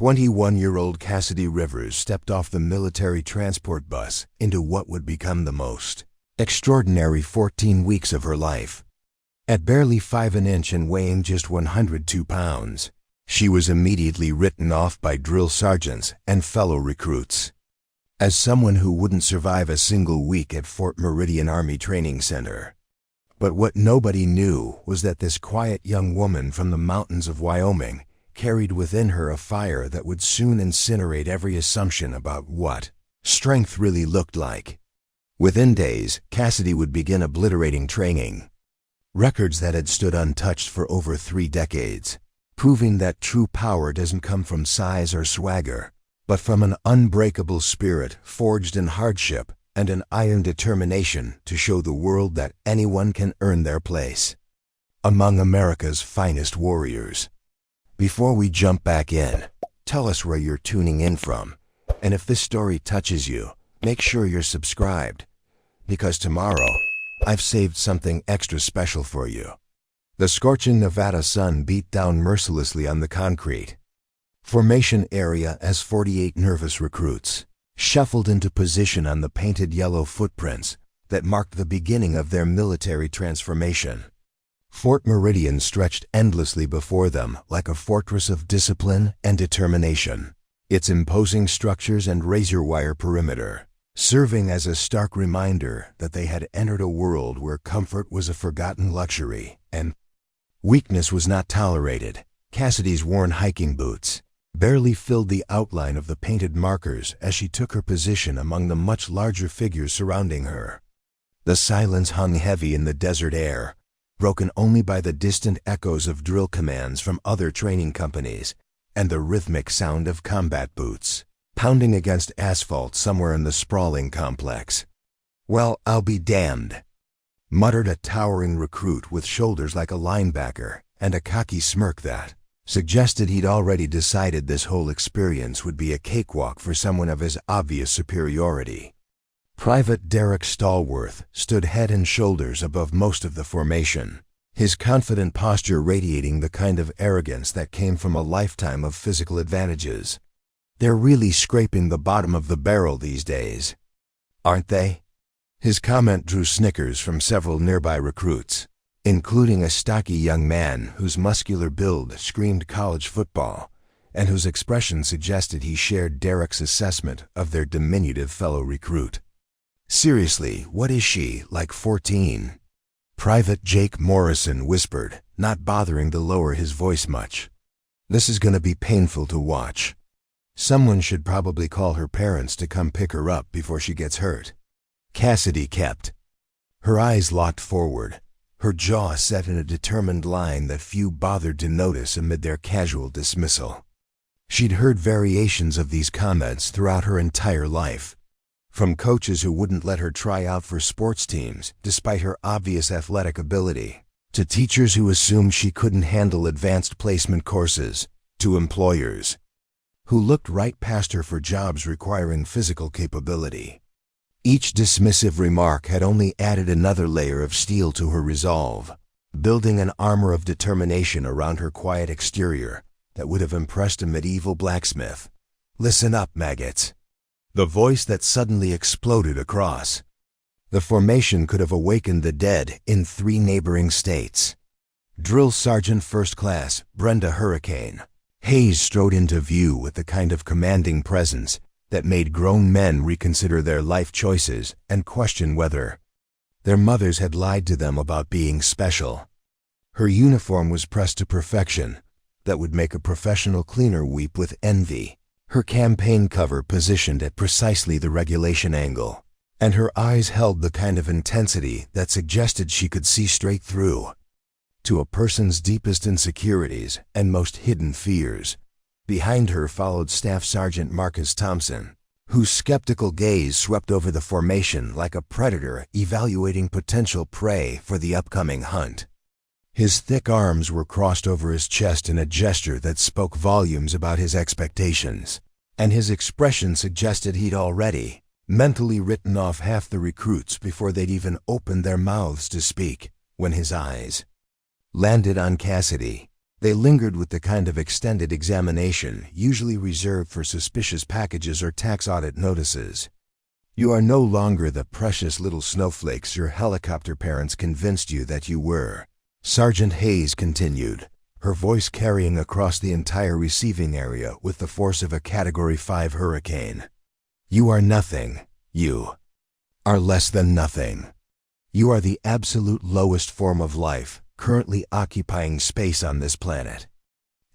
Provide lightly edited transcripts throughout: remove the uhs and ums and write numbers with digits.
21-year-old Cassidy Rivers stepped off the military transport bus into what would become the most extraordinary 14 weeks of her life. At barely 5 an inch and weighing just 102 pounds, she was immediately written off by drill sergeants and fellow recruits as someone who wouldn't survive a single week at Fort Meridian Army Training Center. But what nobody knew was that this quiet young woman from the mountains of Wyoming carried within her a fire that would soon incinerate every assumption about what strength really looked like. Within days, Cassidy would begin obliterating training, records that had stood untouched for over 3 decades, proving that true power doesn't come from size or swagger, but from an unbreakable spirit forged in hardship and an iron determination to show the world that anyone can earn their place among America's finest warriors. Before we jump back in, tell us where you're tuning in from, and if this story touches you, make sure you're subscribed, because tomorrow I've saved something extra special for you. The scorching Nevada sun beat down mercilessly on the concrete formation area as 48 nervous recruits shuffled into position on the painted yellow footprints that marked the beginning of their military transformation. Fort Meridian stretched endlessly before them like a fortress of discipline and determination, its imposing structures and razor-wire perimeter serving as a stark reminder that they had entered a world where comfort was a forgotten luxury and weakness was not tolerated. Cassidy's worn hiking boots barely filled the outline of the painted markers as she took her position among the much larger figures surrounding her. The silence hung heavy in the desert air, broken only by the distant echoes of drill commands from other training companies and the rhythmic sound of combat boots pounding against asphalt somewhere in the sprawling complex. "Well, I'll be damned," muttered a towering recruit with shoulders like a linebacker and a cocky smirk that suggested he'd already decided this whole experience would be a cakewalk for someone of his obvious superiority. Private Derek Stallworth stood head and shoulders above most of the formation, his confident posture radiating the kind of arrogance that came from a lifetime of physical advantages. "They're really scraping the bottom of the barrel these days, aren't they?" His comment drew snickers from several nearby recruits, including a stocky young man whose muscular build screamed college football and whose expression suggested he shared Derek's assessment of their diminutive fellow recruit. "Seriously, what is she, like 14? Private Jake Morrison whispered, not bothering to lower his voice much. "This is going to be painful to watch. Someone should probably call her parents to come pick her up before she gets hurt." Cassidy kept her eyes locked forward, her jaw set in a determined line that few bothered to notice amid their casual dismissal. She'd heard variations of these comments throughout her entire life, from coaches who wouldn't let her try out for sports teams despite her obvious athletic ability, to teachers who assumed she couldn't handle advanced placement courses, to employers who looked right past her for jobs requiring physical capability. Each dismissive remark had only added another layer of steel to her resolve, building an armor of determination around her quiet exterior that would have impressed a medieval blacksmith. "Listen up, maggots." The voice that suddenly exploded across the formation could have awakened the dead in 3 neighboring states. Drill Sergeant First Class Brenda Hurricane Hayes strode into view with the kind of commanding presence that made grown men reconsider their life choices and question whether their mothers had lied to them about being special. Her uniform was pressed to perfection that would make a professional cleaner weep with envy, her campaign cover positioned at precisely the regulation angle, and her eyes held the kind of intensity that suggested she could see straight through to a person's deepest insecurities and most hidden fears. Behind her followed Staff Sergeant Marcus Thompson, whose skeptical gaze swept over the formation like a predator evaluating potential prey for the upcoming hunt. His thick arms were crossed over his chest in a gesture that spoke volumes about his expectations, and his expression suggested he'd already mentally written off half the recruits before they'd even opened their mouths to speak, when his eyes landed on Cassidy. They lingered with the kind of extended examination usually reserved for suspicious packages or tax audit notices. You are no longer the precious little snowflakes your helicopter parents convinced you that you were, Sergeant Hayes continued, her voice carrying across the entire receiving area with the force of a Category 5 hurricane. You are nothing. You are less than nothing. You are the absolute lowest form of life currently occupying space on this planet.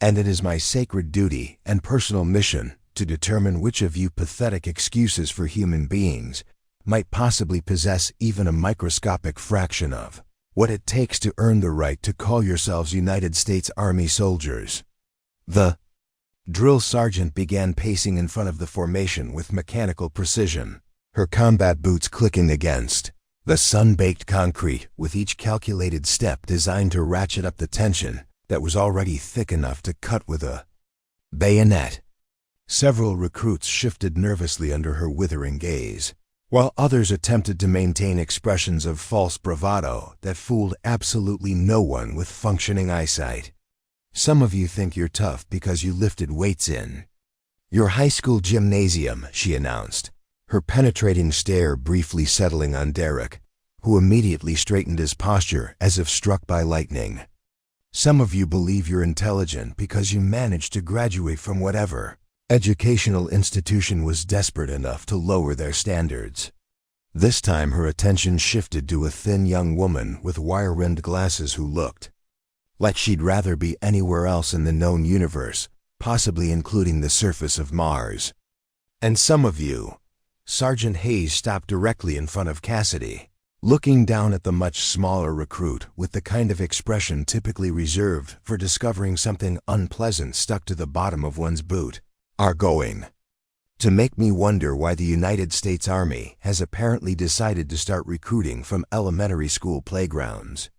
And it is my sacred duty and personal mission to determine which of you pathetic excuses for human beings might possibly possess even a microscopic fraction of what it takes to earn the right to call yourselves United States Army soldiers. The drill sergeant began pacing in front of the formation with mechanical precision, her combat boots clicking against the sun-baked concrete with each calculated step designed to ratchet up the tension that was already thick enough to cut with a bayonet. Several recruits shifted nervously under her withering gaze, while others attempted to maintain expressions of false bravado that fooled absolutely no one with functioning eyesight. Some of you think you're tough because you lifted weights in your high school gymnasium, she announced, her penetrating stare briefly settling on Derek, who immediately straightened his posture as if struck by lightning. Some of you believe you're intelligent because you managed to graduate from whatever educational institution was desperate enough to lower their standards. This time her attention shifted to a thin young woman with wire-rimmed glasses who looked like she'd rather be anywhere else in the known universe, possibly including the surface of Mars. And some of you, Sergeant Hayes stopped directly in front of Cassidy, looking down at the much smaller recruit with the kind of expression typically reserved for discovering something unpleasant stuck to the bottom of one's boot, are going to make me wonder why the United States Army has apparently decided to start recruiting from elementary school playgrounds.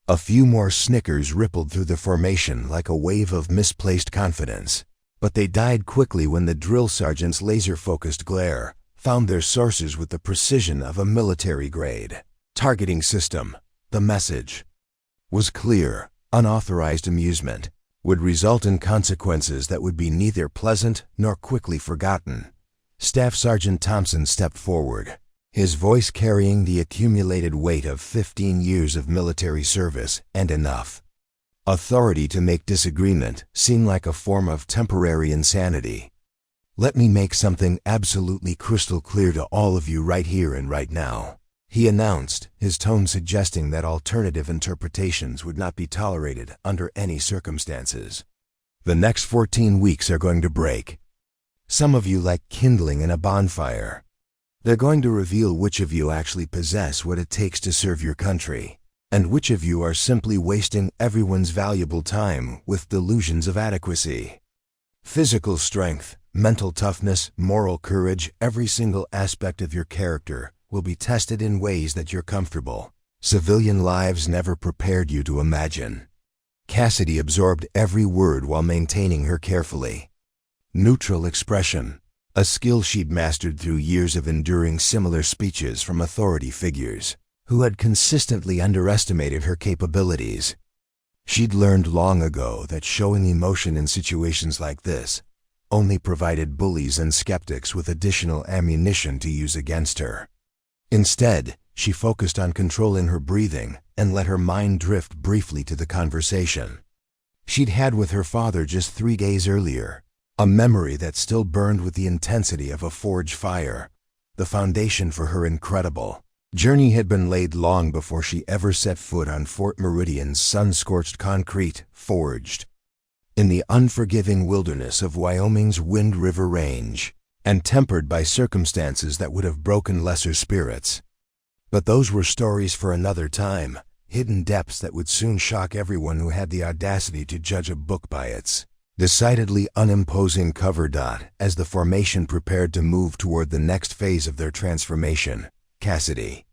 A few more snickers rippled through the formation like a wave of misplaced confidence, but they died quickly when the drill sergeant's laser-focused glare found their sources with the precision of a military-grade targeting system. The message was clear: unauthorized amusement would result in consequences that would be neither pleasant nor quickly forgotten. Staff Sergeant Thompson stepped forward, his voice carrying the accumulated weight of 15 years of military service and enough authority to make disagreement seem like a form of temporary insanity. Let me make something absolutely crystal clear to all of you right here and right now, he announced, his tone suggesting that alternative interpretations would not be tolerated under any circumstances. The next 14 weeks are going to break. Some of you like kindling in a bonfire. They're going to reveal which of you actually possess what it takes to serve your country, and which of you are simply wasting everyone's valuable time with delusions of adequacy. Physical strength, mental toughness, moral courage, every single aspect of your character will be tested in ways that you're comfortable. Civilian lives never prepared you to imagine. Cassidy absorbed every word while maintaining her carefully neutral expression, a skill she'd mastered through years of enduring similar speeches from authority figures who had consistently underestimated her capabilities. She'd learned long ago that showing emotion in situations like this only provided bullies and skeptics with additional ammunition to use against her. Instead, she focused on controlling her breathing and let her mind drift briefly to the conversation she'd had with her father just 3 days earlier, a memory that still burned with the intensity of a forge fire. The foundation for her incredible journey had been laid long before she ever set foot on Fort Meridian's sun-scorched concrete, forged in the unforgiving wilderness of Wyoming's Wind River Range, and tempered by circumstances that would have broken lesser spirits. But those were stories for another time, hidden depths that would soon shock everyone who had the audacity to judge a book by its decidedly unimposing cover. As the formation prepared to move toward the next phase of their transformation, Cassidy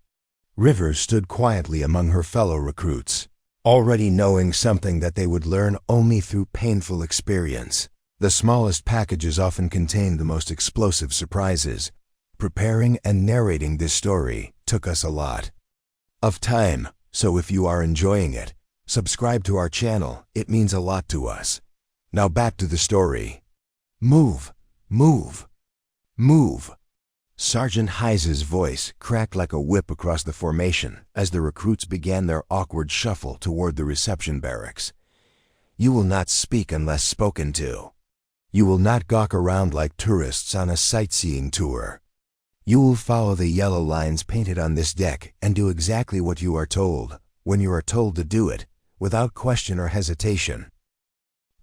Rivers stood quietly among her fellow recruits, already knowing something that they would learn only through painful experience. The smallest packages often contained the most explosive surprises. Preparing and narrating this story took us a lot of time, so if you are enjoying it, Subscribe to our channel, it means a lot to us. Now back to the story. Move, move, move. Sergeant Hayes's voice cracked like a whip across the formation as the recruits began their awkward shuffle toward the reception barracks. You will not speak unless spoken to. You will not gawk around like tourists on a sightseeing tour. You will follow the yellow lines painted on this deck and do exactly what you are told, when you are told to do it, without question or hesitation.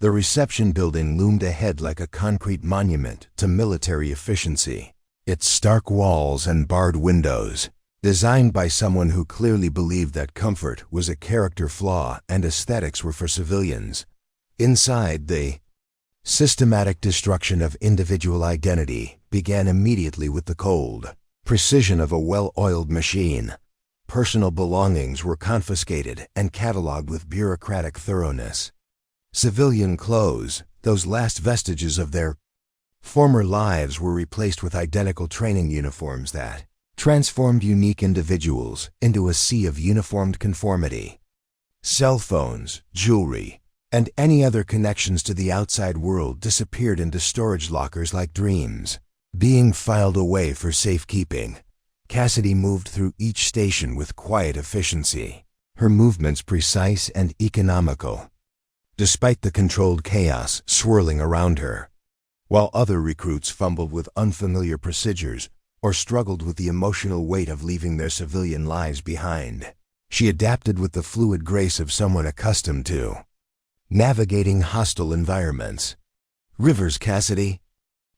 The reception building loomed ahead like a concrete monument to military efficiency. Its stark walls and barred windows, designed by someone who clearly believed that comfort was a character flaw and aesthetics were for civilians. Inside, the systematic destruction of individual identity began immediately with the cold precision of a well-oiled machine. Personal belongings were confiscated and cataloged with bureaucratic thoroughness. Civilian clothes, those last vestiges of their former lives, were replaced with identical training uniforms that transformed unique individuals into a sea of uniformed conformity. Cell phones, jewelry, and any other connections to the outside world disappeared into storage lockers like dreams, being filed away for safekeeping. Cassidy moved through each station with quiet efficiency, her movements precise and economical, despite the controlled chaos swirling around her. While other recruits fumbled with unfamiliar procedures or struggled with the emotional weight of leaving their civilian lives behind, she adapted with the fluid grace of someone accustomed to navigating hostile environments. Rivers, Cassidy.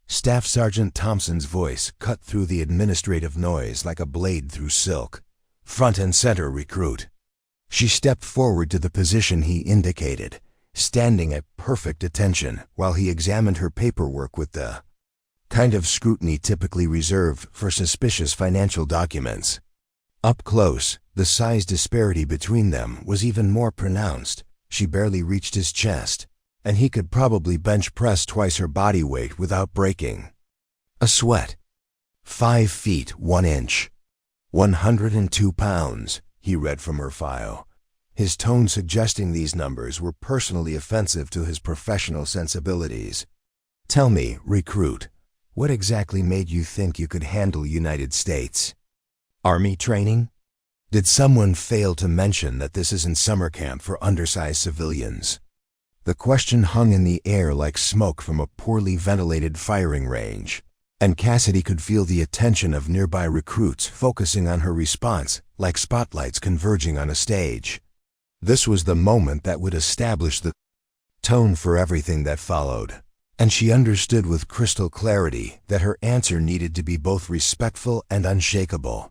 Staff Sergeant Thompson's voice cut through the administrative noise like a blade through silk. Front and center, recruit. She stepped forward to the position he indicated, standing at perfect attention while he examined her paperwork with the kind of scrutiny typically reserved for suspicious financial documents. Up close, the size disparity between them was even more pronounced. She barely reached his chest, and he could probably bench press twice her body weight without breaking a sweat. 5 feet 1 inch. 102 pounds, he read from her file, his tone suggesting these numbers were personally offensive to his professional sensibilities. Tell me, recruit, what exactly made you think you could handle United States Army training? Did someone fail to mention that this isn't summer camp for undersized civilians? The question hung in the air like smoke from a poorly ventilated firing range, and Cassidy could feel the attention of nearby recruits focusing on her response like spotlights converging on a stage. This was the moment that would establish the tone for everything that followed, and she understood with crystal clarity that her answer needed to be both respectful and unshakable.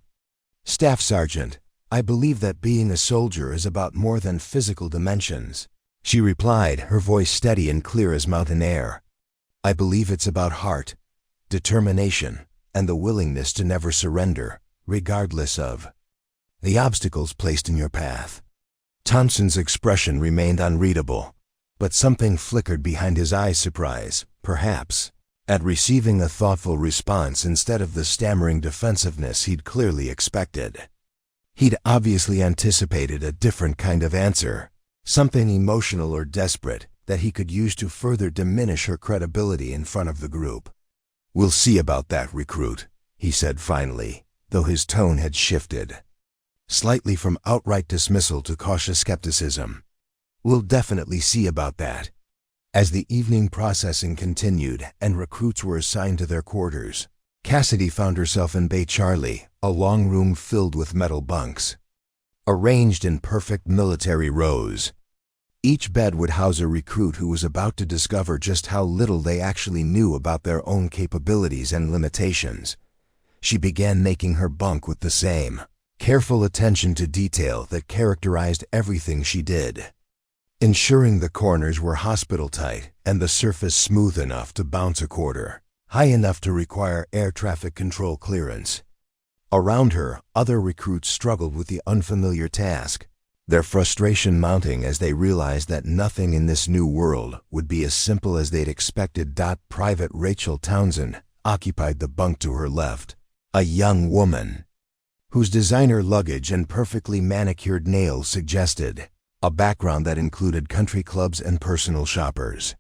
Staff Sergeant, I believe that being a soldier is about more than physical dimensions, she replied, her voice steady and clear as mountain air. I believe it's about heart, determination, and the willingness to never surrender, regardless of the obstacles placed in your path. Thompson's expression remained unreadable, but something flickered behind his eyes. Surprise, perhaps, at receiving a thoughtful response instead of the stammering defensiveness he'd clearly expected. He'd obviously anticipated a different kind of answer, something emotional or desperate that he could use to further diminish her credibility in front of the group. We'll see about that, recruit, he said finally, though his tone had shifted slightly from outright dismissal to cautious skepticism. We'll definitely see about that. As the evening processing continued and recruits were assigned to their quarters, Cassidy found herself in Bay Charlie, a long room filled with metal bunks, arranged in perfect military rows. Each bed would house a recruit who was about to discover just how little they actually knew about their own capabilities and limitations. She began making her bunk with the same careful attention to detail that characterized everything she did, ensuring the corners were hospital-tight and the surface smooth enough to bounce a quarter, high enough to require air traffic control clearance. Around her, other recruits struggled with the unfamiliar task, their frustration mounting as they realized that nothing in this new world would be as simple as they'd expected. Private Rachel Townsend occupied the bunk to her left, a young woman whose designer luggage and perfectly manicured nails suggested a background that included country clubs and personal shoppers.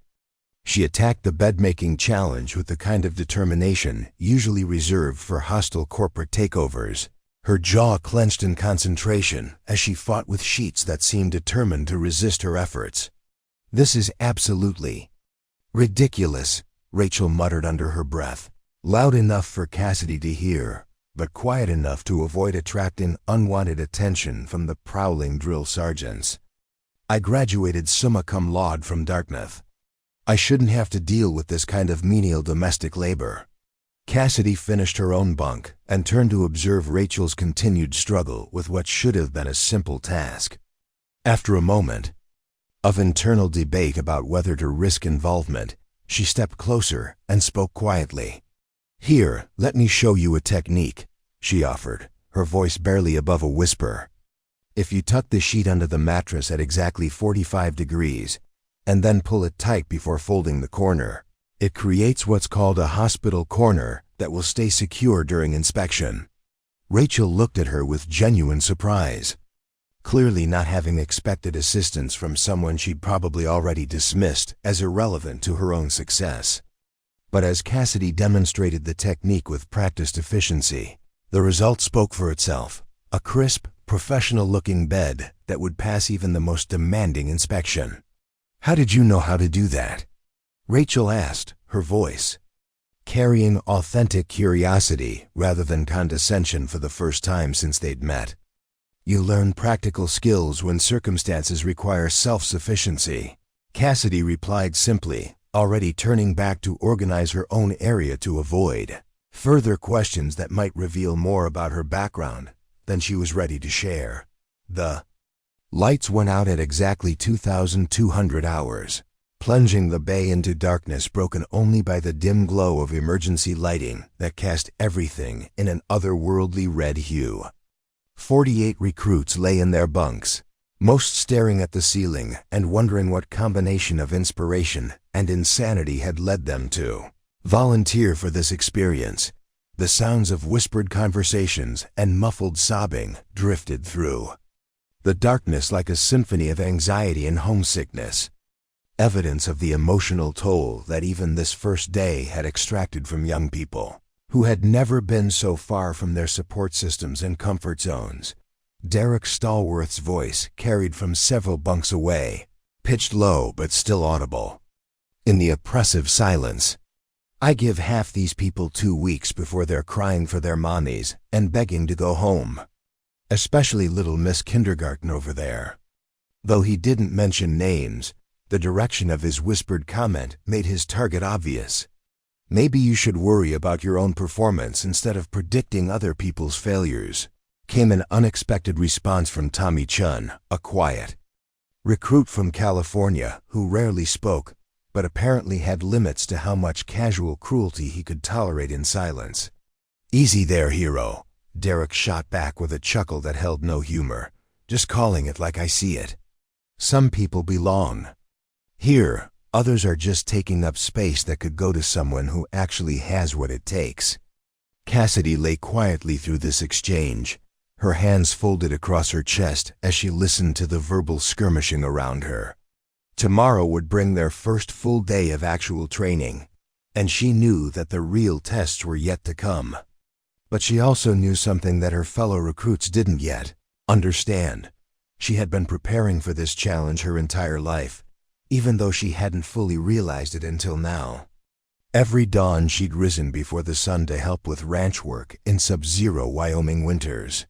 She attacked the bed-making challenge with the kind of determination usually reserved for hostile corporate takeovers. Her jaw clenched in concentration as she fought with sheets that seemed determined to resist her efforts. "This is absolutely ridiculous," Rachel muttered under her breath, loud enough for Cassidy to hear, but quiet enough to avoid attracting unwanted attention from the prowling drill sergeants. "I graduated summa cum laude from Dartmouth. I shouldn't have to deal with this kind of menial domestic labor." Cassidy finished her own bunk and turned to observe Rachel's continued struggle with what should have been a simple task. After a moment of internal debate about whether to risk involvement, she stepped closer and spoke quietly. "Here, let me show you a technique," she offered, her voice barely above a whisper. "If you tuck the sheet under the mattress at exactly 45 degrees, and then pull it tight before folding the corner, it creates what's called a hospital corner that will stay secure during inspection." Rachel looked at her with genuine surprise, clearly not having expected assistance from someone she'd probably already dismissed as irrelevant to her own success. But as Cassidy demonstrated the technique with practiced efficiency, the result spoke for itself: a crisp, professional-looking bed that would pass even the most demanding inspection. "How did you know how to do that?" Rachel asked, her voice carrying authentic curiosity rather than condescension for the first time since they'd met. "You learn practical skills when circumstances require self-sufficiency," Cassidy replied simply, already turning back to organize her own area to avoid further questions that might reveal more about her background than she was ready to share. The lights went out at exactly 2,200 hours, plunging the bay into darkness broken only by the dim glow of emergency lighting that cast everything in an otherworldly red hue. 48 recruits lay in their bunks, most staring at the ceiling and wondering what combination of inspiration and insanity had led them to volunteer for this experience. The sounds of whispered conversations and muffled sobbing drifted through the darkness like a symphony of anxiety and homesickness, evidence of the emotional toll that even this first day had extracted from young people who had never been so far from their support systems and comfort zones. Derek Stallworth's voice carried from several bunks away, pitched low but still audible. In the oppressive silence, "I give half these people 2 weeks before they're crying for their mommies and begging to go home. Especially little Miss Kindergarten over there." Though he didn't mention names, the direction of his whispered comment made his target obvious. "Maybe you should worry about your own performance instead of predicting other people's failures," came an unexpected response from Tommy Chun, a quiet recruit from California who rarely spoke, but apparently had limits to how much casual cruelty he could tolerate in silence. "Easy there, hero," Derek shot back with a chuckle that held no humor. "Just calling it like I see it. Some people belong here, others are just taking up space that could go to someone who actually has what it takes." Cassidy lay quietly through this exchange, her hands folded across her chest as she listened to the verbal skirmishing around her. Tomorrow would bring their first full day of actual training, and she knew that the real tests were yet to come. But she also knew something that her fellow recruits didn't yet understand. She had been preparing for this challenge her entire life, even though she hadn't fully realized it until now. Every dawn she'd risen before the sun to help with ranch work in sub-zero Wyoming winters.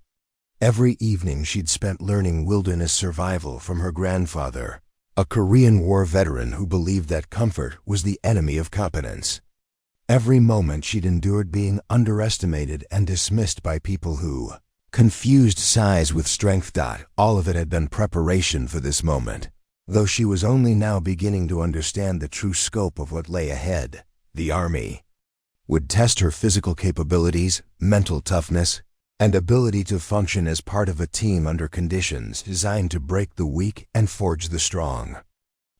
Every evening she'd spent learning wilderness survival from her grandfather, a Korean War veteran who believed that comfort was the enemy of competence. Every moment she'd endured being underestimated and dismissed by people who confused size with strength. All of it had been preparation for this moment, though she was only now beginning to understand the true scope of what lay ahead. The Army would test her physical capabilities, mental toughness, and ability to function as part of a team under conditions designed to break the weak and forge the strong.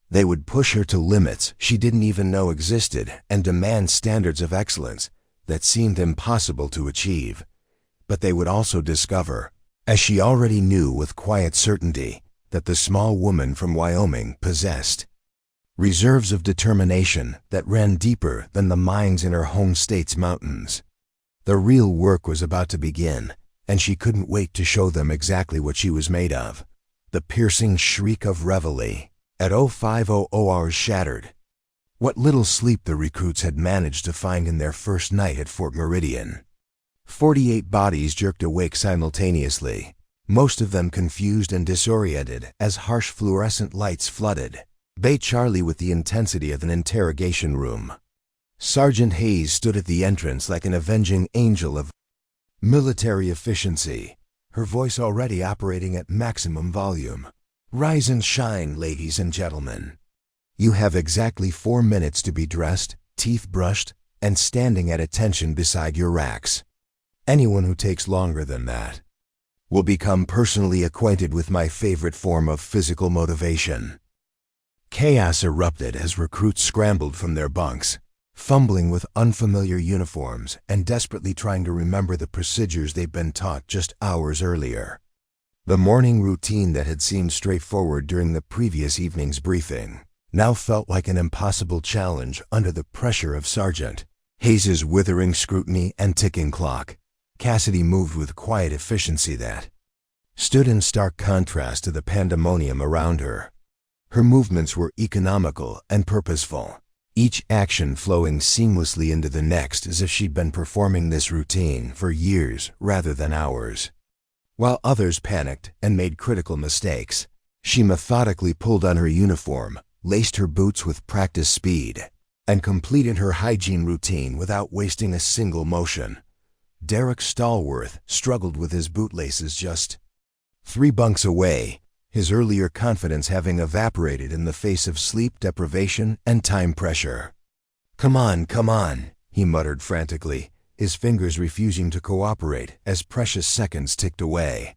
They would push her to limits she didn't even know existed and demand standards of excellence that seemed impossible to achieve. But they would also discover, as she already knew with quiet certainty, that the small woman from Wyoming possessed. Reserves of determination that ran deeper than the mines in her home state's mountains. The real work was about to begin, and she couldn't wait to show them exactly what she was made of. The piercing shriek of reveille at 0500 hours shattered what little sleep the recruits had managed to find in their first night at Fort Meridian. 48 bodies jerked awake simultaneously, most of them confused and disoriented as harsh fluorescent lights flooded Bay Charlie with the intensity of an interrogation room. Sergeant Hayes stood at the entrance like an avenging angel of military efficiency, her voice already operating at maximum volume. "Rise and shine, ladies and gentlemen. You have exactly 4 minutes to be dressed, teeth brushed, and standing at attention beside your racks. Anyone who takes longer than that will become personally acquainted with my favorite form of physical motivation." Chaos erupted as recruits scrambled from their bunks, fumbling with unfamiliar uniforms and desperately trying to remember the procedures they'd been taught just hours earlier. The morning routine that had seemed straightforward during the previous evening's briefing now felt like an impossible challenge under the pressure of Sergeant Hayes's withering scrutiny and ticking clock. Cassidy moved with quiet efficiency that stood in stark contrast to the pandemonium around her. Her movements were economical and purposeful, each action flowing seamlessly into the next as if she'd been performing this routine for years rather than hours. While others panicked and made critical mistakes, she methodically pulled on her uniform, laced her boots with practiced speed, and completed her hygiene routine without wasting a single motion. Derek Stallworth struggled with his bootlaces just 3 bunks away, his earlier confidence having evaporated in the face of sleep deprivation and time pressure. Come on," he muttered frantically, his fingers refusing to cooperate as precious seconds ticked away.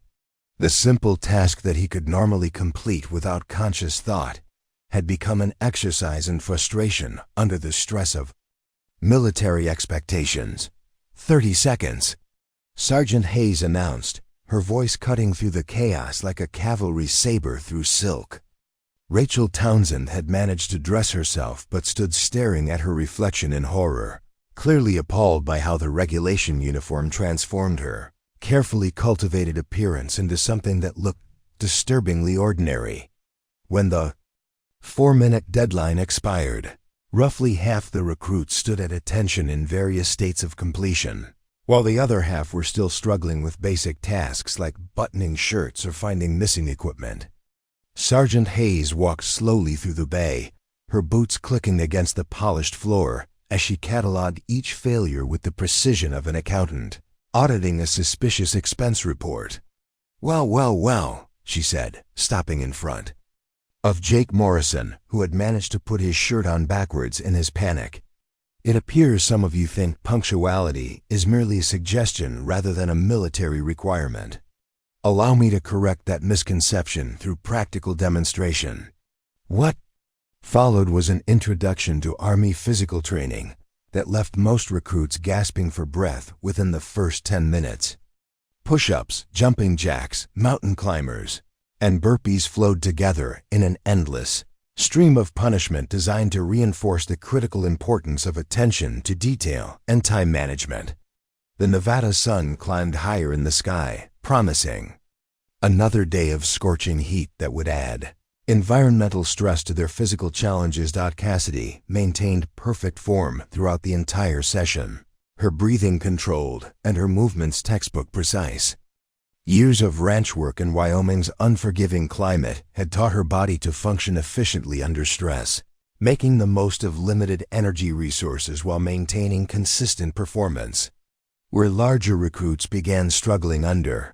The simple task that he could normally complete without conscious thought had become an exercise in frustration under the stress of military expectations. 30 seconds, Sergeant Hayes announced, her voice cutting through the chaos like a cavalry saber through silk. Rachel Townsend had managed to dress herself but stood staring at her reflection in horror, clearly appalled by how the regulation uniform transformed her carefully cultivated appearance into something that looked disturbingly ordinary. When the 4-minute deadline expired, roughly half the recruits stood at attention in various states of completion, while the other half were still struggling with basic tasks like buttoning shirts or finding missing equipment. Sergeant Hayes walked slowly through the bay, her boots clicking against the polished floor as she cataloged each failure with the precision of an accountant auditing a suspicious expense report. Well, she said, stopping in front of Jake Morrison, who had managed to put his shirt on backwards in his panic. "It appears some of you think punctuality is merely a suggestion rather than a military requirement. Allow me to correct that misconception through practical demonstration." What followed was an introduction to Army physical training that left most recruits gasping for breath within the first 10 minutes. Push-ups, jumping jacks, mountain climbers, and burpees flowed together in an endless stream of punishment designed to reinforce the critical importance of attention to detail and time management. The Nevada sun climbed higher in the sky, promising another day of scorching heat that would add environmental stress to their physical challenges. Cassidy maintained perfect form throughout the entire session, her breathing controlled and her movements textbook precise. Years of ranch work in Wyoming's unforgiving climate had taught her body to function efficiently under stress, making the most of limited energy resources while maintaining consistent performance. Where larger recruits began struggling under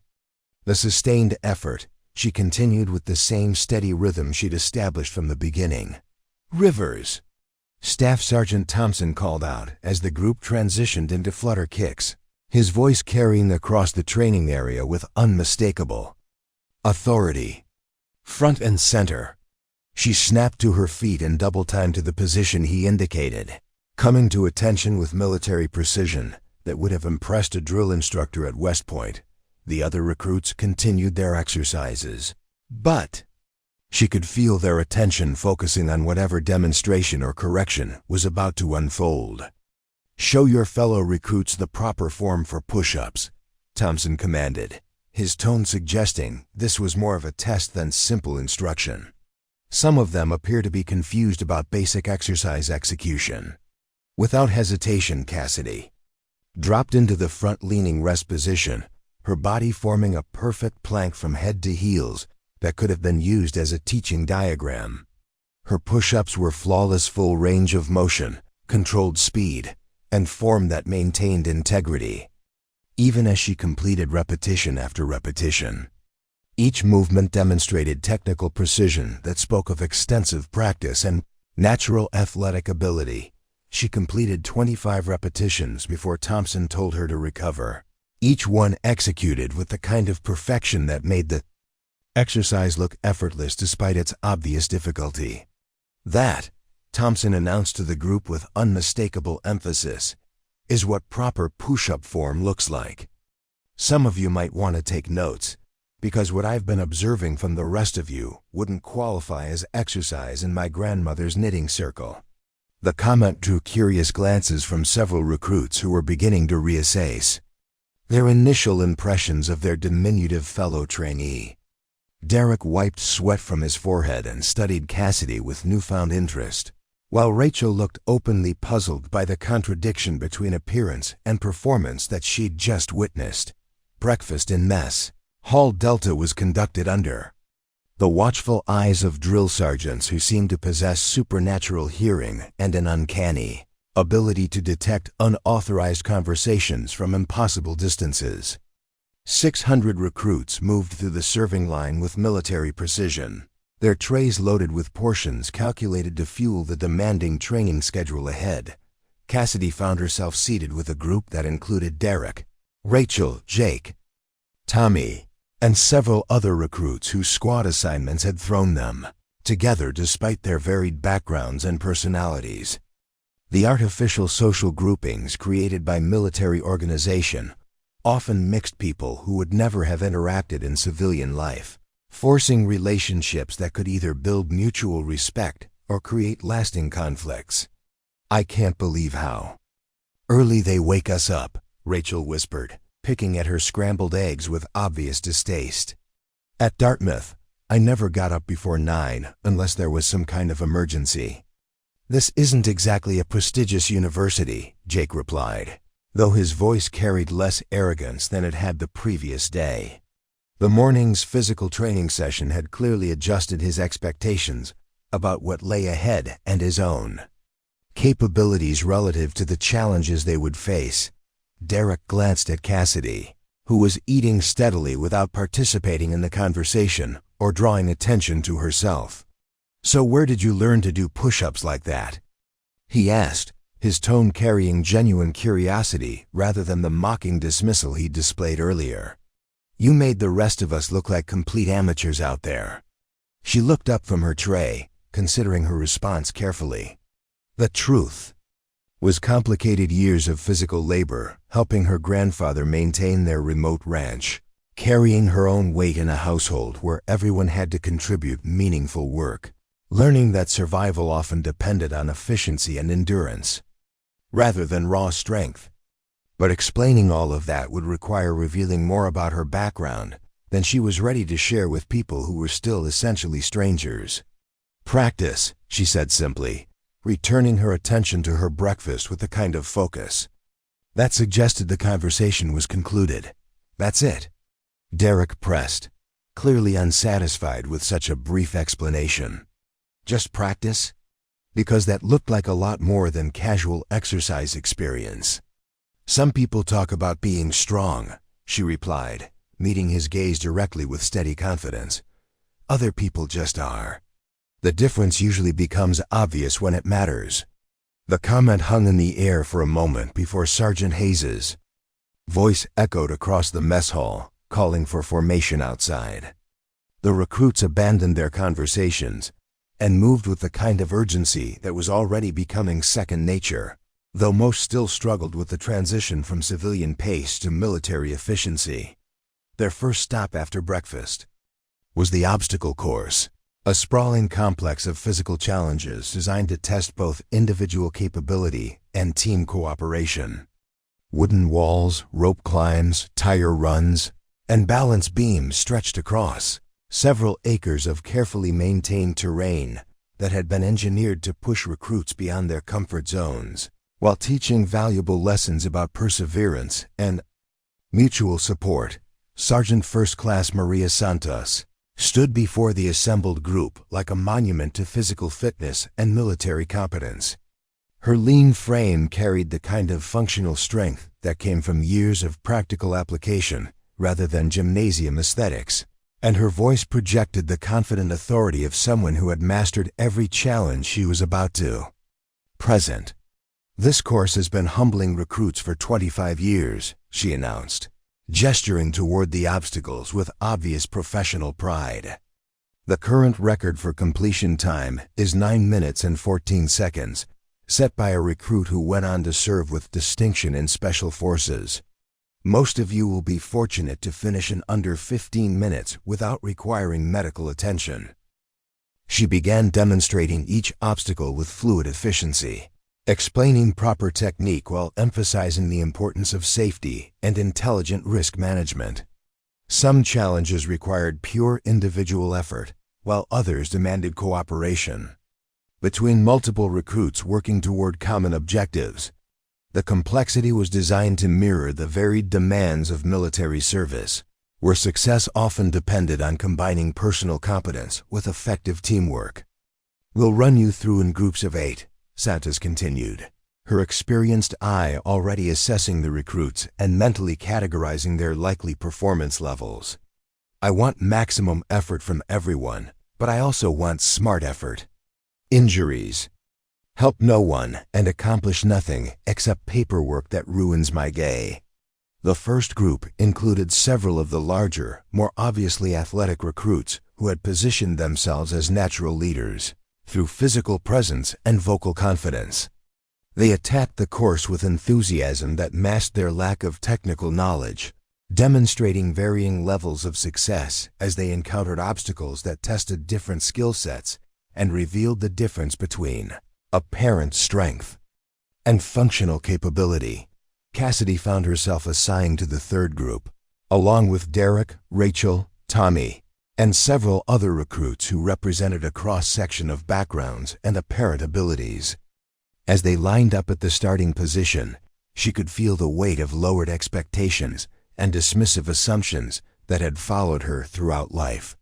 the sustained effort, she continued with the same steady rhythm she'd established from the beginning. "Rivers!" Staff Sergeant Thompson called out as the group transitioned into flutter kicks, his voice carrying across the training area with unmistakable authority. Front and center. She snapped to her feet and double-timed to the position he indicated, coming to attention with military precision that would have impressed a drill instructor at West Point. The other recruits continued their exercises. But She could feel their attention focusing on whatever demonstration or correction was about to unfold. "Show your fellow recruits the proper form for push-ups," Thompson commanded, his tone suggesting this was more of a test than simple instruction. Some of them appear to be confused about basic exercise execution. Without hesitation, Cassidy dropped into the front-leaning rest position, her body forming a perfect plank from head to heels that could have been used as a teaching diagram. Her push-ups were flawless full range of motion, controlled speed, and form that maintained integrity, even as she completed repetition after repetition. Each movement demonstrated technical precision that spoke of extensive practice and natural athletic ability. She completed 25 repetitions before Thompson told her to recover, each one executed with the kind of perfection that made the exercise look effortless despite its obvious difficulty. "That," Thompson announced to the group with unmistakable emphasis, "is what proper push-up form looks like. Some of you might want to take notes, because what I've been observing from the rest of you wouldn't qualify as exercise in my grandmother's knitting circle." The comment drew curious glances from several recruits who were beginning to reassess their initial impressions of their diminutive fellow trainee. Derek wiped sweat from his forehead and studied Cassidy with newfound interest, while Rachel looked openly puzzled by the contradiction between appearance and performance that she'd just witnessed. Breakfast in Mess Hall Delta was conducted under the watchful eyes of drill sergeants who seemed to possess supernatural hearing and an uncanny ability to detect unauthorized conversations from impossible distances. 600 recruits moved through the serving line with military precision, their trays loaded with portions calculated to fuel the demanding training schedule ahead. Cassidy found herself seated with a group that included Derek, Rachel, Jake, Tommy, and several other recruits whose squad assignments had thrown them together despite their varied backgrounds and personalities. The artificial social groupings created by military organization often mixed people who would never have interacted in civilian life, forcing relationships that could either build mutual respect or create lasting conflicts. "I can't believe how early they wake us up," Rachel whispered, picking at her scrambled eggs with obvious distaste. "At Dartmouth, I never got up before 9 unless there was some kind of emergency." "This isn't exactly a prestigious university," Jake replied, though his voice carried less arrogance than it had the previous day. The morning's physical training session had clearly adjusted his expectations about what lay ahead and his own capabilities relative to the challenges they would face. Derek glanced at Cassidy, who was eating steadily without participating in the conversation or drawing attention to herself. "So where did you learn to do push-ups like that?" he asked, his tone carrying genuine curiosity rather than the mocking dismissal he'd displayed earlier. "You made the rest of us look like complete amateurs out there." She looked up from her tray, considering her response carefully. The truth was complicated years of physical labor, helping her grandfather maintain their remote ranch, carrying her own weight in a household where everyone had to contribute meaningful work, learning that survival often depended on efficiency and endurance rather than raw strength. But explaining all of that would require revealing more about her background than she was ready to share with people who were still essentially strangers. "Practice," she said simply, returning her attention to her breakfast with a kind of focus that suggested the conversation was concluded. "That's it?" Derek pressed, clearly unsatisfied with such a brief explanation. "Just practice?" Because that looked like a lot more than casual exercise experience. "Some people talk about being strong," she replied, meeting his gaze directly with steady confidence. "Other people just are. The difference usually becomes obvious when it matters." The comment hung in the air for a moment before Sergeant Hayes's voice echoed across the mess hall, calling for formation outside. The recruits abandoned their conversations and moved with the kind of urgency that was already becoming second nature, though most still struggled with the transition from civilian pace to military efficiency. Their first stop after breakfast was the obstacle course, a sprawling complex of physical challenges designed to test both individual capability and team cooperation. Wooden walls, rope climbs, tire runs, and balance beams stretched across several acres of carefully maintained terrain that had been engineered to push recruits beyond their comfort zones, while teaching valuable lessons about perseverance and mutual support. Sergeant First Class Maria Santos stood before the assembled group like a monument to physical fitness and military competence. Her lean frame carried the kind of functional strength that came from years of practical application rather than gymnasium aesthetics, and her voice projected the confident authority of someone who had mastered every challenge she was about to present. "This course has been humbling recruits for 25 years, she announced, gesturing toward the obstacles with obvious professional pride. "The current record for completion time is 9 minutes and 14 seconds, set by a recruit who went on to serve with distinction in Special Forces. Most of you will be fortunate to finish in under 15 minutes without requiring medical attention." She began demonstrating each obstacle with fluid efficiency, explaining proper technique while emphasizing the importance of safety and intelligent risk management. Some challenges required pure individual effort, while others demanded cooperation between multiple recruits working toward common objectives. The complexity was designed to mirror the varied demands of military service, where success often depended on combining personal competence with effective teamwork. "We'll run you through in groups of 8, Santos continued, her experienced eye already assessing the recruits and mentally categorizing their likely performance levels. "I want maximum effort from everyone, but I also want smart effort. Injuries. Help no one and accomplish nothing except paperwork that ruins my day." The first group included several of the larger, more obviously athletic recruits who had positioned themselves as natural leaders through physical presence and vocal confidence. They attacked the course with enthusiasm that masked their lack of technical knowledge, demonstrating varying levels of success as they encountered obstacles that tested different skill sets and revealed the difference between apparent strength and functional capability. Cassidy found herself assigned to the third group, along with Derek, Rachel, Tommy, and several other recruits who represented a cross-section of backgrounds and apparent abilities. As they lined up at the starting position, she could feel the weight of lowered expectations and dismissive assumptions that had followed her throughout life.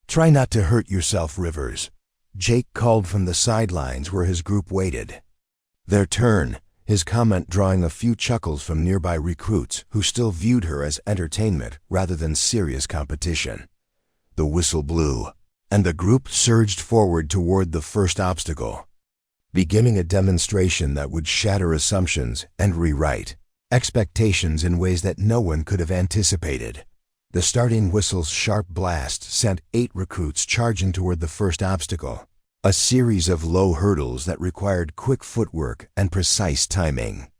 "Try not to hurt yourself, Rivers," Jake called from the sidelines where his group waited. Their turn, his comment drawing a few chuckles from nearby recruits who still viewed her as entertainment rather than serious competition. The whistle blew, and the group surged forward toward the first obstacle, beginning a demonstration that would shatter assumptions and rewrite expectations in ways that no one could have anticipated. The starting whistle's sharp blast sent 8 recruits charging toward the first obstacle, a series of low hurdles that required quick footwork and precise timing.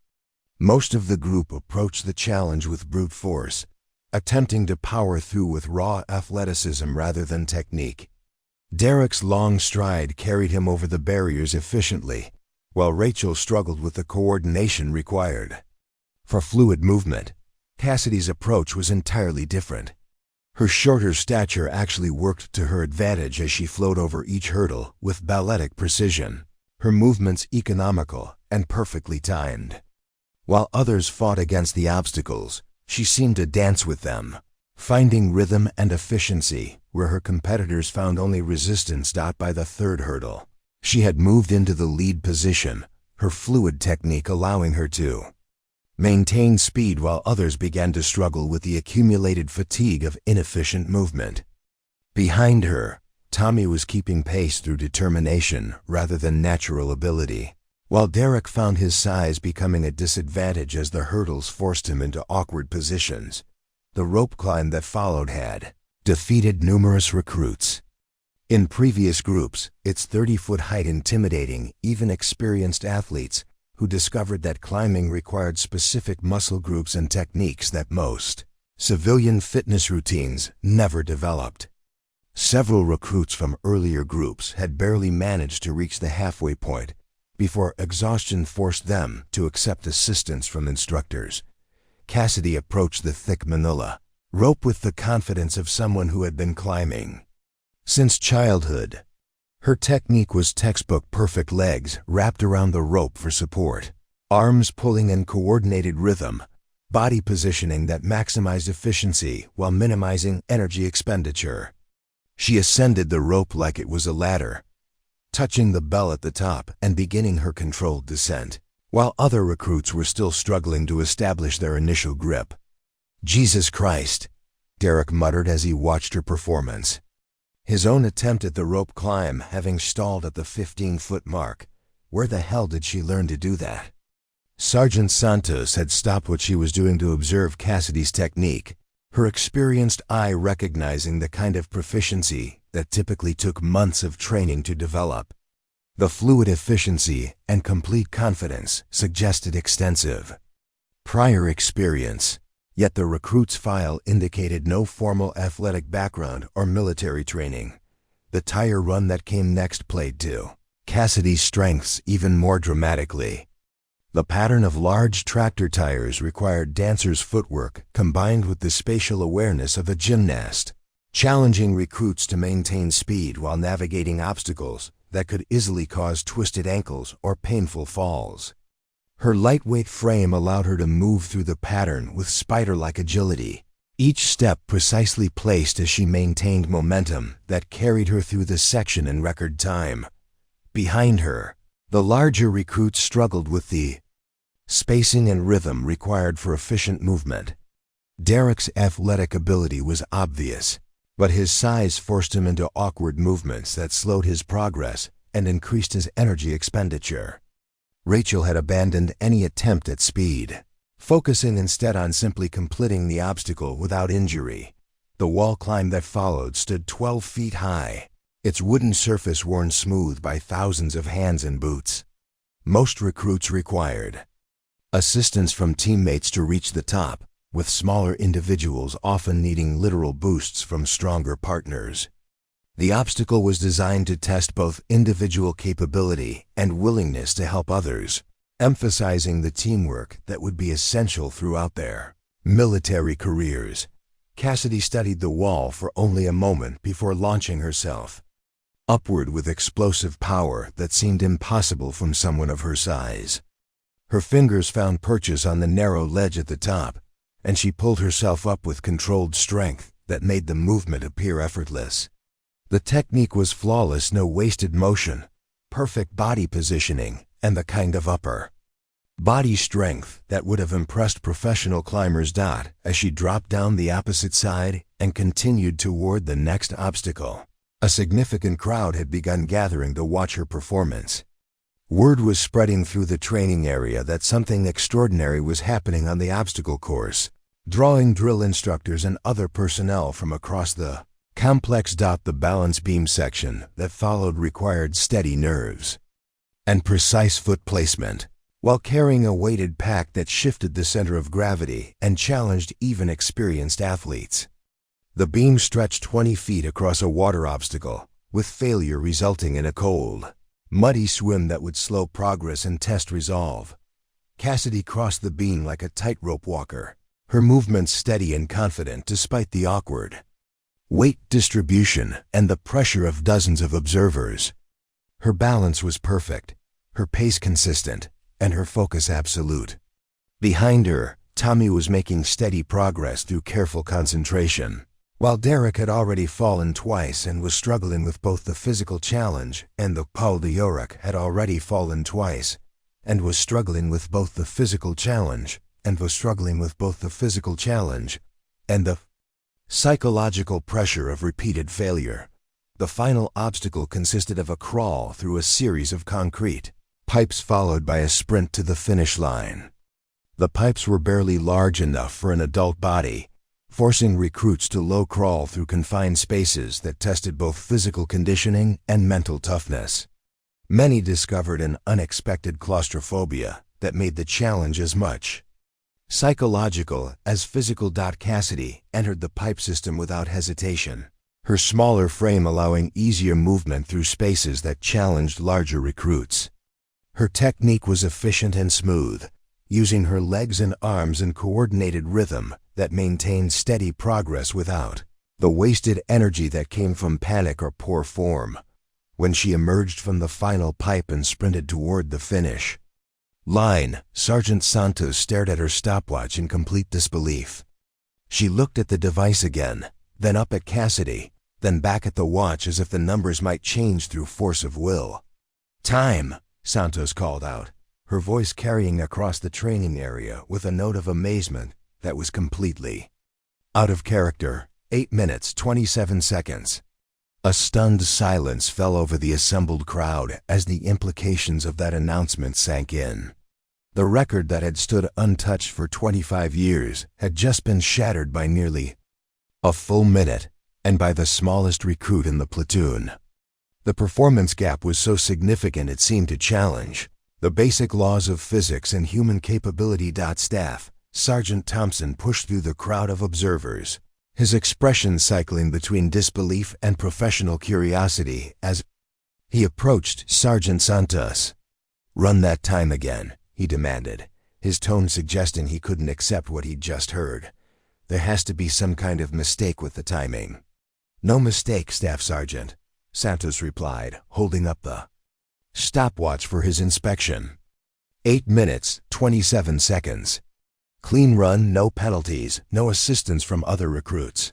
Most of the group approached the challenge with brute force, attempting to power through with raw athleticism rather than technique. Derek's long stride carried him over the barriers efficiently, while Rachel struggled with the coordination required. For fluid movement, Cassidy's approach was entirely different. Her shorter stature actually worked to her advantage as she flowed over each hurdle with balletic precision, her movements economical and perfectly timed. While others fought against the obstacles, she seemed to dance with them, finding rhythm and efficiency where her competitors found only resistance. By the third hurdle, she had moved into the lead position, her fluid technique allowing her to maintain speed while others began to struggle with the accumulated fatigue of inefficient movement. Behind her, Tommy was keeping pace through determination rather than natural ability, while Derek found his size becoming a disadvantage as the hurdles forced him into awkward positions. The rope climb that followed had defeated numerous recruits. In previous groups, its 30-foot height intimidating even experienced athletes who discovered that climbing required specific muscle groups and techniques that most civilian fitness routines never developed. Several recruits from earlier groups had barely managed to reach the halfway point before exhaustion forced them to accept assistance from instructors. Cassidy approached the thick manila rope with the confidence of someone who had been climbing since childhood. Her technique was textbook perfect: legs wrapped around the rope for support, arms pulling in coordinated rhythm, body positioning that maximized efficiency while minimizing energy expenditure. She ascended the rope like it was a ladder, touching the bell at the top and beginning her controlled descent, while other recruits were still struggling to establish their initial grip. "Jesus Christ," Derek muttered as he watched her performance. His own attempt at the rope climb having stalled at the 15-foot mark. Where the hell did she learn to do that? Sergeant Santos had stopped what she was doing to observe Cassidy's technique, her experienced eye recognizing the kind of proficiency that typically took months of training to develop. The fluid efficiency and complete confidence suggested extensive prior experience, yet the recruit's file indicated no formal athletic background or military training. The tire run that came next played to Cassidy's strengths even more dramatically. The pattern of large tractor tires required dancers' footwork combined with the spatial awareness of a gymnast, challenging recruits to maintain speed while navigating obstacles that could easily cause twisted ankles or painful falls. Her lightweight frame allowed her to move through the pattern with spider-like agility, each step precisely placed as she maintained momentum that carried her through the section in record time. Behind her, the larger recruits struggled with the spacing and rhythm required for efficient movement. Derek's athletic ability was obvious, but his size forced him into awkward movements that slowed his progress and increased his energy expenditure. Rachel had abandoned any attempt at speed, focusing instead on simply completing the obstacle without injury. The wall climb that followed stood 12 feet high, its wooden surface worn smooth by thousands of hands and boots. Most recruits required assistance from teammates to reach the top, with smaller individuals often needing literal boosts from stronger partners. The obstacle was designed to test both individual capability and willingness to help others, emphasizing the teamwork that would be essential throughout their military careers. Cassidy studied the wall for only a moment before launching herself upward with explosive power that seemed impossible from someone of her size. Her fingers found purchase on the narrow ledge at the top, and she pulled herself up with controlled strength that made the movement appear effortless. The technique was flawless: no wasted motion, perfect body positioning, and the kind of upper body strength that would have impressed professional climbers. As she dropped down the opposite side and continued toward the next obstacle, a significant crowd had begun gathering to watch her performance. Word was spreading through the training area that something extraordinary was happening on the obstacle course, drawing drill instructors and other personnel from across the complex. The balance beam section that followed required steady nerves and precise foot placement, while carrying a weighted pack that shifted the center of gravity and challenged even experienced athletes. The beam stretched 20 feet across a water obstacle, with failure resulting in a cold, muddy swim that would slow progress and test resolve. Cassidy crossed the beam like a tightrope walker, her movements steady and confident despite the awkward weight distribution and the pressure of dozens of observers. Her balance was perfect, her pace consistent, and her focus absolute. Behind her, Tommy was making steady progress through careful concentration, while Derek had already fallen twice and was struggling with both the physical challenge, and Paul Diorek had already fallen twice and was struggling with both the physical challenge and the psychological pressure of repeated failure. The final obstacle consisted of a crawl through a series of concrete pipes followed by a sprint to the finish line. The pipes were barely large enough for an adult body, forcing recruits to low crawl through confined spaces that tested both physical conditioning and mental toughness. Many discovered an unexpected claustrophobia that made the challenge as much psychological as physical. Cassidy entered the pipe system without hesitation, her smaller frame allowing easier movement through spaces that challenged larger recruits. Her technique was efficient and smooth, using her legs and arms in coordinated rhythm that maintained steady progress without the wasted energy that came from panic or poor form. When she emerged from the final pipe and sprinted toward the finish line, Sergeant Santos stared at her stopwatch in complete disbelief. She looked at the device again, then up at Cassidy, then back at the watch as if the numbers might change through force of will. "Time," Santos called out, her voice carrying across the training area with a note of amazement that was completely out of character. 8 minutes, 27 seconds. A stunned silence fell over the assembled crowd as the implications of that announcement sank in. The record that had stood untouched for 25 years had just been shattered by nearly a full minute, and by the smallest recruit in the platoon. The performance gap was so significant it seemed to challenge the basic laws of physics and human capability. Staff Sergeant Thompson pushed through the crowd of observers, his expression cycling between disbelief and professional curiosity as he approached Sergeant Santos. "Run that time again," he demanded, his tone suggesting he couldn't accept what he'd just heard. "There has to be some kind of mistake with the timing." "No mistake, Staff Sergeant," Santos replied, holding up the stopwatch for his inspection. 8 minutes, 27 seconds. Clean run, no penalties, no assistance from other recruits.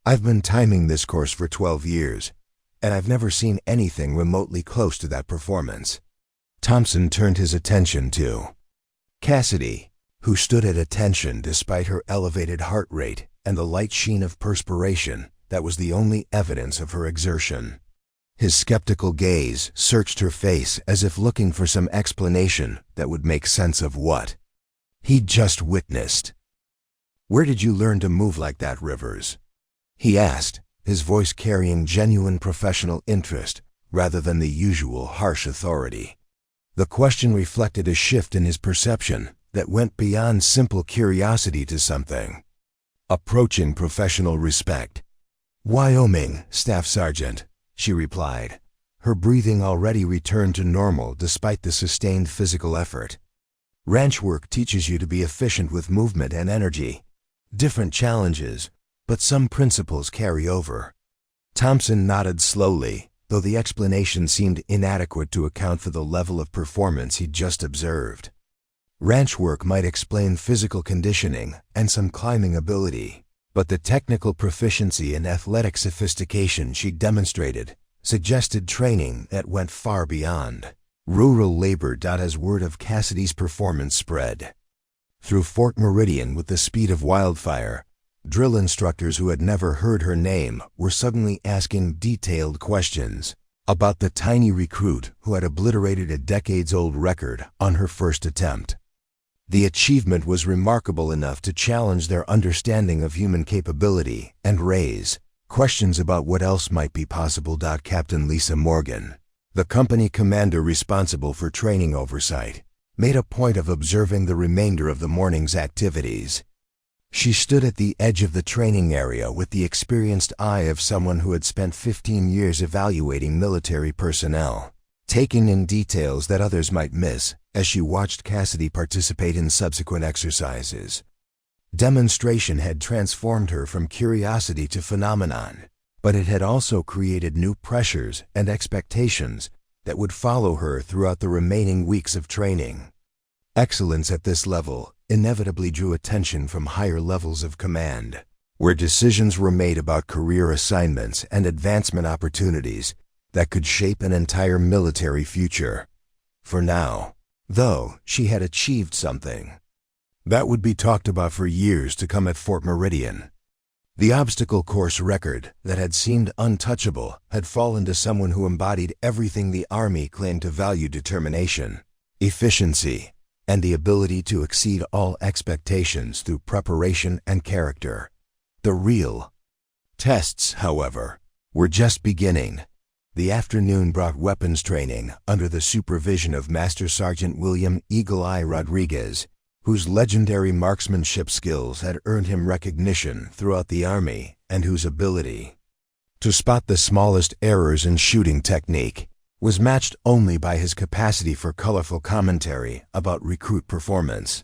"I've been timing this course for 12 years, and I've never seen anything remotely close to that performance." Thompson turned his attention to Cassidy, who stood at attention despite her elevated heart rate and the light sheen of perspiration that was the only evidence of her exertion. His skeptical gaze searched her face as if looking for some explanation that would make sense of what he'd just witnessed. "Where did you learn to move like that, Rivers?" he asked, his voice carrying genuine professional interest rather than the usual harsh authority. The question reflected a shift in his perception that went beyond simple curiosity to something approaching professional respect. "Wyoming, Staff Sergeant," she replied, her breathing already returned to normal despite the sustained physical effort. "Ranch work teaches you to be efficient with movement and energy. Different challenges, but some principles carry over." Thompson nodded slowly, though the explanation seemed inadequate to account for the level of performance he'd just observed. Ranch work might explain physical conditioning and some climbing ability, but the technical proficiency and athletic sophistication she demonstrated suggested training that went far beyond rural labor. As word of Cassidy's performance spread through Fort Meridian with the speed of wildfire, drill instructors who had never heard her name were suddenly asking detailed questions about the tiny recruit who had obliterated a decades-old record on her first attempt. The achievement was remarkable enough to challenge their understanding of human capability and raise questions about what else might be possible. Captain Lisa Morgan, the company commander responsible for training oversight, made a point of observing the remainder of the morning's activities. She stood at the edge of the training area with the experienced eye of someone who had spent 15 years evaluating military personnel, taking in details that others might miss as she watched Cassidy participate in subsequent exercises. Demonstration had transformed her from curiosity to phenomenon, but it had also created new pressures and expectations that would follow her throughout the remaining weeks of training. Excellence at this level inevitably drew attention from higher levels of command, where decisions were made about career assignments and advancement opportunities that could shape an entire military future. For now, though, she had achieved something that would be talked about for years to come at Fort Meridian. The obstacle course record that had seemed untouchable had fallen to someone who embodied everything the Army claimed to value: determination, efficiency, and the ability to exceed all expectations through preparation and character. The real tests, however, were just beginning. The afternoon brought weapons training under the supervision of Master Sergeant William Eagle Eye Rodriguez, whose legendary marksmanship skills had earned him recognition throughout the Army and whose ability to spot the smallest errors in shooting technique, was matched only by his capacity for colorful commentary about recruit performance.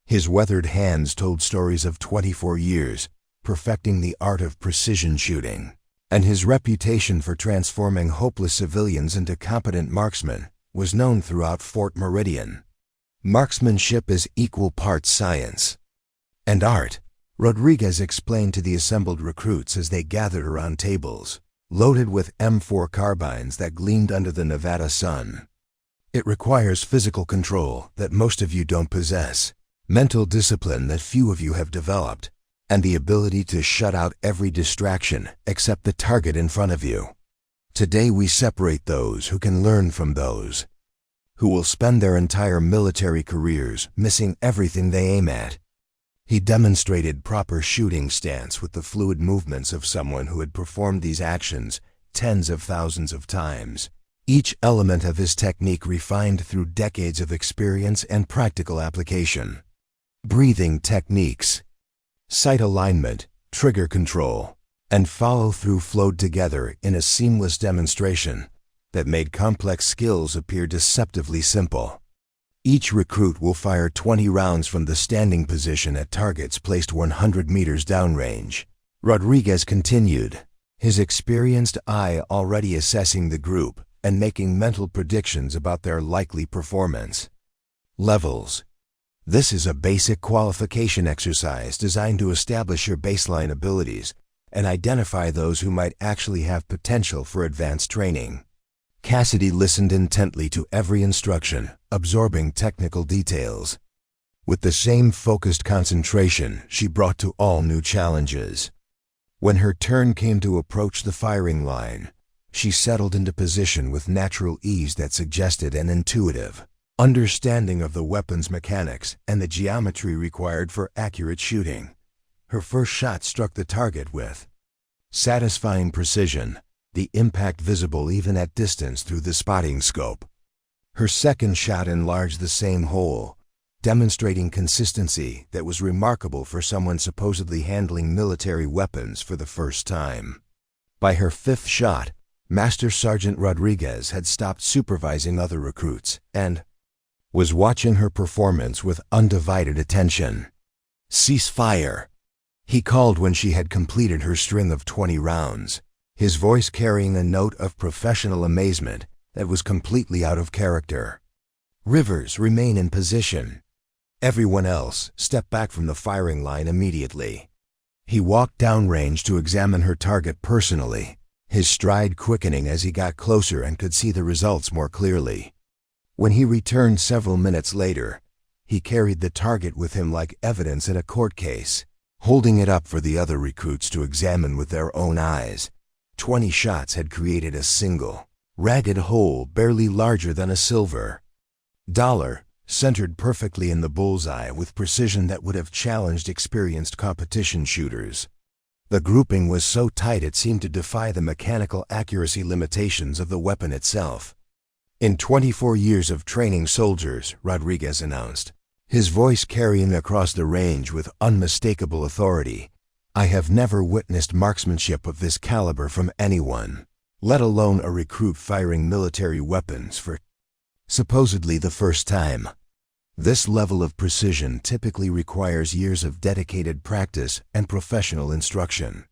His weathered hands told stories of 24 years, perfecting the art of precision shooting, and his reputation for transforming hopeless civilians into competent marksmen was known throughout Fort Meridian. Marksmanship is equal parts science and art, Rodriguez explained to the assembled recruits as they gathered around tables, loaded with M4 carbines that gleamed under the Nevada sun. It requires physical control that most of you don't possess, mental discipline that few of you have developed, and the ability to shut out every distraction except the target in front of you. Today we separate those who can learn from those who will spend their entire military careers missing everything they aim at. He demonstrated proper shooting stance with the fluid movements of someone who had performed these actions tens of thousands of times, each element of his technique refined through decades of experience and practical application. Breathing techniques, sight alignment, trigger control, and follow-through flowed together in a seamless demonstration that made complex skills appear deceptively simple. Each recruit will fire 20 rounds from the standing position at targets placed 100 meters downrange. Rodriguez continued, his experienced eye already assessing the group and making mental predictions about their likely performance. Levels. This is a basic qualification exercise designed to establish your baseline abilities and identify those who might actually have potential for advanced training. Cassidy listened intently to every instruction, absorbing technical details. With the same focused concentration she brought to all new challenges. When her turn came to approach the firing line, she settled into position with natural ease that suggested an intuitive understanding of the weapon's mechanics and the geometry required for accurate shooting. Her first shot struck the target with satisfying precision, the impact visible even at distance through the spotting scope. Her second shot enlarged the same hole, demonstrating consistency that was remarkable for someone supposedly handling military weapons for the first time. By her fifth shot, Master Sergeant Rodriguez had stopped supervising other recruits and was watching her performance with undivided attention. "Cease fire," he called when she had completed her string of 20 rounds, his voice carrying a note of professional amazement that was completely out of character. "Rivers, remain in position." Everyone else stepped back from the firing line immediately. He walked downrange to examine her target personally, his stride quickening as he got closer and could see the results more clearly. When he returned several minutes later, he carried the target with him like evidence in a court case, holding it up for the other recruits to examine with their own eyes. 20 shots had created a single, ragged hole barely larger than a silver dollar, centered perfectly in the bullseye with precision that would have challenged experienced competition shooters. The grouping was so tight it seemed to defy the mechanical accuracy limitations of the weapon itself. "In 24 years of training soldiers," Rodriguez announced, his voice carrying across the range with unmistakable authority, "I have never witnessed marksmanship of this caliber from anyone, let alone a recruit firing military weapons for supposedly the first time. This level of precision typically requires years of dedicated practice and professional instruction."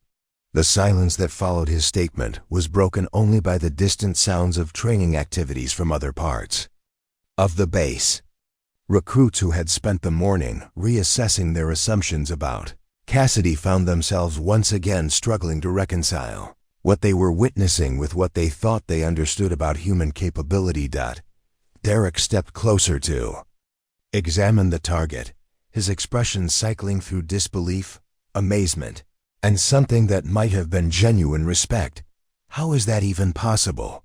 The silence that followed his statement was broken only by the distant sounds of training activities from other parts of the base. Recruits who had spent the morning reassessing their assumptions about Cassidy found themselves once again struggling to reconcile what they were witnessing with what they thought they understood about human capability. Derek stepped closer to examine the target, his expression cycling through disbelief, amazement, and something that might have been genuine respect. "How is that even possible?"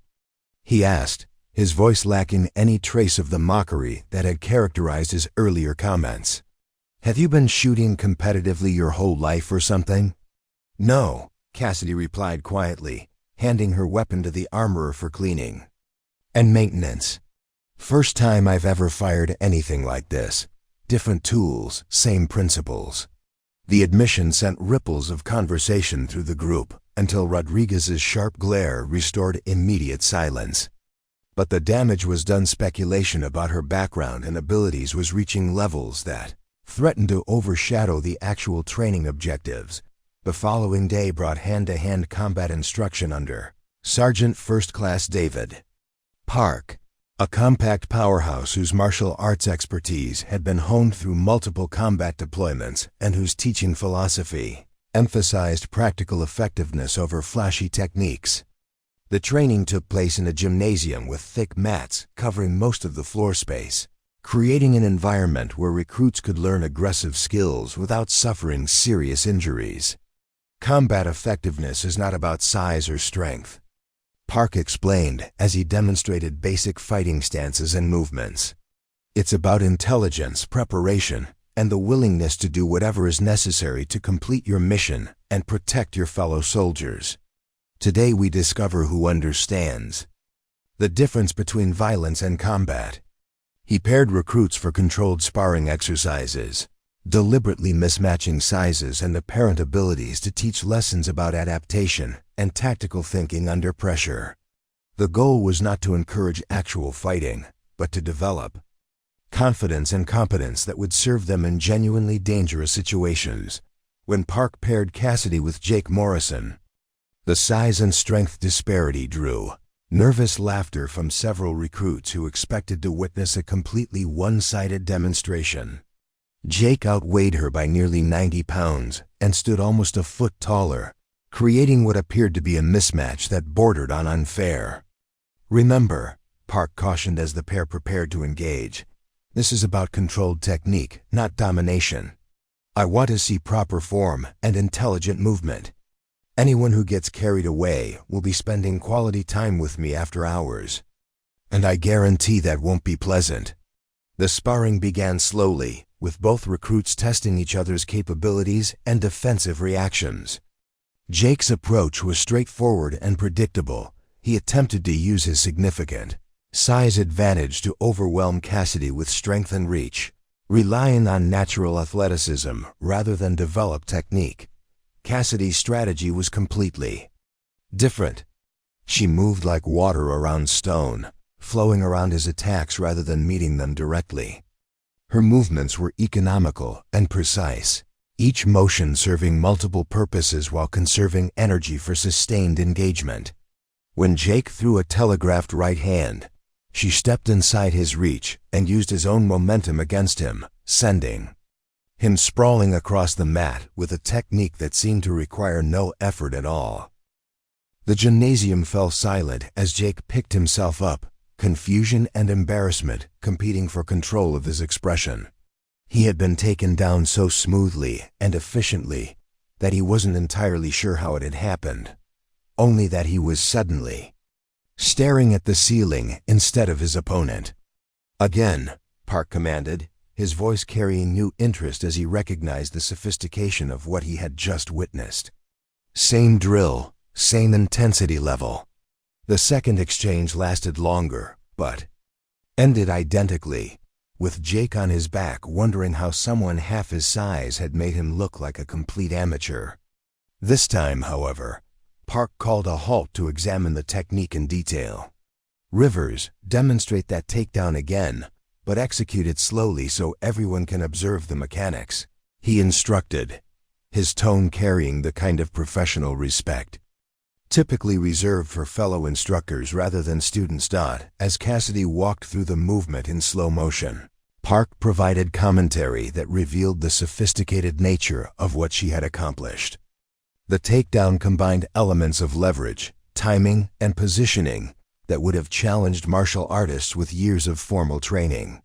he asked, his voice lacking any trace of the mockery that had characterized his earlier comments. "Have you been shooting competitively your whole life or something?" "No," Cassidy replied quietly, handing her weapon to the armorer for cleaning and maintenance. "First time I've ever fired anything like this. Different tools, same principles." The admission sent ripples of conversation through the group, until Rodriguez's sharp glare restored immediate silence. But the damage was done. Speculation about her background and abilities was reaching levels that threatened to overshadow the actual training objectives. The following day brought hand-to-hand combat instruction under Sergeant First Class David Park, a compact powerhouse whose martial arts expertise had been honed through multiple combat deployments and whose teaching philosophy emphasized practical effectiveness over flashy techniques. The training took place in a gymnasium with thick mats covering most of the floor space, creating an environment where recruits could learn aggressive skills without suffering serious injuries. Combat effectiveness is not about size or strength, Park explained as he demonstrated basic fighting stances and movements. It's about intelligence, preparation, and the willingness to do whatever is necessary to complete your mission and protect your fellow soldiers. Today we discover who understands the difference between violence and combat. He paired recruits for controlled sparring exercises, deliberately mismatching sizes and apparent abilities to teach lessons about adaptation and tactical thinking under pressure. The goal was not to encourage actual fighting, but to develop confidence and competence that would serve them in genuinely dangerous situations. When Park paired Cassidy with Jake Morrison, the size and strength disparity drew nervous laughter from several recruits who expected to witness a completely one-sided demonstration. Jake outweighed her by nearly 90 pounds and stood almost a foot taller, creating what appeared to be a mismatch that bordered on unfair. "Remember," Park cautioned as the pair prepared to engage, "this is about controlled technique, not domination. I want to see proper form and intelligent movement. Anyone who gets carried away will be spending quality time with me after hours. And I guarantee that won't be pleasant." The sparring began slowly, with both recruits testing each other's capabilities and defensive reactions. Jake's approach was straightforward and predictable. He attempted to use his significant size advantage to overwhelm Cassidy with strength and reach, relying on natural athleticism rather than developed technique. Cassidy's strategy was completely different. She moved like water around stone, flowing around his attacks rather than meeting them directly. Her movements were economical and precise, each motion serving multiple purposes while conserving energy for sustained engagement. When Jake threw a telegraphed right hand, she stepped inside his reach and used his own momentum against him, sending him sprawling across the mat with a technique that seemed to require no effort at all. The gymnasium fell silent as Jake picked himself up, confusion and embarrassment competing for control of his expression. He had been taken down so smoothly and efficiently that he wasn't entirely sure how it had happened, only that he was suddenly staring at the ceiling instead of his opponent. "Again," Park commanded, his voice carrying new interest as he recognized the sophistication of what he had just witnessed. "Same drill, same intensity level." The second exchange lasted longer, but ended identically, with Jake on his back wondering how someone half his size had made him look like a complete amateur. This time, however, Park called a halt to examine the technique in detail. "Rivers, demonstrate that takedown again, but execute it slowly so everyone can observe the mechanics," he instructed, his tone carrying the kind of professional respect typically reserved for fellow instructors rather than students. As Cassidy walked through the movement in slow motion, Park provided commentary that revealed the sophisticated nature of what she had accomplished. The takedown combined elements of leverage, timing, and positioning that would have challenged martial artists with years of formal training.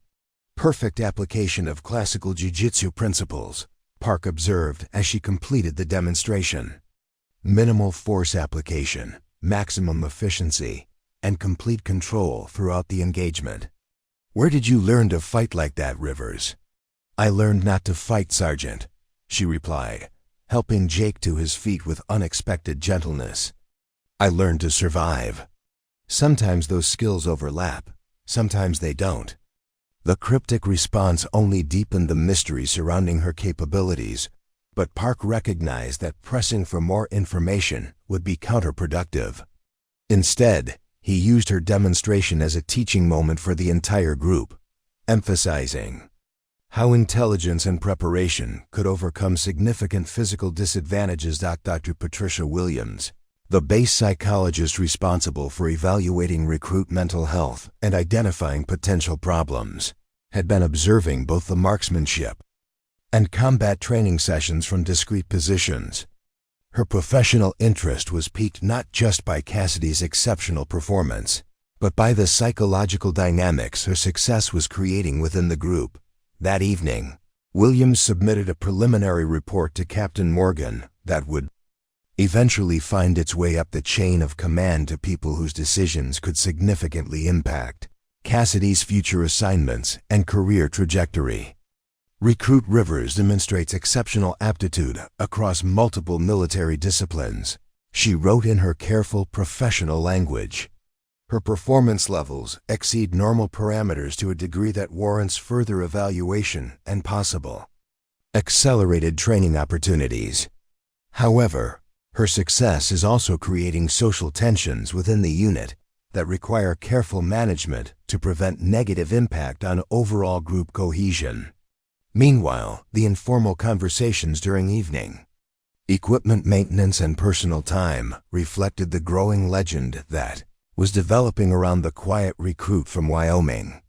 "Perfect application of classical jiu-jitsu principles," Park observed as she completed the demonstration. "Minimal force application, maximum efficiency, and complete control throughout the engagement." "Where did you learn to fight like that, Rivers?" "I learned not to fight, Sergeant," she replied, helping Jake to his feet with unexpected gentleness. "I learned to survive. Sometimes those skills overlap, sometimes they don't." The cryptic response only deepened the mystery surrounding her capabilities, But Park recognized that pressing for more information would be counterproductive. Instead, he used her demonstration as a teaching moment for the entire group, emphasizing how intelligence and preparation could overcome significant physical disadvantages. Dr. Patricia Williams, the base psychologist responsible for evaluating recruit mental health and identifying potential problems, had been observing both the marksmanship and combat training sessions from discrete positions. Her professional interest was piqued not just by Cassidy's exceptional performance, but by the psychological dynamics her success was creating within the group. That evening, Williams submitted a preliminary report to Captain Morgan that would eventually find its way up the chain of command to people whose decisions could significantly impact Cassidy's future assignments and career trajectory. Recruit Rivers demonstrates exceptional aptitude across multiple military disciplines, she wrote in her careful professional language. Her performance levels exceed normal parameters to a degree that warrants further evaluation and possible accelerated training opportunities. However, her success is also creating social tensions within the unit that require careful management to prevent negative impact on overall group cohesion. Meanwhile, the informal conversations during evening, equipment maintenance and personal time reflected the growing legend that was developing around the quiet recruit from Wyoming.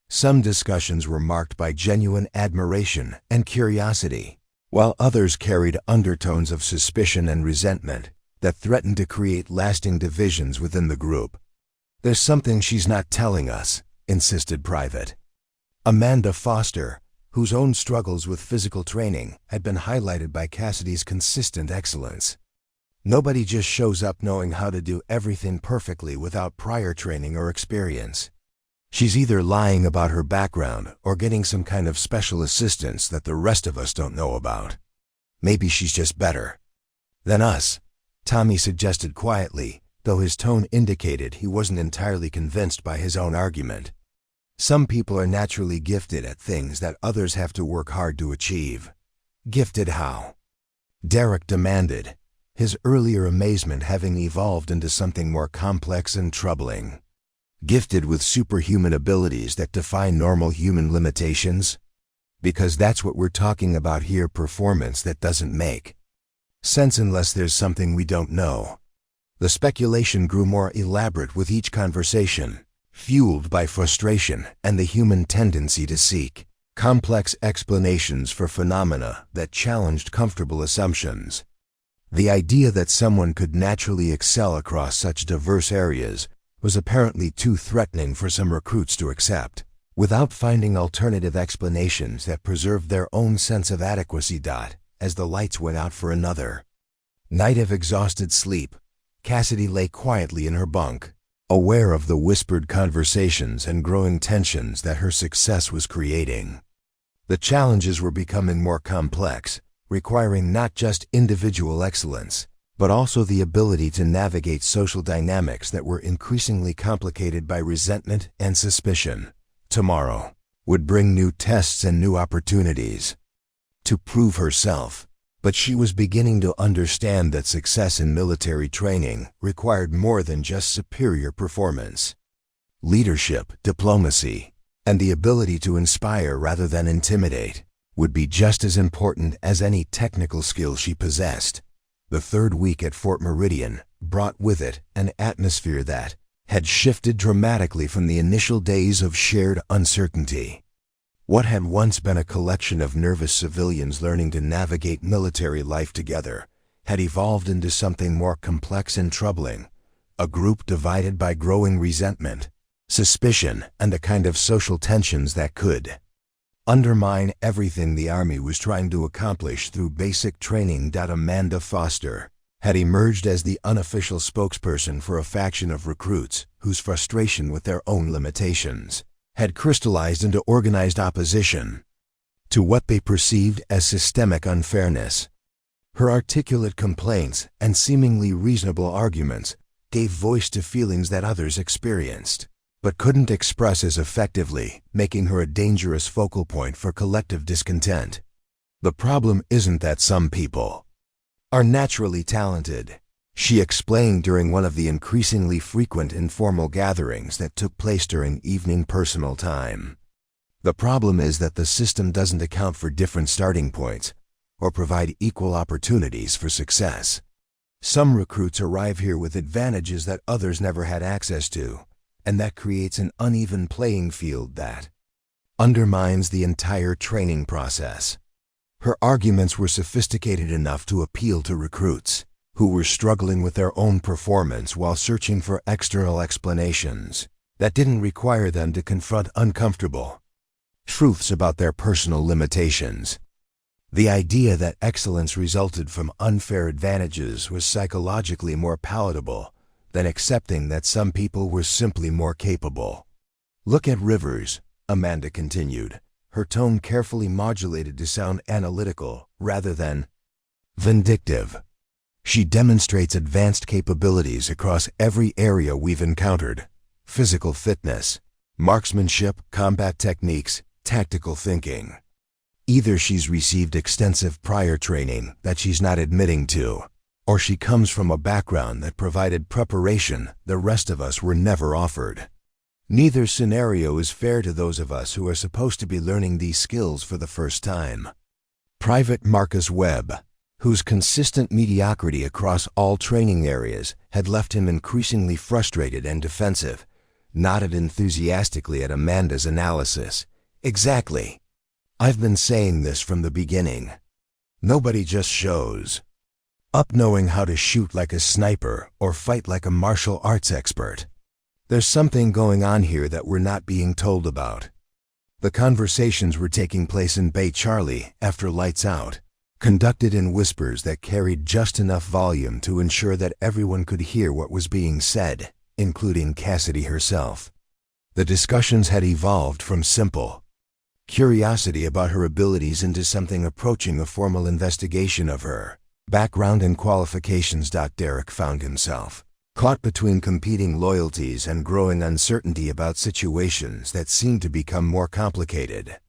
Some discussions were marked by genuine admiration and curiosity, while others carried undertones of suspicion and resentment that threatened to create lasting divisions within the group. "There's something she's not telling us," insisted Private Amanda Foster, whose own struggles with physical training had been highlighted by Cassidy's consistent excellence. "Nobody just shows up knowing how to do everything perfectly without prior training or experience. She's either lying about her background or getting some kind of special assistance that the rest of us don't know about. Maybe she's just better than us," Tommy suggested quietly, though his tone indicated he wasn't entirely convinced by his own argument. "Some people are naturally gifted at things that others have to work hard to achieve." "Gifted how?" Derek demanded, his earlier amazement having evolved into something more complex and troubling. "Gifted with superhuman abilities that defy normal human limitations? Because that's what we're talking about here, performance that doesn't make sense unless there's something we don't know." The speculation grew more elaborate with each conversation, fueled by frustration and the human tendency to seek complex explanations for phenomena that challenged comfortable assumptions. The idea that someone could naturally excel across such diverse areas was apparently too threatening for some recruits to accept, without finding alternative explanations that preserved their own sense of adequacy. As the lights went out for another night of exhausted sleep, Cassidy lay quietly in her bunk, aware of the whispered conversations and growing tensions that her success was creating. The challenges were becoming more complex, requiring not just individual excellence, but also the ability to navigate social dynamics that were increasingly complicated by resentment and suspicion. Tomorrow would bring new tests and new opportunities to prove herself, but she was beginning to understand that success in military training required more than just superior performance. Leadership, diplomacy, and the ability to inspire rather than intimidate would be just as important as any technical skill she possessed. The third week at Fort Meridian brought with it an atmosphere that had shifted dramatically from the initial days of shared uncertainty. What had once been a collection of nervous civilians learning to navigate military life together had evolved into something more complex and troubling, a group divided by growing resentment, suspicion, and the kind of social tensions that could undermine everything the Army was trying to accomplish through basic training. Amanda Foster had emerged as the unofficial spokesperson for a faction of recruits whose frustration with their own limitations had crystallized into organized opposition to what they perceived as systemic unfairness. Her articulate complaints and seemingly reasonable arguments gave voice to feelings that others experienced, but couldn't express as effectively, making her a dangerous focal point for collective discontent. The problem isn't that some people are naturally talented, she explained during one of the increasingly frequent informal gatherings that took place during evening personal time. The problem is that the system doesn't account for different starting points or provide equal opportunities for success. Some recruits arrive here with advantages that others never had access to, and that creates an uneven playing field that undermines the entire training process. Her arguments were sophisticated enough to appeal to recruits who were struggling with their own performance while searching for external explanations that didn't require them to confront uncomfortable truths about their personal limitations. The idea that excellence resulted from unfair advantages was psychologically more palatable than accepting that some people were simply more capable. Look at Rivers, Amanda continued, her tone carefully modulated to sound analytical rather than vindictive. She demonstrates advanced capabilities across every area we've encountered: physical fitness, marksmanship, combat techniques, tactical thinking. Either she's received extensive prior training that she's not admitting to, or she comes from a background that provided preparation the rest of us were never offered. Neither scenario is fair to those of us who are supposed to be learning these skills for the first time. Private Marcus Webb, whose consistent mediocrity across all training areas had left him increasingly frustrated and defensive, nodded enthusiastically at Amanda's analysis. Exactly. I've been saying this from the beginning. Nobody just shows up knowing how to shoot like a sniper or fight like a martial arts expert. There's something going on here that we're not being told about. The conversations were taking place in Bay Charlie after lights out, conducted in whispers that carried just enough volume to ensure that everyone could hear what was being said, including Cassidy herself. The discussions had evolved from simple curiosity about her abilities into something approaching a formal investigation of her background and qualifications. Derek found himself caught between competing loyalties and growing uncertainty about situations that seemed to become more complicated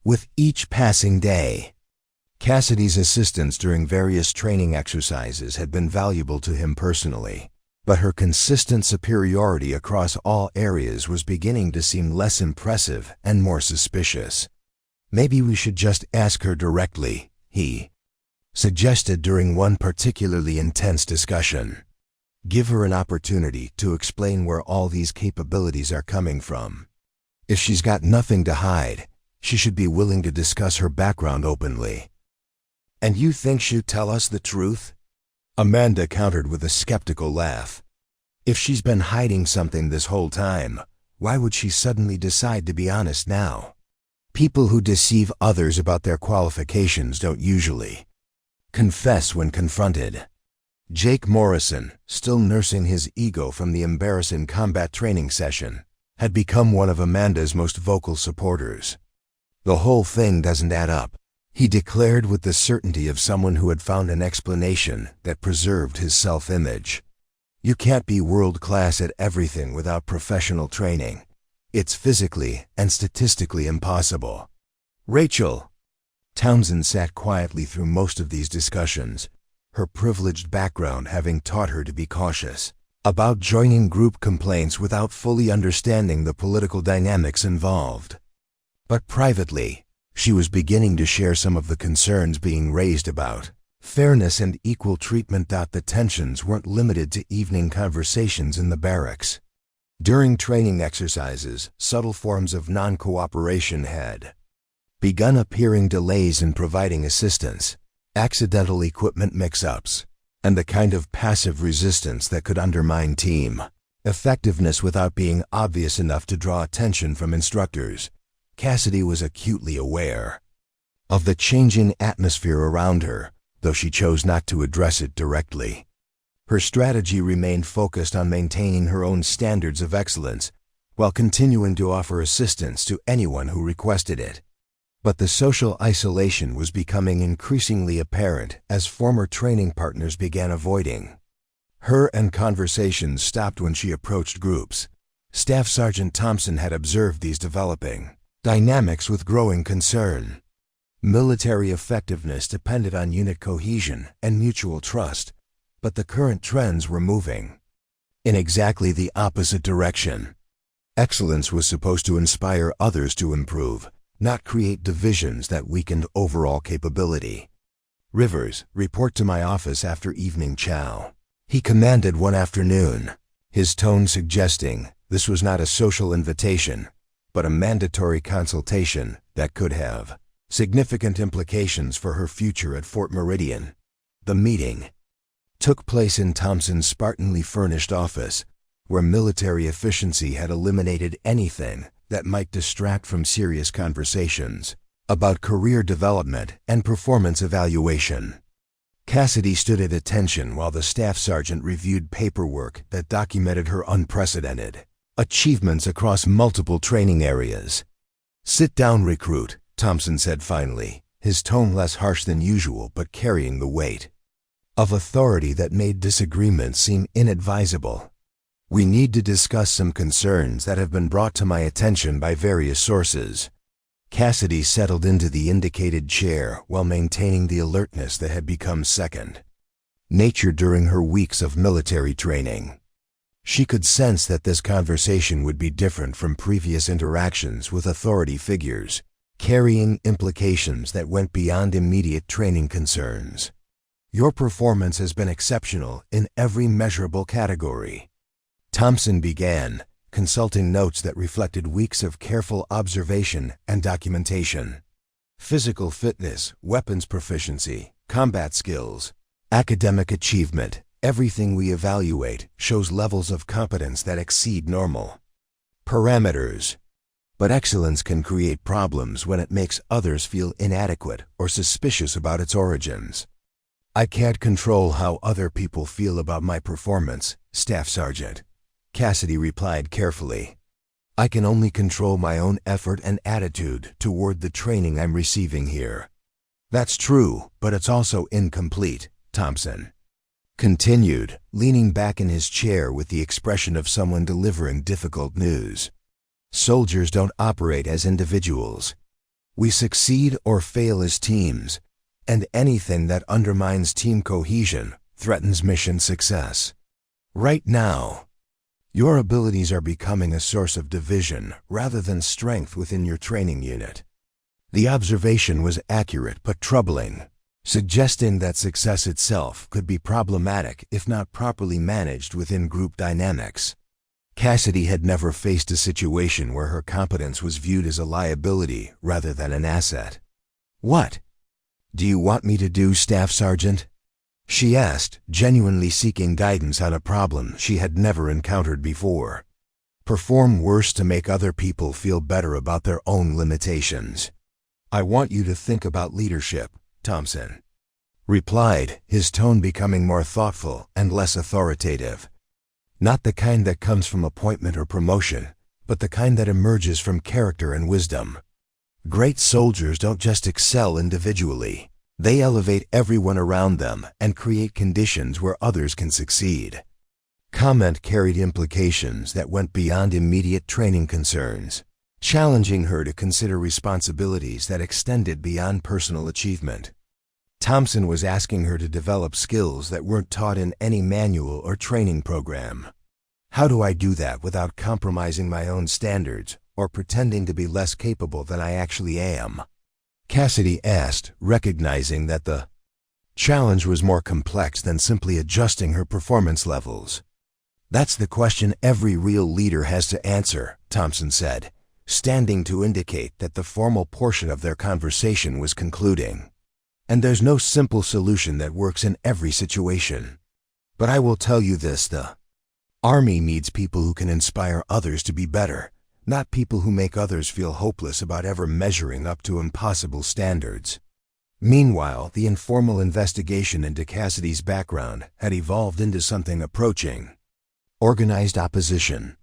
with each passing day. Cassidy's assistance during various training exercises had been valuable to him personally, but her consistent superiority across all areas was beginning to seem less impressive and more suspicious. Maybe we should just ask her directly, he suggested during one particularly intense discussion. Give her an opportunity to explain where all these capabilities are coming from. If she's got nothing to hide, she should be willing to discuss her background openly. And you think she'd tell us the truth? Amanda countered with a skeptical laugh. If she's been hiding something this whole time, why would she suddenly decide to be honest now? People who deceive others about their qualifications don't usually confess when confronted. Jake Morrison, still nursing his ego from the embarrassing combat training session, had become one of Amanda's most vocal supporters. The whole thing doesn't add up, he declared with the certainty of someone who had found an explanation that preserved his self-image. You can't be world-class at everything without professional training. It's physically and statistically impossible. Rachel. Townsend sat quietly through most of these discussions, her privileged background having taught her to be cautious about joining group complaints without fully understanding the political dynamics involved. But privately, she was beginning to share some of the concerns being raised about fairness and equal treatment. The tensions weren't limited to evening conversations in the barracks. During training exercises, subtle forms of non-cooperation had begun appearing: delays in providing assistance, accidental equipment mix-ups, and the kind of passive resistance that could undermine team effectiveness without being obvious enough to draw attention from instructors. Cassidy was acutely aware of the changing atmosphere around her, though she chose not to address it directly. Her strategy remained focused on maintaining her own standards of excellence while continuing to offer assistance to anyone who requested it. But the social isolation was becoming increasingly apparent as former training partners began avoiding her, and conversations stopped when she approached groups. Staff Sergeant Thompson had observed these developing dynamics with growing concern. Military effectiveness depended on unit cohesion and mutual trust, but the current trends were moving in exactly the opposite direction. Excellence was supposed to inspire others to improve, not create divisions that weakened overall capability. "Rivers, report to my office after evening chow," he commanded one afternoon, his tone suggesting this was not a social invitation, but a mandatory consultation that could have significant implications for her future at Fort Meridian. The meeting took place in Thompson's spartanly furnished office, where military efficiency had eliminated anything that might distract from serious conversations about career development and performance evaluation. Cassidy stood at attention while the staff sergeant reviewed paperwork that documented her unprecedented achievements across multiple training areas. "Sit down, recruit," Thompson said finally, his tone less harsh than usual but carrying the weight of authority that made disagreement seem inadvisable. "We need to discuss some concerns that have been brought to my attention by various sources." Cassidy settled into the indicated chair while maintaining the alertness that had become second nature during her weeks of military training. She could sense that this conversation would be different from previous interactions with authority figures, carrying implications that went beyond immediate training concerns. "Your performance has been exceptional in every measurable category," Thompson began, consulting notes that reflected weeks of careful observation and documentation. "Physical fitness, weapons proficiency, combat skills, academic achievement, everything we evaluate shows levels of competence that exceed normal parameters. But excellence can create problems when it makes others feel inadequate or suspicious about its origins. I can't control how other people feel about my performance, Staff Sergeant," Cassidy replied carefully. "I can only control my own effort and attitude toward the training I'm receiving here." "That's true, but it's also incomplete," Thompson continued, leaning back in his chair with the expression of someone delivering difficult news. "Soldiers don't operate as individuals. We succeed or fail as teams, and anything that undermines team cohesion threatens mission success. Right now, your abilities are becoming a source of division rather than strength within your training unit." The observation was accurate but troubling, suggesting that success itself could be problematic if not properly managed within group dynamics. Cassidy had never faced a situation where her competence was viewed as a liability rather than an asset. "What do you want me to do, Staff Sergeant?" she asked, genuinely seeking guidance on a problem she had never encountered before. "Perform worse to make other people feel better about their own limitations." "I want you to think about leadership," Thompson replied, his tone becoming more thoughtful and less authoritative. "Not the kind that comes from appointment or promotion, but the kind that emerges from character and wisdom. Great soldiers don't just excel individually. They elevate everyone around them and create conditions where others can succeed." Comment carried implications that went beyond immediate training concerns, challenging her to consider responsibilities that extended beyond personal achievement. Thompson was asking her to develop skills that weren't taught in any manual or training program. "How do I do that without compromising my own standards or pretending to be less capable than I actually am?" Cassidy asked, recognizing that the challenge was more complex than simply adjusting her performance levels. "That's the question every real leader has to answer," Thompson said, standing to indicate that the formal portion of their conversation was concluding. "And there's no simple solution that works in every situation. But I will tell you this, the Army needs people who can inspire others to be better, not people who make others feel hopeless about ever measuring up to impossible standards." Meanwhile, the informal investigation into Cassidy's background had evolved into something approaching organized opposition.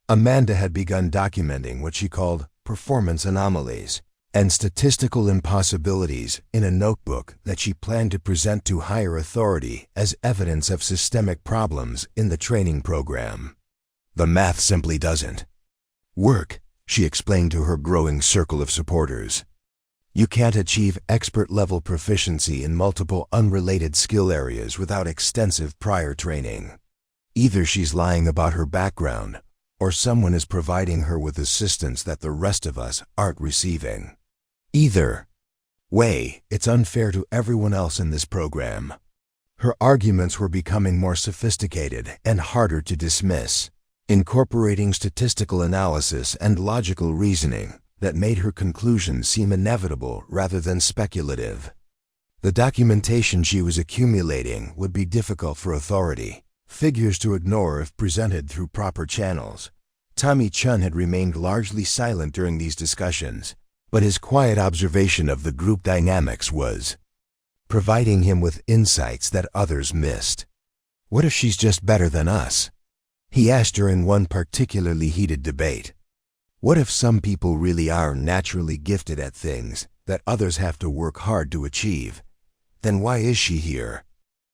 Amanda had begun documenting what she called performance anomalies and statistical impossibilities in a notebook that she planned to present to higher authority as evidence of systemic problems in the training program. "The math simply doesn't work," she explained to her growing circle of supporters. You can't achieve expert-level proficiency in multiple unrelated skill areas without extensive prior training. Either she's lying about her background, or someone is providing her with assistance that the rest of us aren't receiving. Either way, it's unfair to everyone else in this program. Her arguments were becoming more sophisticated and harder to dismiss, incorporating statistical analysis and logical reasoning that made her conclusions seem inevitable rather than speculative. The documentation she was accumulating would be difficult for authority figures to ignore if presented through proper channels. Tommy Chun had remained largely silent during these discussions, but his quiet observation of the group dynamics was providing him with insights that others missed. What if she's just better than us? He asked during one particularly heated debate. What if some people really are naturally gifted at things that others have to work hard to achieve? Then why is she here?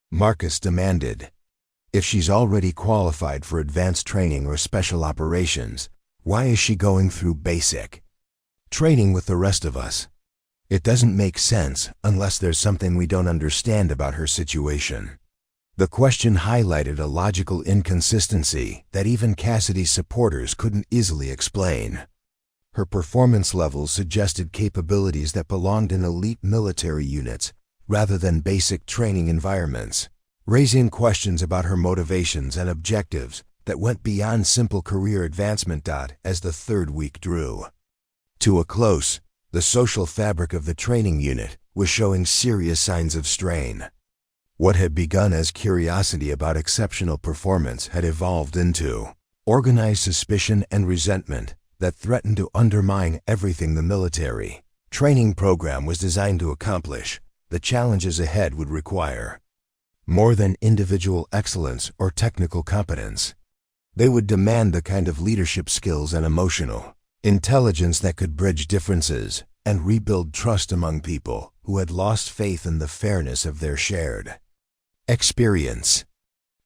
Marcus demanded. If she's already qualified for advanced training or special operations, why is she going through basic training with the rest of us? It doesn't make sense unless there's something we don't understand about her situation. The question highlighted a logical inconsistency that even Cassidy's supporters couldn't easily explain. Her performance levels suggested capabilities that belonged in elite military units rather than basic training environments, raising questions about her motivations and objectives that went beyond simple career advancement. As the third week drew to a close, the social fabric of the training unit was showing serious signs of strain. What had begun as curiosity about exceptional performance had evolved into organized suspicion and resentment that threatened to undermine everything the military training program was designed to accomplish. The challenges ahead would require more than individual excellence or technical competence. They would demand the kind of leadership skills and emotional intelligence that could bridge differences and rebuild trust among people who had lost faith in the fairness of their shared experience.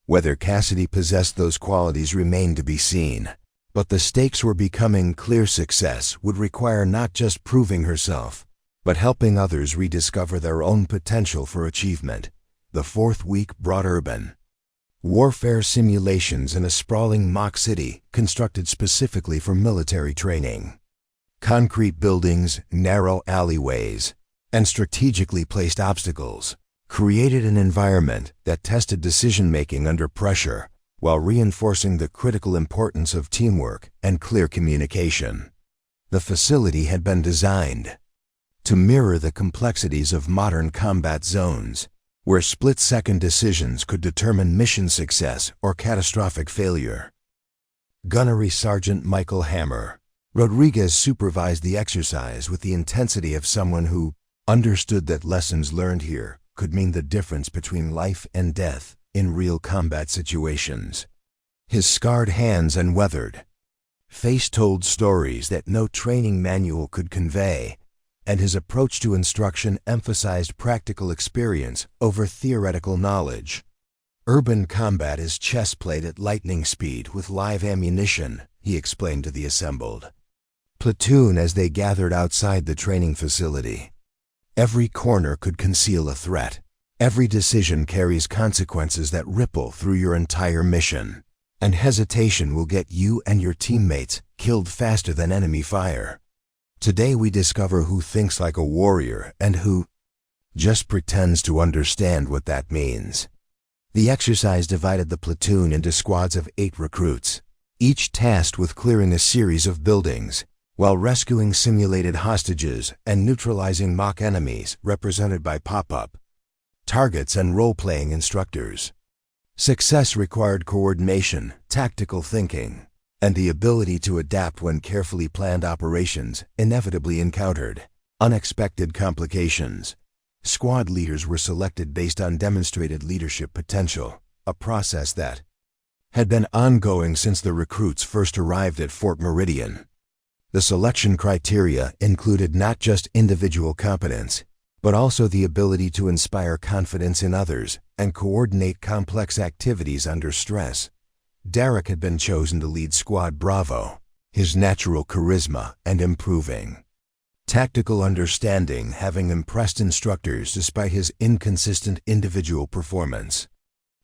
Whether Cassidy possessed those qualities remained to be seen, but the stakes were becoming clear. Success would require not just proving herself, but helping others rediscover their own potential for achievement. The fourth week brought urban warfare simulations in a sprawling mock city constructed specifically for military training. Concrete buildings, narrow alleyways, and strategically placed obstacles created an environment that tested decision-making under pressure while reinforcing the critical importance of teamwork and clear communication. The facility had been designed to mirror the complexities of modern combat zones, where split-second decisions could determine mission success or catastrophic failure. Gunnery Sergeant Michael Hammer Rodriguez supervised the exercise with the intensity of someone who understood that lessons learned here could mean the difference between life and death in real combat situations. His scarred hands and weathered face told stories that no training manual could convey, and his approach to instruction emphasized practical experience over theoretical knowledge. Urban combat is chess played at lightning speed with live ammunition, he explained to the assembled platoon as they gathered outside the training facility. Every corner could conceal a threat. Every decision carries consequences that ripple through your entire mission, and hesitation will get you and your teammates killed faster than enemy fire. Today we discover who thinks like a warrior and who just pretends to understand what that means. The exercise divided the platoon into squads of 8 recruits, each tasked with clearing a series of buildings, while rescuing simulated hostages and neutralizing mock enemies represented by pop-up targets and role-playing instructors. Success required coordination, tactical thinking, and the ability to adapt when carefully planned operations inevitably encountered unexpected complications. Squad leaders were selected based on demonstrated leadership potential, a process that had been ongoing since the recruits first arrived at Fort Meridian. The selection criteria included not just individual competence, but also the ability to inspire confidence in others and coordinate complex activities under stress. Derek had been chosen to lead Squad Bravo, his natural charisma and improving Tactical understanding having impressed instructors despite his inconsistent individual performance.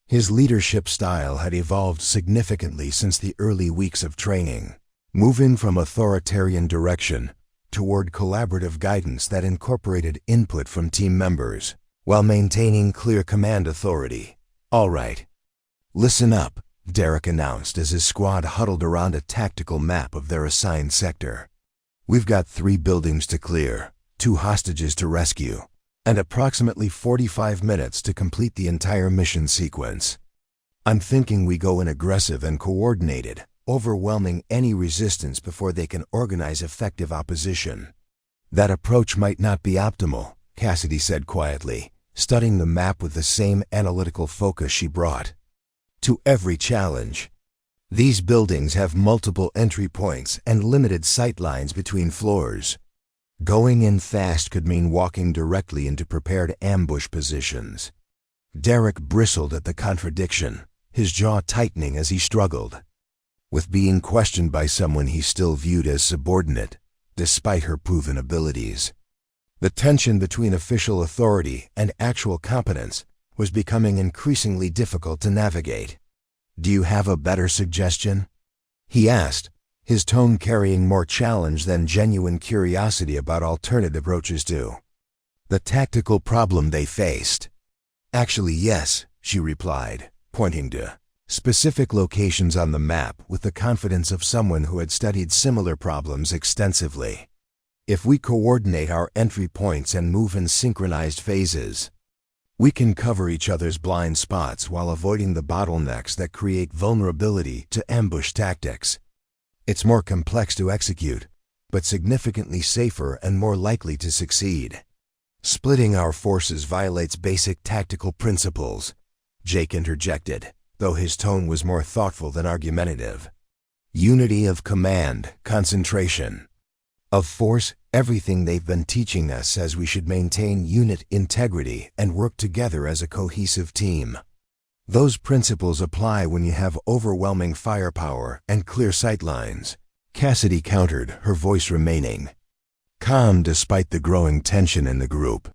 His leadership style had evolved significantly since the early weeks of training, moving from authoritarian direction toward collaborative guidance that incorporated input from team members while maintaining clear command authority. "All right, listen up," Derek announced as his squad huddled around a tactical map of their assigned sector. "We've got 3 buildings to clear, 2 hostages to rescue, and approximately 45 minutes to complete the entire mission sequence. I'm thinking we go in aggressive and coordinated, overwhelming any resistance before they can organize effective opposition." "That approach might not be optimal," Cassidy said quietly, studying the map with the same analytical focus she brought to every challenge. "These buildings have multiple entry points and limited sight lines between floors. Going in fast could mean walking directly into prepared ambush positions." Derek bristled at the contradiction, his jaw tightening as he struggled with being questioned by someone he still viewed as subordinate, despite her proven abilities. The tension between official authority and actual competence was becoming increasingly difficult to navigate. "Do you have a better suggestion?" he asked, his tone carrying more challenge than genuine curiosity about alternative approaches to the tactical problem they faced. "Actually, yes," she replied, pointing to specific locations on the map with the confidence of someone who had studied similar problems extensively. "If we coordinate our entry points and move in synchronized phases, we can cover each other's blind spots while avoiding the bottlenecks that create vulnerability to ambush tactics. It's more complex to execute, but significantly safer and more likely to succeed." "Splitting our forces violates basic tactical principles," Jake interjected, though his tone was more thoughtful than argumentative. "Unity of command, concentration of force, everything they've been teaching us says we should maintain unit integrity and work together as a cohesive team. Those principles apply when you have overwhelming firepower and clear sightlines," Cassidy countered, her voice remaining calm despite the growing tension in the group.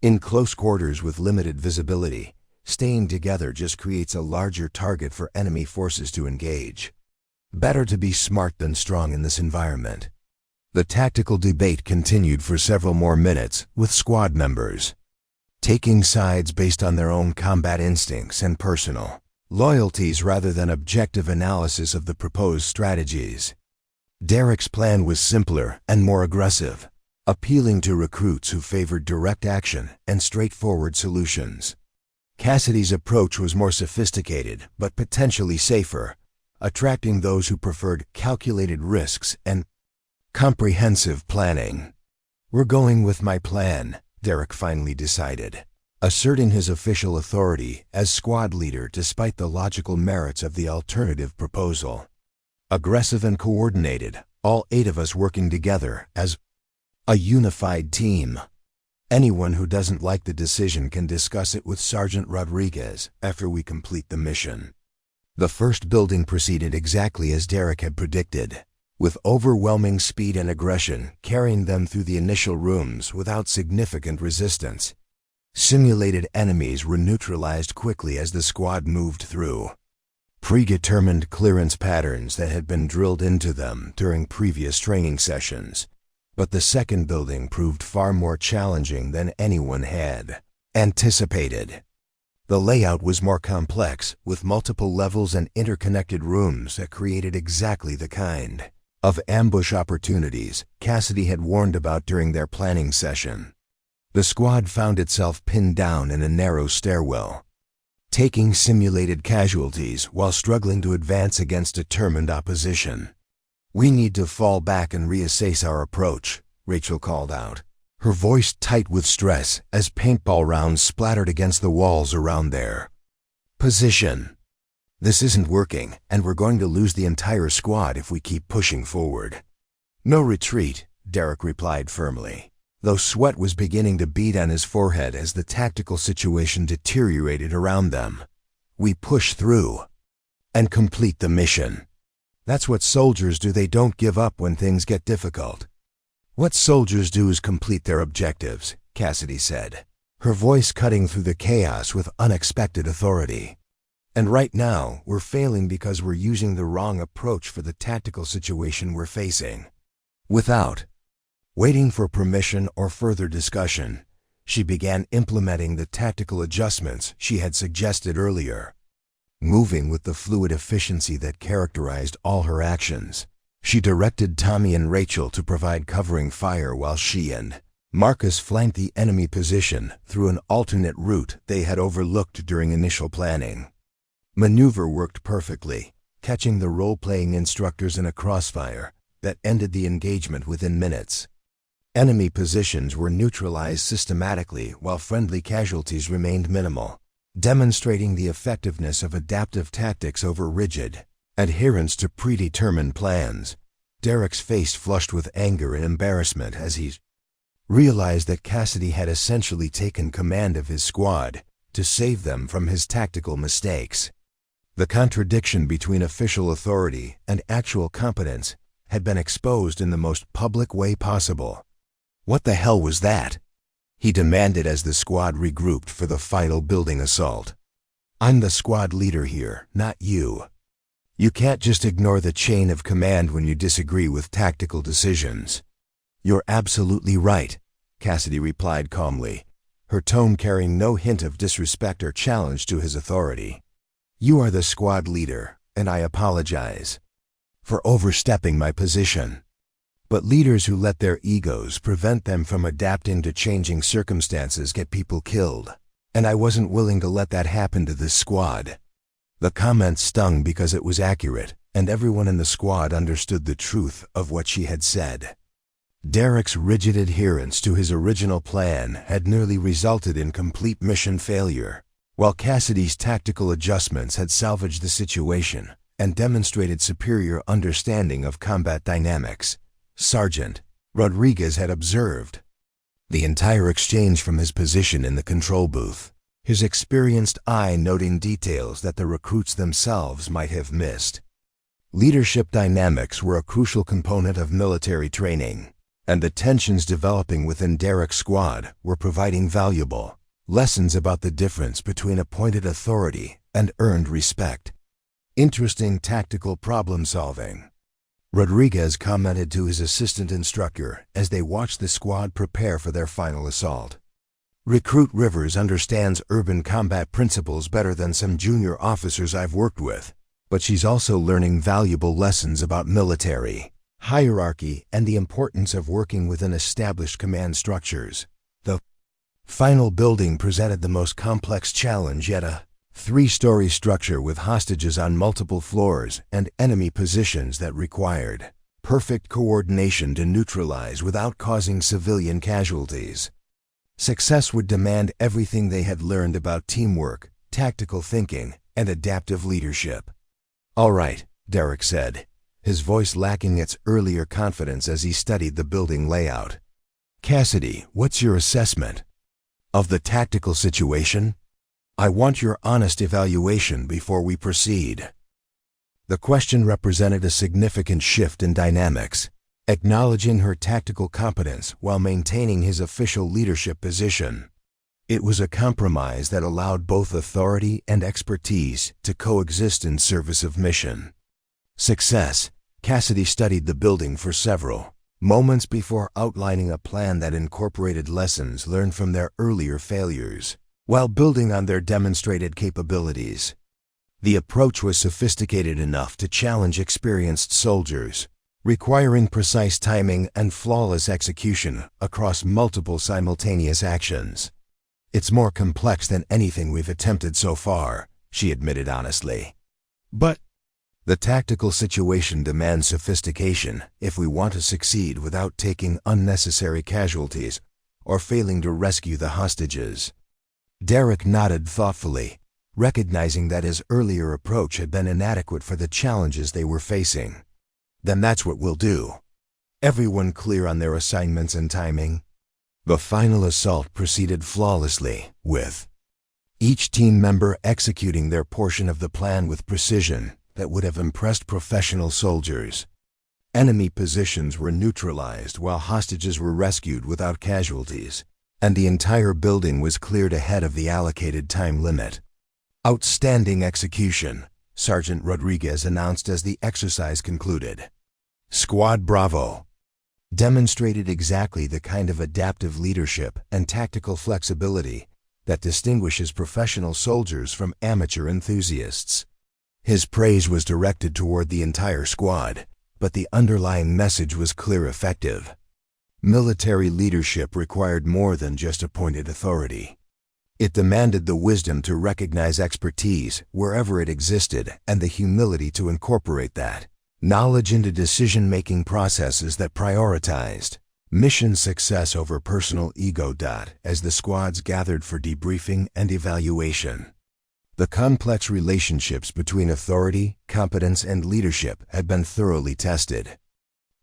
"In close quarters with limited visibility, staying together just creates a larger target for enemy forces to engage. Better to be smart than strong in this environment." The tactical debate continued for several more minutes, with squad members taking sides based on their own combat instincts and personal loyalties rather than objective analysis of the proposed strategies. Derek's plan was simpler and more aggressive, appealing to recruits who favored direct action and straightforward solutions. Cassidy's approach was more sophisticated but potentially safer, attracting those who preferred calculated risks and comprehensive planning. "We're going with my plan," Derek finally decided, asserting his official authority as squad leader despite the logical merits of the alternative proposal. "Aggressive and coordinated, all 8 of us working together as a unified team. Anyone who doesn't like the decision can discuss it with Sergeant Rodriguez after we complete the mission." The first building proceeded exactly as Derek had predicted, with overwhelming speed and aggression carrying them through the initial rooms without significant resistance. Simulated enemies were neutralized quickly as the squad moved through predetermined clearance patterns that had been drilled into them during previous training sessions. But the second building proved far more challenging than anyone had anticipated. The layout was more complex, with multiple levels and interconnected rooms that created exactly the kind of ambush opportunities Cassidy had warned about during their planning session. The squad found itself pinned down in a narrow stairwell, taking simulated casualties while struggling to advance against determined opposition. "We need to fall back and reassess our approach," Rachel called out, her voice tight with stress as paintball rounds splattered against the walls around their position. "This isn't working, and we're going to lose the entire squad if we keep pushing forward." "No retreat," Derek replied firmly, though sweat was beginning to bead on his forehead as the tactical situation deteriorated around them. "We push through and complete the mission. That's what soldiers do. They don't give up when things get difficult." What soldiers do is complete their objectives, Cassidy said, her voice cutting through the chaos with unexpected authority. And right now, we're failing because we're using the wrong approach for the tactical situation we're facing. Without waiting for permission or further discussion, she began implementing the tactical adjustments she had suggested earlier. Moving with the fluid efficiency that characterized all her actions, she directed Tommy and Rachel to provide covering fire while she and Marcus flanked the enemy position through an alternate route they had overlooked during initial planning. Maneuver worked perfectly, catching the role-playing instructors in a crossfire that ended the engagement within minutes. Enemy positions were neutralized systematically while friendly casualties remained minimal, demonstrating the effectiveness of adaptive tactics over rigid adherence to predetermined plans. Derek's face flushed with anger and embarrassment as he realized that Cassidy had essentially taken command of his squad to save them from his tactical mistakes. The contradiction between official authority and actual competence had been exposed in the most public way possible. What the hell was that? He demanded as the squad regrouped for the final building assault. I'm the squad leader here, not you. You can't just ignore the chain of command when you disagree with tactical decisions. You're absolutely right, Cassidy replied calmly, her tone carrying no hint of disrespect or challenge to his authority. You are the squad leader, and I apologize for overstepping my position. But leaders who let their egos prevent them from adapting to changing circumstances get people killed, and I wasn't willing to let that happen to this squad. The comment stung because it was accurate, and everyone in the squad understood the truth of what she had said. Derek's rigid adherence to his original plan had nearly resulted in complete mission failure, while Cassidy's tactical adjustments had salvaged the situation and demonstrated superior understanding of combat dynamics. Sergeant Rodriguez had observed the entire exchange from his position in the control booth, his experienced eye noting details that the recruits themselves might have missed. Leadership dynamics were a crucial component of military training, and the tensions developing within Derek's squad were providing valuable lessons about the difference between appointed authority and earned respect. Interesting tactical problem solving, Rodriguez commented to his assistant instructor as they watched the squad prepare for their final assault. Recruit Rivers understands urban combat principles better than some junior officers I've worked with, but she's also learning valuable lessons about military hierarchy and the importance of working within established command structures. The final building presented the most complex challenge yet, a three-story structure with hostages on multiple floors and enemy positions that required perfect coordination to neutralize without causing civilian casualties. Success would demand everything they had learned about teamwork, tactical thinking, and adaptive leadership. All right, Derek said, his voice lacking its earlier confidence as he studied the building layout. Cassidy, what's your assessment of the tactical situation? I want your honest evaluation before we proceed. The question represented a significant shift in dynamics, acknowledging her tactical competence while maintaining his official leadership position. It was a compromise that allowed both authority and expertise to coexist in service of mission. Success. Cassidy studied the building for several moments before outlining a plan that incorporated lessons learned from their earlier failures, while building on their demonstrated capabilities. The approach was sophisticated enough to challenge experienced soldiers, requiring precise timing and flawless execution across multiple simultaneous actions. It's more complex than anything we've attempted so far, she admitted honestly. But the tactical situation demands sophistication if we want to succeed without taking unnecessary casualties or failing to rescue the hostages. Derek nodded thoughtfully, recognizing that his earlier approach had been inadequate for the challenges they were facing. Then that's what we'll do. Everyone clear on their assignments and timing? The final assault proceeded flawlessly, with each team member executing their portion of the plan with precision that would have impressed professional soldiers. Enemy positions were neutralized while hostages were rescued without casualties, and the entire building was cleared ahead of the allocated time limit. Outstanding execution, Sergeant Rodriguez announced as the exercise concluded. Squad Bravo demonstrated exactly the kind of adaptive leadership and tactical flexibility that distinguishes professional soldiers from amateur enthusiasts. His praise was directed toward the entire squad, but the underlying message was clear: effective. Military leadership required more than just appointed authority. It demanded the wisdom to recognize expertise wherever it existed and the humility to incorporate that knowledge into decision-making processes that prioritized mission success over personal ego. As the squads gathered for debriefing and evaluation, the complex relationships between authority, competence, and leadership had been thoroughly tested.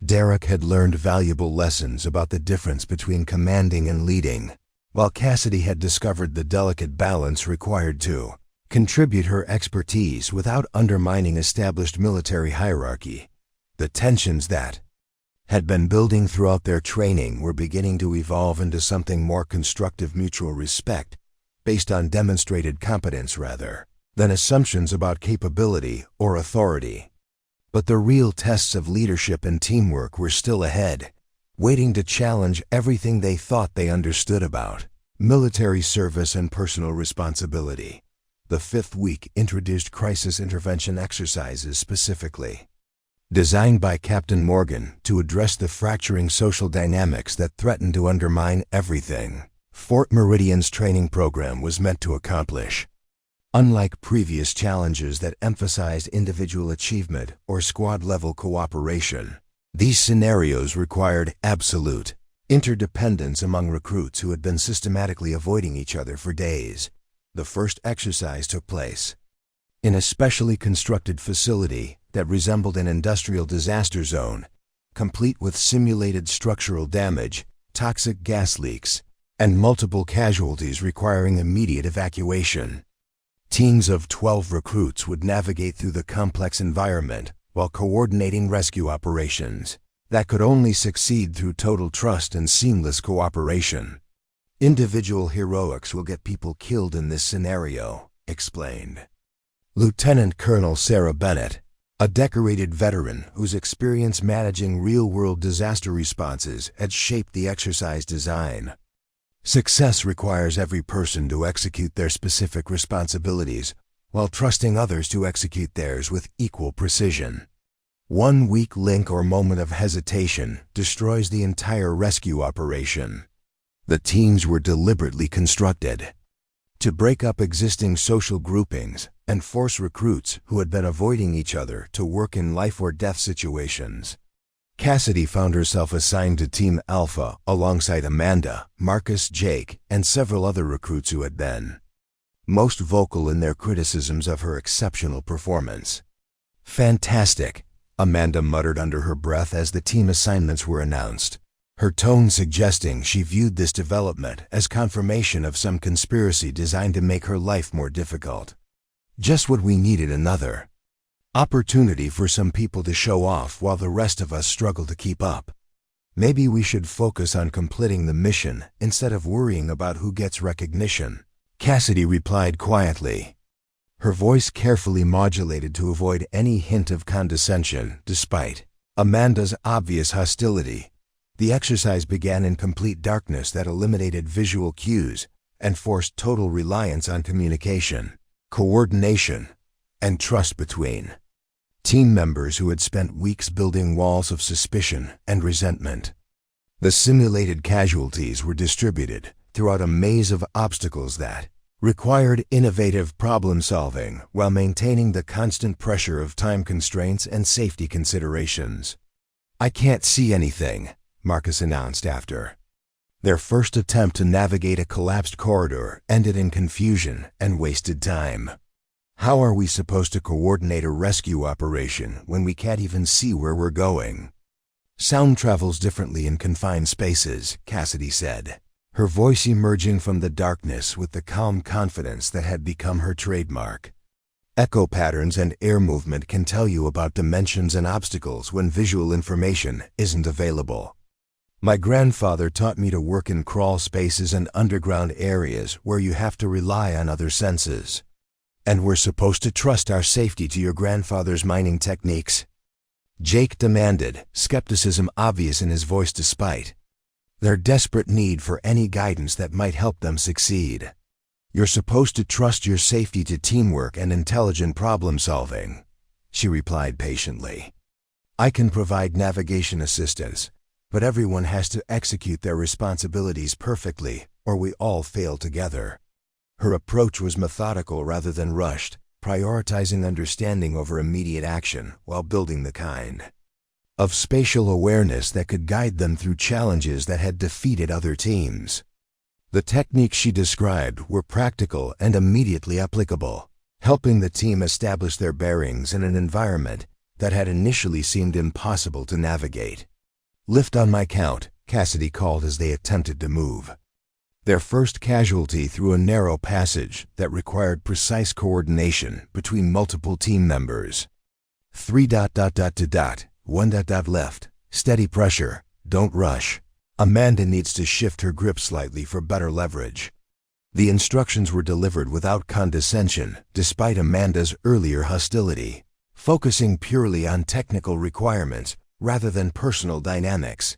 Derek had learned valuable lessons about the difference between commanding and leading, while Cassidy had discovered the delicate balance required to contribute her expertise without undermining established military hierarchy. The tensions that had been building throughout their training were beginning to evolve into something more constructive: mutual respect, based on demonstrated competence rather than assumptions about capability or authority. But the real tests of leadership and teamwork were still ahead, waiting to challenge everything they thought they understood about military service and personal responsibility. The fifth week introduced crisis intervention exercises specifically designed by Captain Morgan to address the fracturing social dynamics that threatened to undermine everything Fort Meridian's training program was meant to accomplish. Unlike previous challenges that emphasized individual achievement or squad-level cooperation, these scenarios required absolute interdependence among recruits who had been systematically avoiding each other for days. The first exercise took place in a specially constructed facility that resembled an industrial disaster zone, complete with simulated structural damage, toxic gas leaks, and multiple casualties requiring immediate evacuation. Teams of 12 recruits would navigate through the complex environment while coordinating rescue operations that could only succeed through total trust and seamless cooperation. Individual heroics will get people killed in this scenario, explained Lieutenant Colonel Sarah Bennett, a decorated veteran whose experience managing real-world disaster responses had shaped the exercise design. Success requires every person to execute their specific responsibilities while trusting others to execute theirs with equal precision. One weak link or moment of hesitation destroys the entire rescue operation. The teams were deliberately constructed to break up existing social groupings and force recruits who had been avoiding each other to work in life or death situations. Cassidy found herself assigned to Team Alpha alongside Amanda, Marcus, Jake, and several other recruits who had been most vocal in their criticisms of her exceptional performance. "Fantastic," Amanda muttered under her breath as the team assignments were announced, her tone suggesting she viewed this development as confirmation of some conspiracy designed to make her life more difficult. Just what we needed: another opportunity for some people to show off while the rest of us struggle to keep up. Maybe we should focus on completing the mission instead of worrying about who gets recognition, Cassidy replied quietly, her voice carefully modulated to avoid any hint of condescension. Despite Amanda's obvious hostility, the exercise began in complete darkness that eliminated visual cues and forced total reliance on communication, coordination, and trust between team members who had spent weeks building walls of suspicion and resentment. The simulated casualties were distributed throughout a maze of obstacles that required innovative problem-solving while maintaining the constant pressure of time constraints and safety considerations. "I can't see anything," Marcus announced after their first attempt to navigate a collapsed corridor ended in confusion and wasted time. "How are we supposed to coordinate a rescue operation when we can't even see where we're going?" "Sound travels differently in confined spaces," Cassidy said, her voice emerging from the darkness with the calm confidence that had become her trademark. Echo patterns and air movement can tell you about dimensions and obstacles when visual information isn't available. My grandfather taught me to work in crawl spaces and underground areas where you have to rely on other senses. And we're supposed to trust our safety to your grandfather's mining techniques? Jake demanded, skepticism obvious in his voice despite their desperate need for any guidance that might help them succeed. You're supposed to trust your safety to teamwork and intelligent problem solving, she replied patiently. I can provide navigation assistance, but everyone has to execute their responsibilities perfectly, or we all fail together. Her approach was methodical rather than rushed, prioritizing understanding over immediate action while building the kind of spatial awareness that could guide them through challenges that had defeated other teams. The techniques she described were practical and immediately applicable, helping the team establish their bearings in an environment that had initially seemed impossible to navigate. Lift on my count, Cassidy called as they attempted to move. Their first casualty through a narrow passage that required precise coordination between multiple team members. 3 ... 1 ... left, steady pressure, don't rush. Amanda needs to shift her grip slightly for better leverage. The instructions were delivered without condescension, despite Amanda's earlier hostility, focusing purely on technical requirements rather than personal dynamics.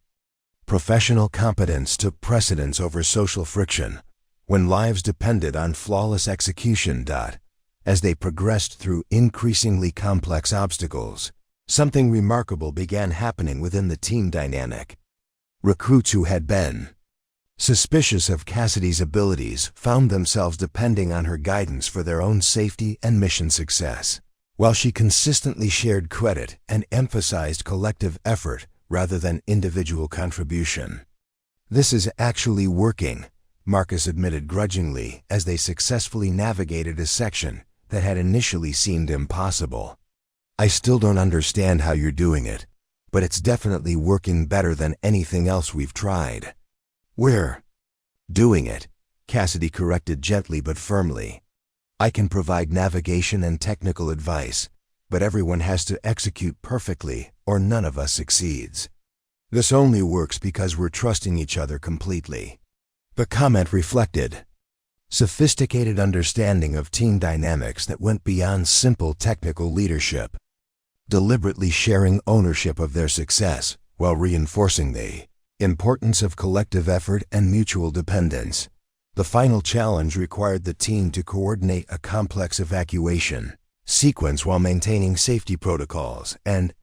Professional competence took precedence over social friction when lives depended on flawless execution. As they progressed through increasingly complex obstacles, something remarkable began happening within the team dynamic. Recruits who had been suspicious of Cassidy's abilities found themselves depending on her guidance for their own safety and mission success, while she consistently shared credit and emphasized collective effort rather than individual contribution. This is actually working, Marcus admitted grudgingly as they successfully navigated a section that had initially seemed impossible. I still don't understand how you're doing it, but it's definitely working better than anything else we've tried. We're doing it, Cassidy corrected gently but firmly. I can provide navigation and technical advice, but everyone has to execute perfectly or none of us succeeds. This only works because we're trusting each other completely. The comment reflected sophisticated understanding of team dynamics that went beyond simple technical leadership, deliberately sharing ownership of their success while reinforcing the importance of collective effort and mutual dependence. The final challenge required the team to coordinate a complex evacuation sequence while maintaining safety protocols and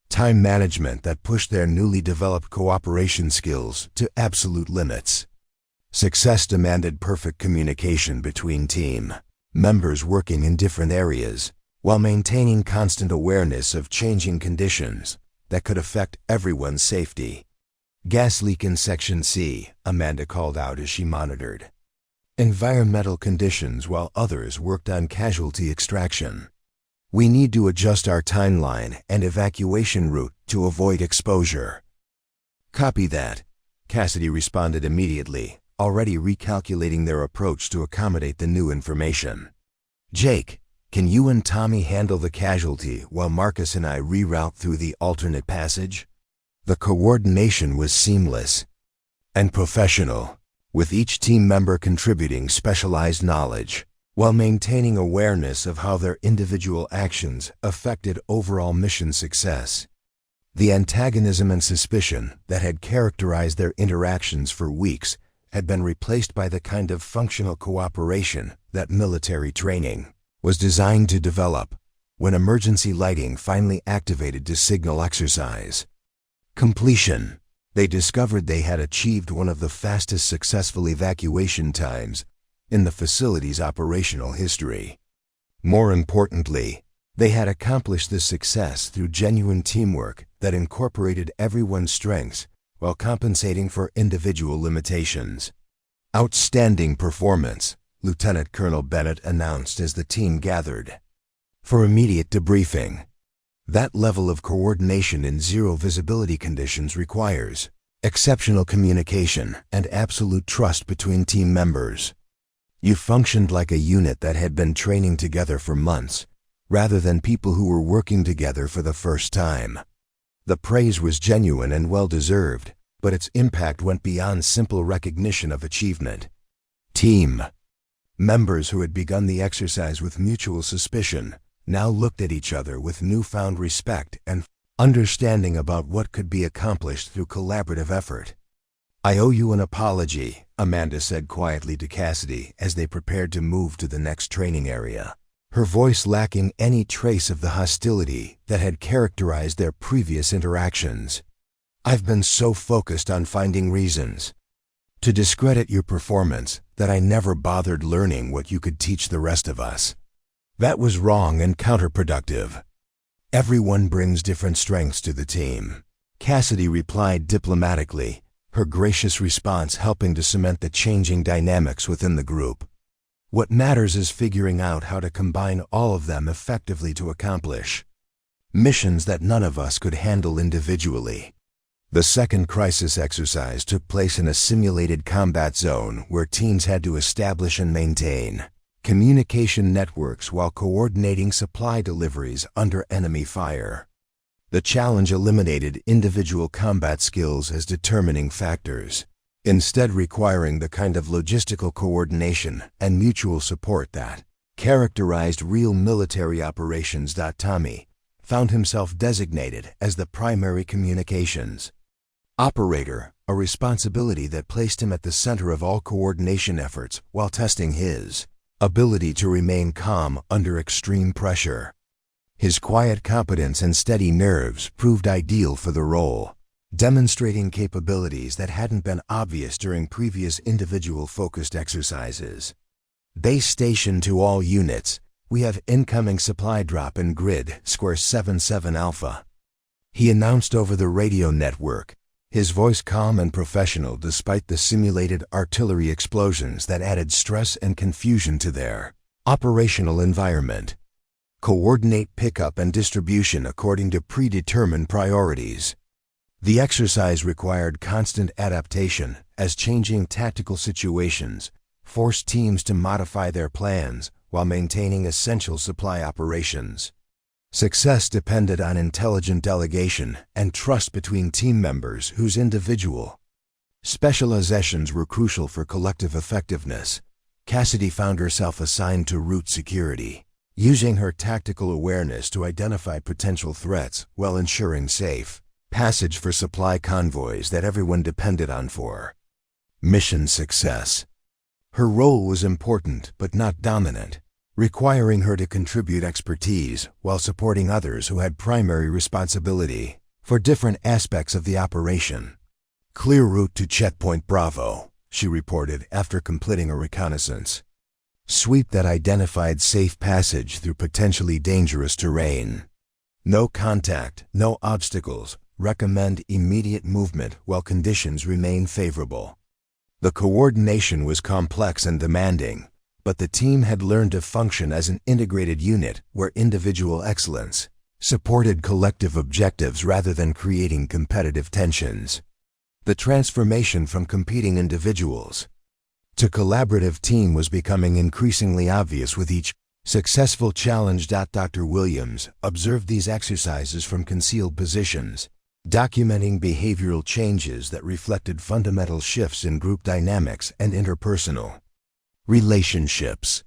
time management that pushed their newly developed cooperation skills to absolute limits. Success demanded perfect communication between team members working in different areas, while maintaining constant awareness of changing conditions that could affect everyone's safety. Gas leak in Section C, Amanda called out as she monitored environmental conditions while others worked on casualty extraction. We need to adjust our timeline and evacuation route to avoid exposure. Copy that, Cassidy responded immediately, already recalculating their approach to accommodate the new information. Jake, can you and Tommy handle the casualty while Marcus and I reroute through the alternate passage? The coordination was seamless and professional, with each team member contributing specialized knowledge, while maintaining awareness of how their individual actions affected overall mission success. The antagonism and suspicion that had characterized their interactions for weeks had been replaced by the kind of functional cooperation that military training was designed to develop when emergency lighting finally activated to signal exercise completion. They discovered they had achieved one of the fastest successful evacuation times in the facility's operational history. More importantly, they had accomplished this success through genuine teamwork that incorporated everyone's strengths while compensating for individual limitations. Outstanding performance, Lieutenant Colonel Bennett announced as the team gathered for immediate debriefing. That level of coordination in zero visibility conditions requires exceptional communication and absolute trust between team members. You functioned like a unit that had been training together for months, rather than people who were working together for the first time. The praise was genuine and well-deserved, but its impact went beyond simple recognition of achievement. Team members who had begun the exercise with mutual suspicion now looked at each other with newfound respect and understanding about what could be accomplished through collaborative effort. "I owe you an apology," Amanda said quietly to Cassidy as they prepared to move to the next training area, her voice lacking any trace of the hostility that had characterized their previous interactions. "I've been so focused on finding reasons to discredit your performance that I never bothered learning what you could teach the rest of us. That was wrong and counterproductive. Everyone brings different strengths to the team," Cassidy replied diplomatically, her gracious response helping to cement the changing dynamics within the group. "What matters is figuring out how to combine all of them effectively to accomplish missions that none of us could handle individually." The second crisis exercise took place in a simulated combat zone where teams had to establish and maintain communication networks while coordinating supply deliveries under enemy fire. The challenge eliminated individual combat skills as determining factors, instead requiring the kind of logistical coordination and mutual support that characterized real military operations. Tommy found himself designated as the primary communications operator, a responsibility that placed him at the center of all coordination efforts while testing his ability to remain calm under extreme pressure. His quiet competence and steady nerves proved ideal for the role, demonstrating capabilities that hadn't been obvious during previous individual-focused exercises. "Base station to all units. We have incoming supply drop in grid square 77 Alpha," he announced over the radio network, his voice calm and professional despite the simulated artillery explosions that added stress and confusion to their operational environment. "Coordinate pickup and distribution according to predetermined priorities." The exercise required constant adaptation as changing tactical situations forced teams to modify their plans while maintaining essential supply operations. Success depended on intelligent delegation and trust between team members whose individual specializations were crucial for collective effectiveness. Cassidy found herself assigned to route security, using her tactical awareness to identify potential threats while ensuring safe passage for supply convoys that everyone depended on for mission success. Her role was important but not dominant, requiring her to contribute expertise while supporting others who had primary responsibility for different aspects of the operation. "Clear route to checkpoint Bravo," she reported after completing a reconnaissance sweep that identified safe passage through potentially dangerous terrain. "No contact, no obstacles. Recommend immediate movement while conditions remain favorable." The coordination was complex and demanding, but the team had learned to function as an integrated unit where individual excellence supported collective objectives rather than creating competitive tensions. The transformation from competing individuals to collaborative team was becoming increasingly obvious with each successful challenge. Dr. Williams observed these exercises from concealed positions, documenting behavioral changes that reflected fundamental shifts in group dynamics and interpersonal relationships.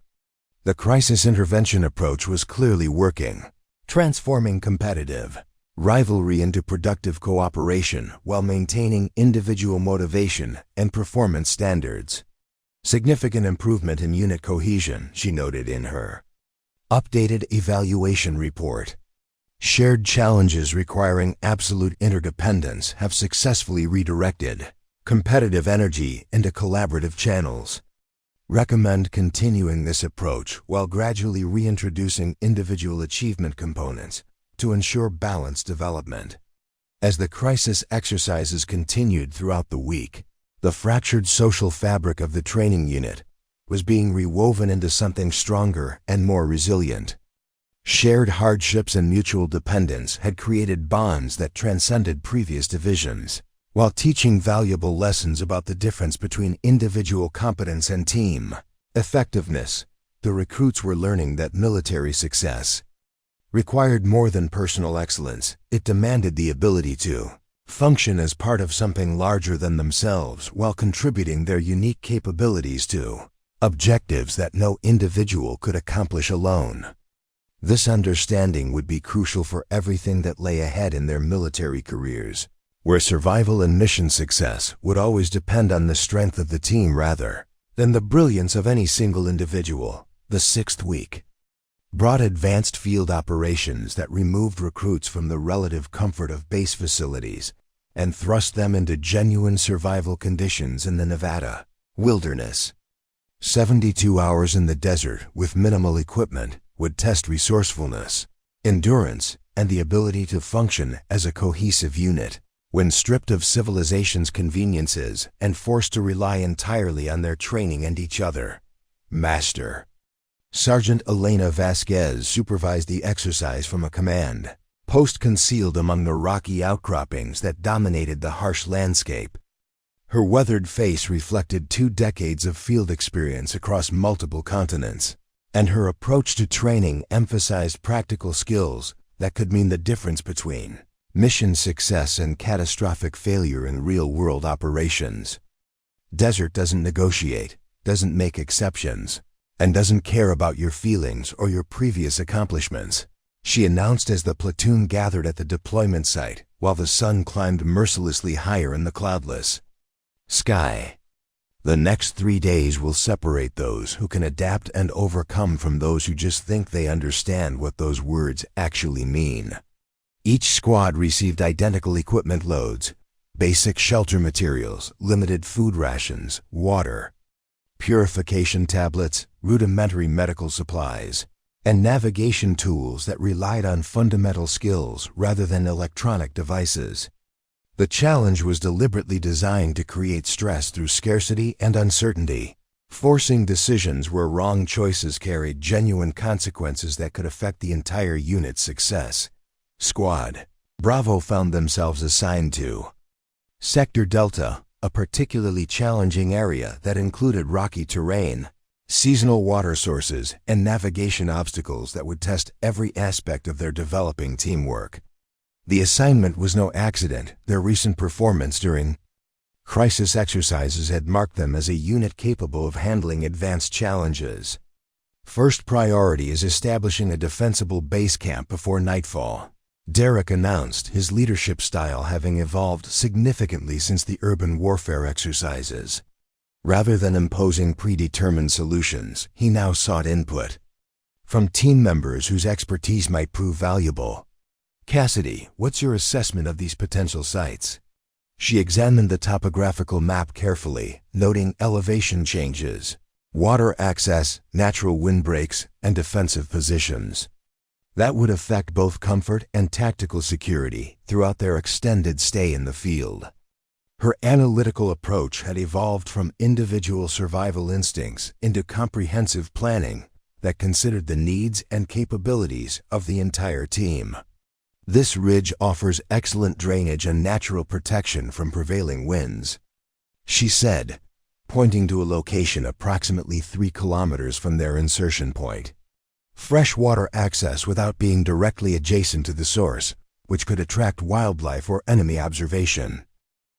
The crisis intervention approach was clearly working, transforming competitive rivalry into productive cooperation while maintaining individual motivation and performance standards. "Significant improvement in unit cohesion," she noted in her updated evaluation report. "Shared challenges requiring absolute interdependence have successfully redirected competitive energy into collaborative channels. Recommend continuing this approach while gradually reintroducing individual achievement components to ensure balanced development." As the crisis exercises continued throughout the week, the fractured social fabric of the training unit was being rewoven into something stronger and more resilient. Shared hardships and mutual dependence had created bonds that transcended previous divisions, while teaching valuable lessons about the difference between individual competence and team effectiveness. The recruits were learning that military success required more than personal excellence. It demanded the ability to function as part of something larger than themselves while contributing their unique capabilities to objectives that no individual could accomplish alone. This understanding would be crucial for everything that lay ahead in their military careers, where survival and mission success would always depend on the strength of the team rather than the brilliance of any single individual. The sixth week brought advanced field operations that removed recruits from the relative comfort of base facilities and thrust them into genuine survival conditions in the Nevada wilderness. 72 hours in the desert with minimal equipment would test resourcefulness, endurance, and the ability to function as a cohesive unit when stripped of civilization's conveniences and forced to rely entirely on their training and each other. Master Sergeant Elena Vasquez supervised the exercise from a command post concealed among the rocky outcroppings that dominated the harsh landscape. Her weathered face reflected 2 decades of field experience across multiple continents, and her approach to training emphasized practical skills that could mean the difference between mission success and catastrophic failure in real-world operations. Desert doesn't negotiate, doesn't make exceptions, and doesn't care about your feelings or your previous accomplishments, she announced as the platoon gathered at the deployment site while the sun climbed mercilessly higher in the cloudless sky. The next 3 days will separate those who can adapt and overcome from those who just think they understand what those words actually mean. Each squad received identical equipment loads, basic shelter materials, limited food rations, water, purification tablets, rudimentary medical supplies, and navigation tools that relied on fundamental skills rather than electronic devices. The challenge was deliberately designed to create stress through scarcity and uncertainty, forcing decisions where wrong choices carried genuine consequences that could affect the entire unit's success. Squad Bravo found themselves assigned to Sector Delta, a particularly challenging area that included rocky terrain, seasonal water sources, and navigation obstacles that would test every aspect of their developing teamwork. The assignment was no accident. Their recent performance during crisis exercises had marked them as a unit capable of handling advanced challenges. First priority is establishing a defensible base camp before nightfall, Derek announced, his leadership style having evolved significantly since the urban warfare exercises. Rather than imposing predetermined solutions, he now sought input from team members whose expertise might prove valuable. Cassidy, what's your assessment of these potential sites? She examined the topographical map carefully, noting elevation changes, water access, natural windbreaks, and defensive positions that would affect both comfort and tactical security throughout their extended stay in the field. Her analytical approach had evolved from individual survival instincts into comprehensive planning that considered the needs and capabilities of the entire team. This ridge offers excellent drainage and natural protection from prevailing winds, she said, pointing to a location approximately 3 kilometers from their insertion point. Fresh water access without being directly adjacent to the source, which could attract wildlife or enemy observation.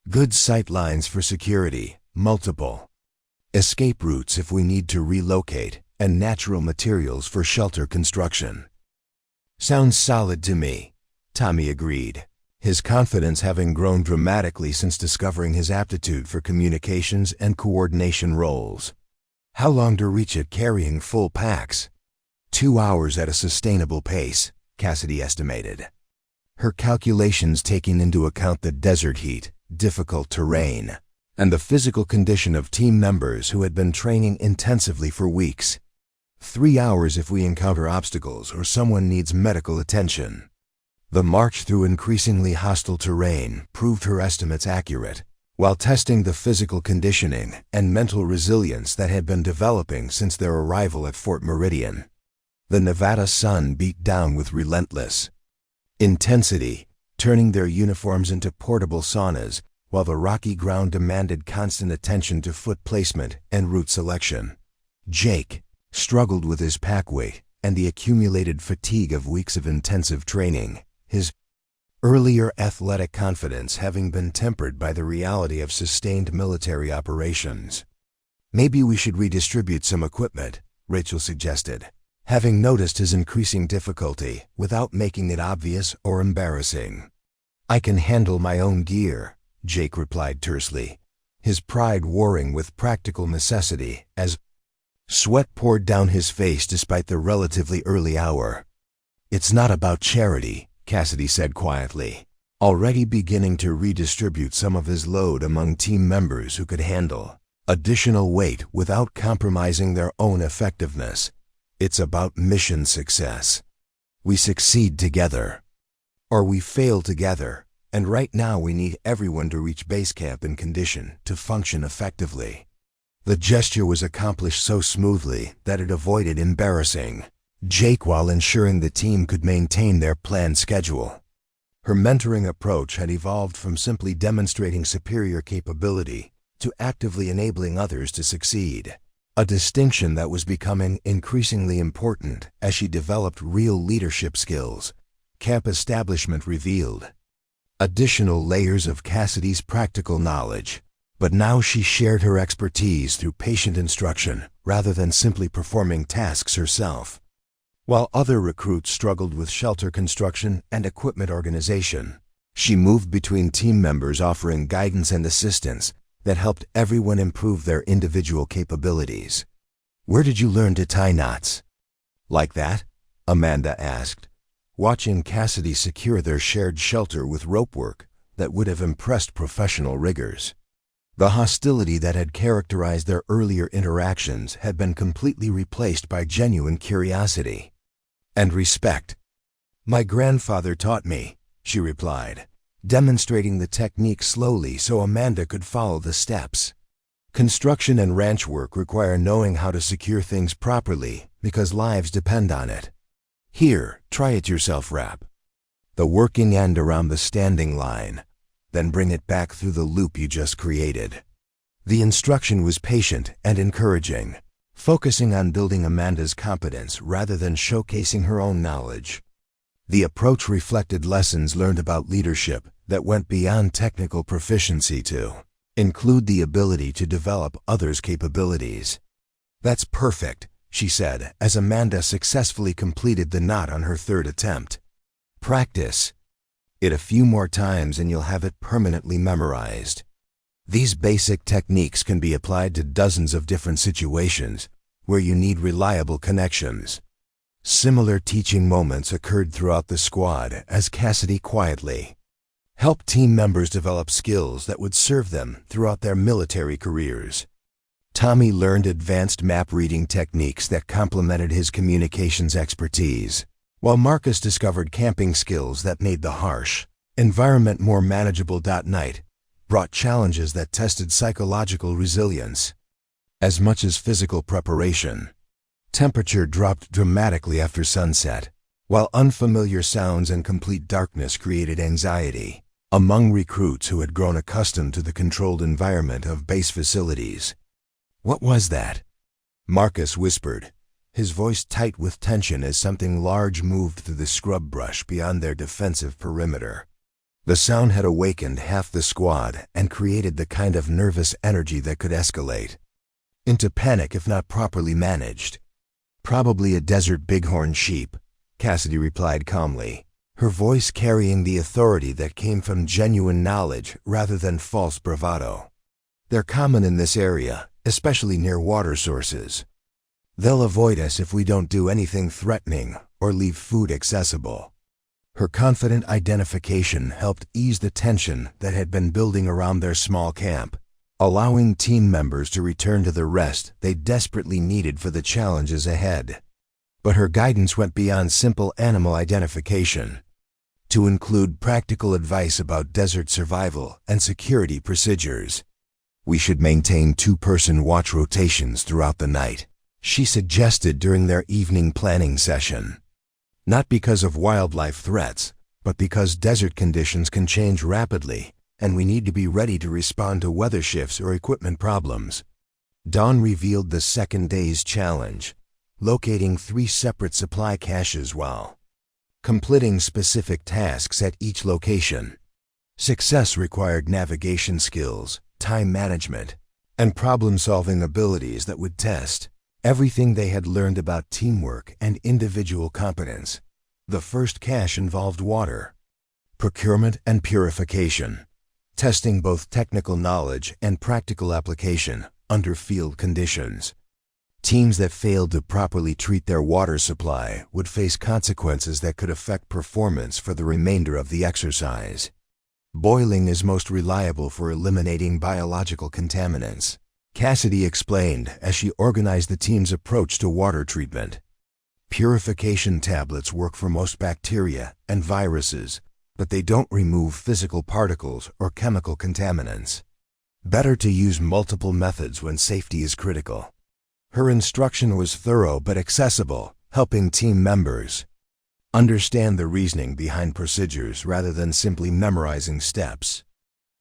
Good sight lines for security, multiple escape routes if we need to relocate, and natural materials for shelter construction. Sounds solid to me, Tommy agreed, his confidence having grown dramatically since discovering his aptitude for communications and coordination roles. How long to reach it carrying full packs? 2 hours at a sustainable pace, Cassidy estimated, her calculations taking into account the desert heat, difficult terrain, and the physical condition of team members who had been training intensively for weeks. 3 hours if we encounter obstacles or someone needs medical attention. The march through increasingly hostile terrain proved her estimates accurate, while testing the physical conditioning and mental resilience that had been developing since their arrival at Fort Meridian. The Nevada sun beat down with relentless intensity, turning their uniforms into portable saunas, while the rocky ground demanded constant attention to foot placement and route selection. Jake struggled with his pack weight and the accumulated fatigue of weeks of intensive training, his earlier athletic confidence having been tempered by the reality of sustained military operations. "Maybe we should redistribute some equipment," Rachel suggested, having noticed his increasing difficulty without making it obvious or embarrassing. "I can handle my own gear," Jake replied tersely, his pride warring with practical necessity as sweat poured down his face despite the relatively early hour. "It's not about charity," Cassidy said quietly, already beginning to redistribute some of his load among team members who could handle additional weight without compromising their own effectiveness. "It's about mission success. We succeed together, or we fail together, and right now we need everyone to reach base camp in condition to function effectively." The gesture was accomplished so smoothly that it avoided embarrassing Jake while ensuring the team could maintain their planned schedule. Her mentoring approach had evolved from simply demonstrating superior capability to actively enabling others to succeed, a distinction that was becoming increasingly important as she developed real leadership skills. Camp establishment revealed additional layers of Cassidy's practical knowledge, but now she shared her expertise through patient instruction rather than simply performing tasks herself. While other recruits struggled with shelter construction and equipment organization, she moved between team members offering guidance and assistance that helped everyone improve their individual capabilities. "Where did you learn to tie knots?" "Like that?" Amanda asked, watching Cassidy secure their shared shelter with rope work that would have impressed professional riggers. The hostility that had characterized their earlier interactions had been completely replaced by genuine curiosity and respect. "My grandfather taught me," she replied, demonstrating the technique slowly so Amanda could follow the steps. Construction and ranch work require knowing how to secure things properly because lives depend on it. "Here, try it yourself, Rap. The working end around the standing line, then bring it back through the loop you just created." The instruction was patient and encouraging, focusing on building Amanda's competence rather than showcasing her own knowledge. The approach reflected lessons learned about leadership that went beyond technical proficiency to include the ability to develop others' capabilities. "That's perfect," she said as Amanda successfully completed the knot on her third attempt. "Practice it a few more times and you'll have it permanently memorized." These basic techniques can be applied to dozens of different situations where you need reliable connections. Similar teaching moments occurred throughout the squad as Cassidy quietly helped team members develop skills that would serve them throughout their military careers. Tommy learned advanced map reading techniques that complemented his communications expertise, while Marcus discovered camping skills that made the harsh environment more manageable. Night brought challenges that tested psychological resilience as much as physical preparation. Temperature dropped dramatically after sunset, while unfamiliar sounds and complete darkness created anxiety among recruits who had grown accustomed to the controlled environment of base facilities. "What was that?" Marcus whispered, his voice tight with tension as something large moved through the scrub brush beyond their defensive perimeter. The sound had awakened half the squad and created the kind of nervous energy that could escalate into panic if not properly managed. "Probably a desert bighorn sheep," Cassidy replied calmly, her voice carrying the authority that came from genuine knowledge rather than false bravado. "They're common in this area, especially near water sources. They'll avoid us if we don't do anything threatening or leave food accessible." Her confident identification helped ease the tension that had been building around their small camp, allowing team members to return to the rest they desperately needed for the challenges ahead. But her guidance went beyond simple animal identification to include practical advice about desert survival and security procedures. "We should maintain two-person watch rotations throughout the night," she suggested during their evening planning session. "Not because of wildlife threats, but because desert conditions can change rapidly, and we need to be ready to respond to weather shifts or equipment problems." Dawn revealed the second day's challenge, locating 3 separate supply caches while completing specific tasks at each location. Success required navigation skills, time management, and problem-solving abilities that would test everything they had learned about teamwork and individual competence. The first cache involved water, procurement and purification, testing both technical knowledge and practical application under field conditions. Teams that failed to properly treat their water supply would face consequences that could affect performance for the remainder of the exercise. Boiling is most reliable for eliminating biological contaminants, Cassidy explained as she organized the team's approach to water treatment. Purification tablets work for most bacteria and viruses, but they don't remove physical particles or chemical contaminants. Better to use multiple methods when safety is critical. Her instruction was thorough but accessible, helping team members understand the reasoning behind procedures rather than simply memorizing steps.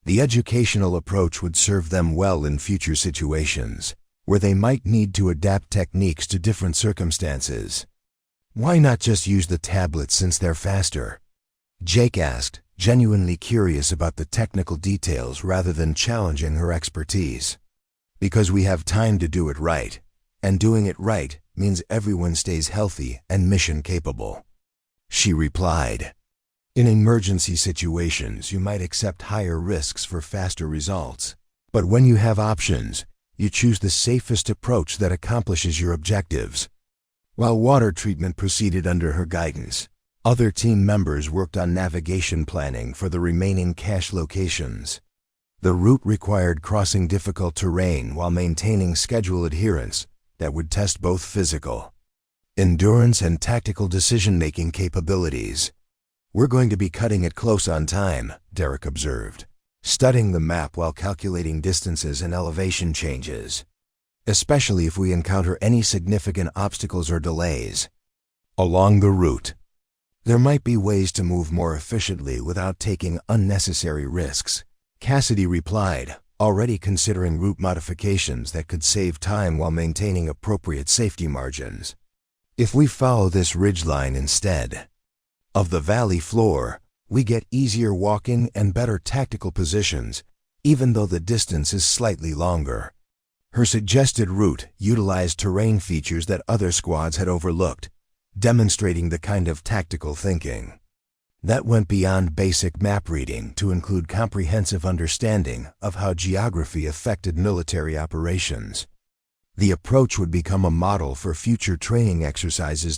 The educational approach would serve them well in future situations, where they might need to adapt techniques to different circumstances. Why not just use the tablets since they're faster? Jake asked, genuinely curious about the technical details rather than challenging her expertise. Because we have time to do it right. And doing it right means everyone stays healthy and mission capable. She replied, in emergency situations, you might accept higher risks for faster results. But when you have options, you choose the safest approach that accomplishes your objectives. While water treatment proceeded under her guidance, other team members worked on navigation planning for the remaining cache locations. The route required crossing difficult terrain while maintaining schedule adherence that would test both physical endurance and tactical decision-making capabilities. We're going to be cutting it close on time, Derek observed, studying the map while calculating distances and elevation changes, especially if we encounter any significant obstacles or delays along the route. There might be ways to move more efficiently without taking unnecessary risks, Cassidy replied, already considering route modifications that could save time while maintaining appropriate safety margins. If we follow this ridgeline instead of the valley floor, we get easier walking and better tactical positions, even though the distance is slightly longer. Her suggested route utilized terrain features that other squads had overlooked, demonstrating the kind of tactical thinking that went beyond basic map reading to include comprehensive understanding of how geography affected military operations. The approach would become a model for future training exercises.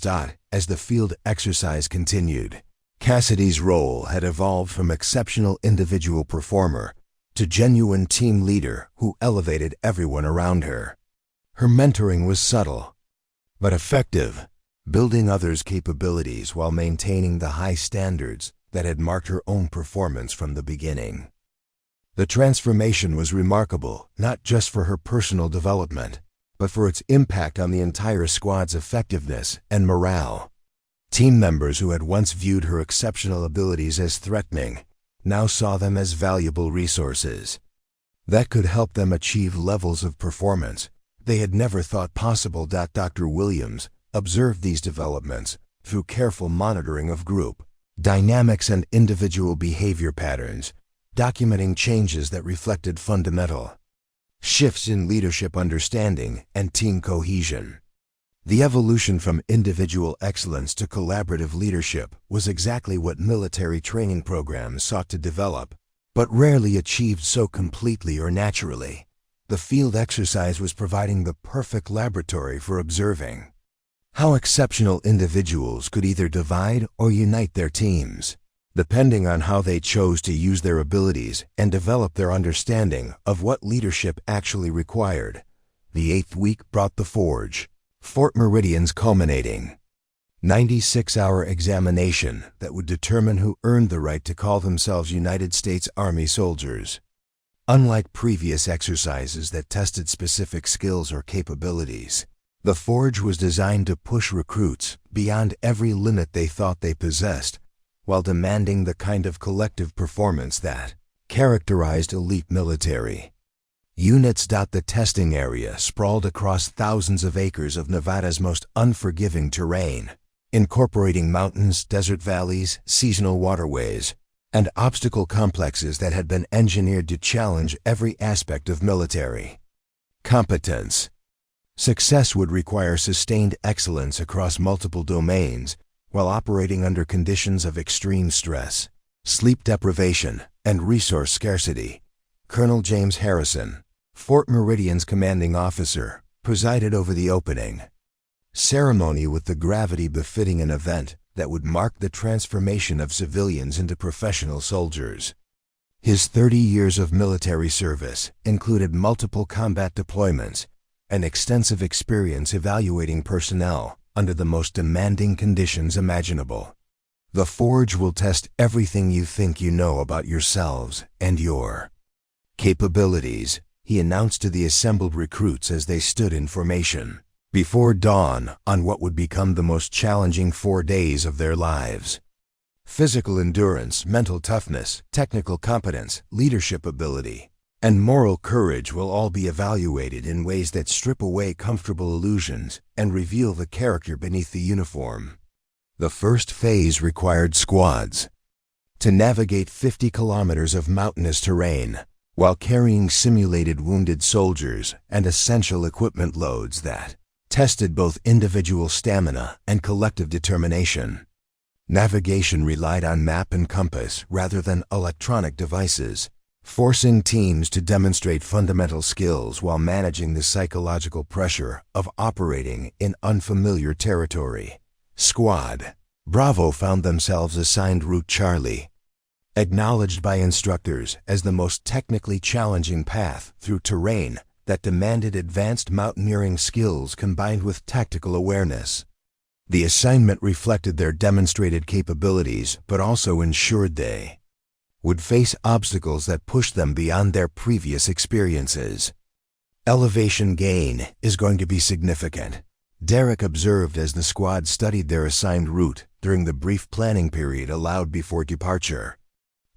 As the field exercise continued, Cassidy's role had evolved from exceptional individual performer to genuine team leader who elevated everyone around her. Her mentoring was subtle but effective, building others' capabilities while maintaining the high standards that had marked her own performance from the beginning. The transformation was remarkable, not just for her personal development, but for its impact on the entire squad's effectiveness and morale. Team members who had once viewed her exceptional abilities as threatening now saw them as valuable resources that could help them achieve levels of performance they had never thought possible. Dr. Williams observed these developments through careful monitoring of group dynamics and individual behavior patterns, documenting changes that reflected fundamental shifts in leadership understanding and team cohesion. The evolution from individual excellence to collaborative leadership was exactly what military training programs sought to develop, but rarely achieved so completely or naturally. The field exercise was providing the perfect laboratory for observing how exceptional individuals could either divide or unite their teams, depending on how they chose to use their abilities and develop their understanding of what leadership actually required. The 8th week brought the Forge, Fort Meridian's culminating 96-hour examination that would determine who earned the right to call themselves United States Army soldiers. Unlike previous exercises that tested specific skills or capabilities, the Forge was designed to push recruits beyond every limit they thought they possessed, while demanding the kind of collective performance that characterized elite military Units. The testing area sprawled across thousands of acres of Nevada's most unforgiving terrain, incorporating mountains, desert valleys, seasonal waterways, and obstacle complexes that had been engineered to challenge every aspect of military competence. Success would require sustained excellence across multiple domains while operating under conditions of extreme stress, sleep deprivation, and resource scarcity. Colonel James Harrison, Fort Meridian's commanding officer, presided over the opening ceremony with the gravity befitting an event that would mark the transformation of civilians into professional soldiers. His 30 years of military service included multiple combat deployments and extensive experience evaluating personnel under the most demanding conditions imaginable. The Forge will test everything you think you know about yourselves and your capabilities, he announced to the assembled recruits as they stood in formation before dawn on what would become the most challenging 4 days of their lives. Physical endurance, mental toughness, technical competence, leadership ability, and moral courage will all be evaluated in ways that strip away comfortable illusions and reveal the character beneath the uniform. The first phase required squads to navigate 50 kilometers of mountainous terrain while carrying simulated wounded soldiers and essential equipment loads that tested both individual stamina and collective determination. Navigation relied on map and compass rather than electronic devices, forcing teams to demonstrate fundamental skills while managing the psychological pressure of operating in unfamiliar territory. Squad Bravo found themselves assigned Route Charlie, acknowledged by instructors as the most technically challenging path through terrain that demanded advanced mountaineering skills combined with tactical awareness. The assignment reflected their demonstrated capabilities, but also ensured they would face obstacles that pushed them beyond their previous experiences. Elevation gain is going to be significant, Derek observed as the squad studied their assigned route during the brief planning period allowed before departure.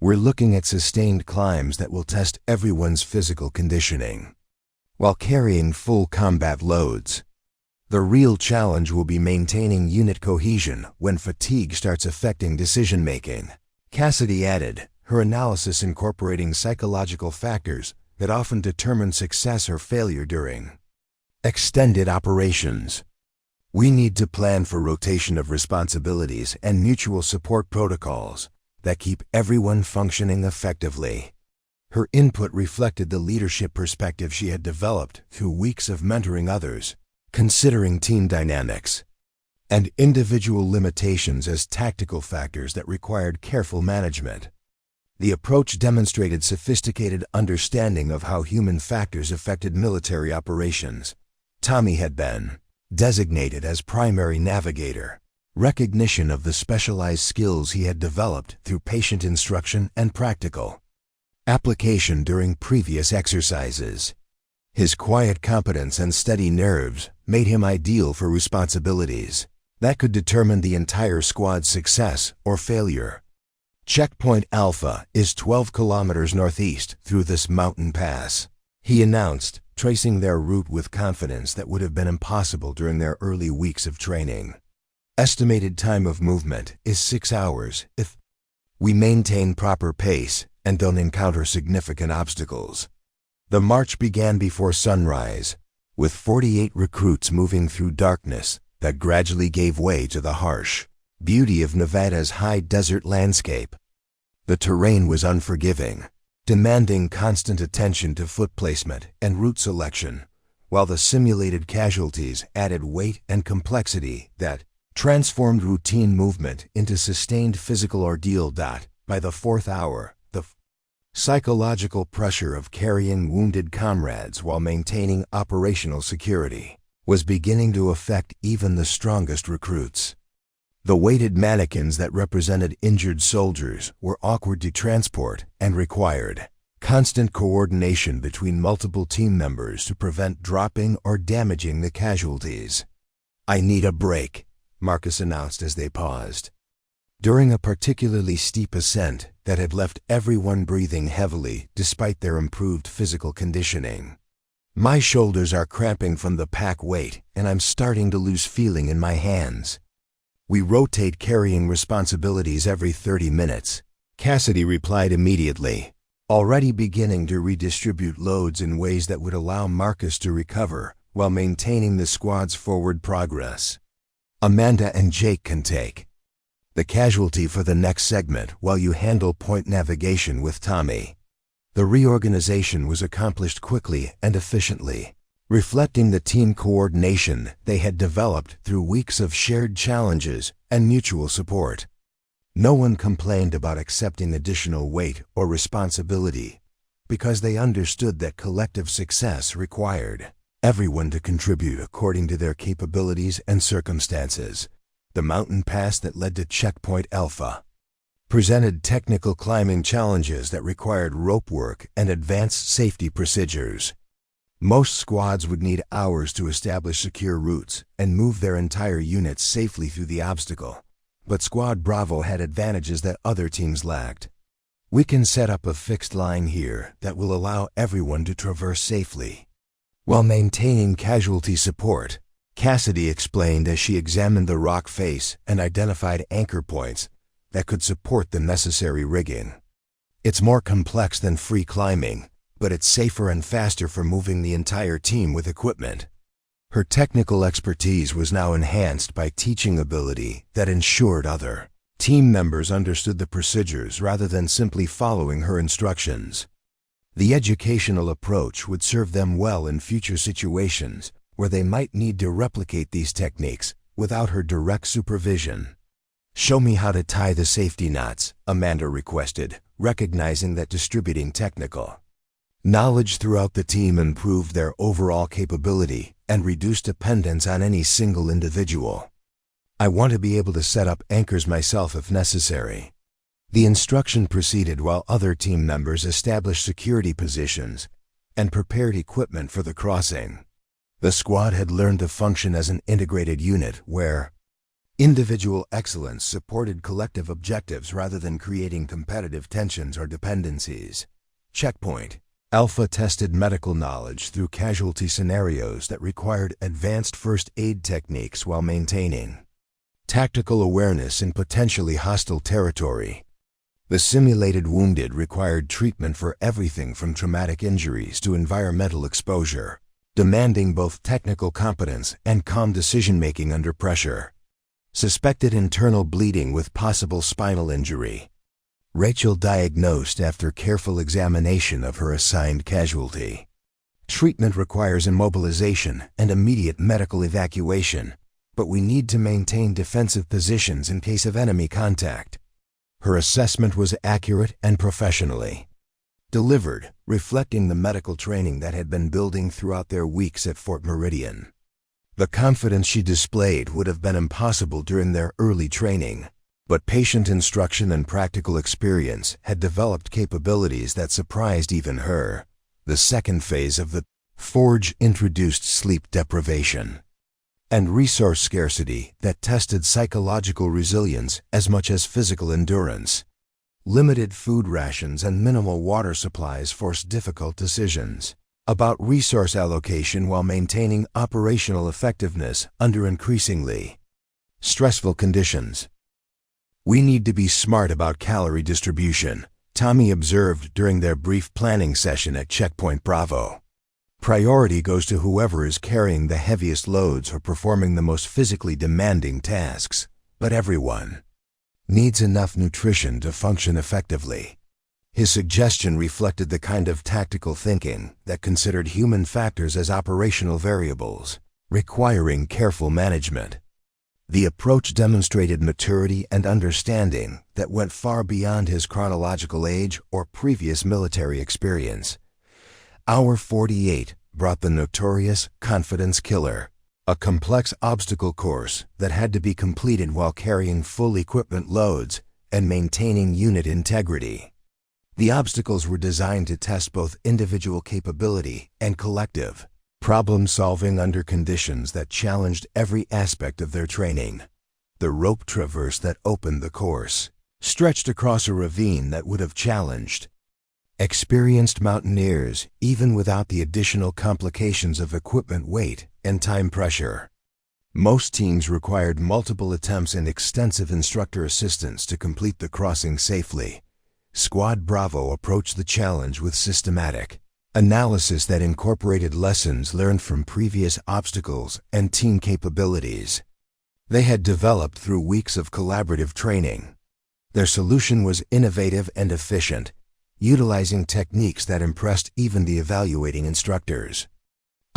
We're looking at sustained climbs that will test everyone's physical conditioning while carrying full combat loads. The real challenge will be maintaining unit cohesion when fatigue starts affecting decision-making, Cassidy added, her analysis incorporating psychological factors that often determine success or failure during extended operations. We need to plan for rotation of responsibilities and mutual support protocols that keep everyone functioning effectively. Her input reflected the leadership perspective she had developed through weeks of mentoring others, considering team dynamics and individual limitations as tactical factors that required careful management. The approach demonstrated sophisticated understanding of how human factors affected military operations. Tommy had been designated as primary navigator, recognition of the specialized skills he had developed through patient instruction and practical application during previous exercises. His quiet competence and steady nerves made him ideal for responsibilities that could determine the entire squad's success or failure. Checkpoint Alpha is 12 kilometers northeast through this mountain pass, he announced, tracing their route with confidence that would have been impossible during their early weeks of training. Estimated time of movement is 6 hours if we maintain proper pace and don't encounter significant obstacles. The march began before sunrise, with 48 recruits moving through darkness that gradually gave way to the harsh beauty of Nevada's high desert landscape. The terrain was unforgiving, demanding constant attention to foot placement and route selection, while the simulated casualties added weight and complexity that transformed routine movement into sustained physical ordeal. By the 4th hour, the psychological pressure of carrying wounded comrades while maintaining operational security was beginning to affect even the strongest recruits. The weighted mannequins that represented injured soldiers were awkward to transport and required constant coordination between multiple team members to prevent dropping or damaging the casualties. "I need a break," Marcus announced as they paused. During a particularly steep ascent, that had left everyone breathing heavily despite their improved physical conditioning. My shoulders are cramping from the pack weight, and I'm starting to lose feeling in my hands. We rotate carrying responsibilities every 30 minutes. Cassidy replied immediately, already beginning to redistribute loads in ways that would allow Marcus to recover while maintaining the squad's forward progress. Amanda and Jake can take the casualty for the next segment while you handle point navigation with Tommy. The reorganization was accomplished quickly and efficiently, reflecting the team coordination they had developed through weeks of shared challenges and mutual support. No one complained about accepting additional weight or responsibility because they understood that collective success required everyone to contribute according to their capabilities and circumstances. The mountain pass that led to Checkpoint Alpha presented technical climbing challenges that required rope work and advanced safety procedures. Most squads would need hours to establish secure routes and move their entire units safely through the obstacle, but Squad Bravo had advantages that other teams lacked. We can set up a fixed line here that will allow everyone to traverse safely while maintaining casualty support, Cassidy explained as she examined the rock face and identified anchor points that could support the necessary rigging. It's more complex than free climbing, but it's safer and faster for moving the entire team with equipment. Her technical expertise was now enhanced by teaching ability that ensured other team members understood the procedures rather than simply following her instructions. The educational approach would serve them well in future situations where they might need to replicate these techniques without her direct supervision. "Show me how to tie the safety knots," Amanda requested, recognizing that distributing technical knowledge throughout the team improved their overall capability and reduced dependence on any single individual. "I want to be able to set up anchors myself if necessary." The instruction proceeded while other team members established security positions and prepared equipment for the crossing. The squad had learned to function as an integrated unit where individual excellence supported collective objectives rather than creating competitive tensions or dependencies. Checkpoint Alpha tested medical knowledge through casualty scenarios that required advanced first aid techniques while maintaining tactical awareness in potentially hostile territory. The simulated wounded required treatment for everything from traumatic injuries to environmental exposure, demanding both technical competence and calm decision-making under pressure. Suspected internal bleeding with possible spinal injury. Rachel diagnosed after careful examination of her assigned casualty. Treatment requires immobilization and immediate medical evacuation, but we need to maintain defensive positions in case of enemy contact. Her assessment was accurate and professionally delivered, reflecting the medical training that had been building throughout their weeks at Fort Meridian. The confidence she displayed would have been impossible during their early training, but patient instruction and practical experience had developed capabilities that surprised even her. The second phase of the Forge introduced sleep deprivation and resource scarcity that tested psychological resilience as much as physical endurance. Limited food rations and minimal water supplies forced difficult decisions about resource allocation while maintaining operational effectiveness under increasingly stressful conditions. "We need to be smart about calorie distribution," Tommy observed during their brief planning session at Checkpoint Bravo. "Priority goes to whoever is carrying the heaviest loads or performing the most physically demanding tasks, but everyone needs enough nutrition to function effectively." His suggestion reflected the kind of tactical thinking that considered human factors as operational variables, requiring careful management. The approach demonstrated maturity and understanding that went far beyond his chronological age or previous military experience. Hour 48 brought the notorious Confidence Killer, a complex obstacle course that had to be completed while carrying full equipment loads and maintaining unit integrity. The obstacles were designed to test both individual capability and collective problem-solving under conditions that challenged every aspect of their training. The rope traverse that opened the course stretched across a ravine that would have challenged experienced mountaineers, even without the additional complications of equipment weight and time pressure. Most teams required multiple attempts and extensive instructor assistance to complete the crossing safely. Squad Bravo approached the challenge with systematic analysis that incorporated lessons learned from previous obstacles and team capabilities they had developed through weeks of collaborative training. Their solution was innovative and efficient, utilizing techniques that impressed even the evaluating instructors.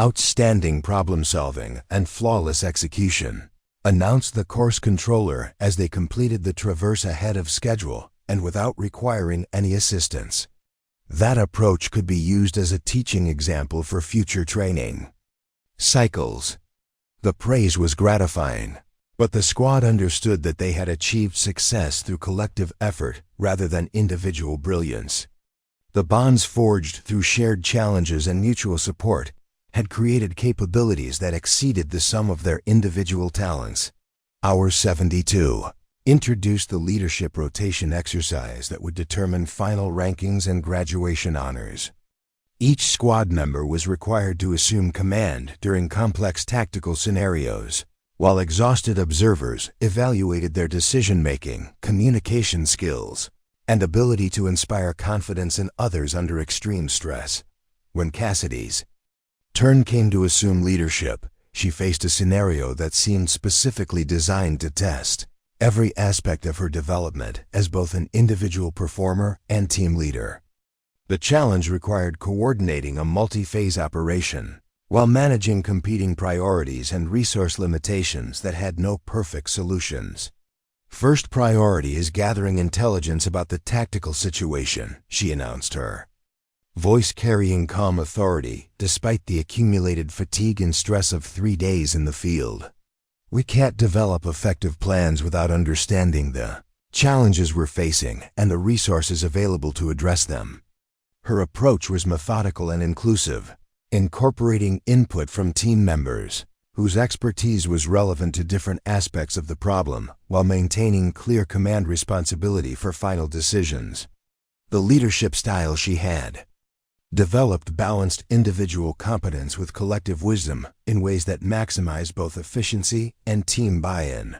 Outstanding problem-solving and flawless execution, announced the course controller as they completed the traverse ahead of schedule and without requiring any assistance. That approach could be used as a teaching example for future training cycles. The praise was gratifying, but the squad understood that they had achieved success through collective effort rather than individual brilliance. The bonds forged through shared challenges and mutual support had created capabilities that exceeded the sum of their individual talents. Hour 72 introduced the leadership rotation exercise that would determine final rankings and graduation honors. Each squad member was required to assume command during complex tactical scenarios, while exhausted observers evaluated their decision-making, communication skills, and ability to inspire confidence in others under extreme stress. When Cassidy's turn came to assume leadership, she faced a scenario that seemed specifically designed to test every aspect of her development as both an individual performer and team leader. The challenge required coordinating a multi-phase operation while managing competing priorities and resource limitations that had no perfect solutions. First priority is gathering intelligence about the tactical situation, she announced her voice carrying calm authority despite the accumulated fatigue and stress of 3 days in the field. We can't develop effective plans without understanding the challenges we're facing and the resources available to address them. Her approach was methodical and inclusive, incorporating input from team members whose expertise was relevant to different aspects of the problem while maintaining clear command responsibility for final decisions. The leadership style she had developed balanced individual competence with collective wisdom in ways that maximized both efficiency and team buy-in.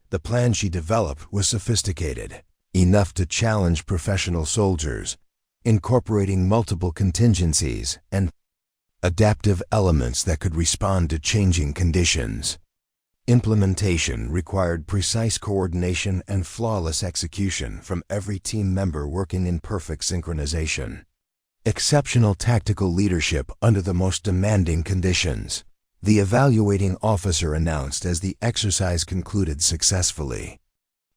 The plan she developed was sophisticated, enough to challenge professional soldiers, incorporating multiple contingencies and adaptive elements that could respond to changing conditions. Implementation required precise coordination and flawless execution from every team member working in perfect synchronization. Exceptional tactical leadership under the most demanding conditions, the evaluating officer announced as the exercise concluded successfully.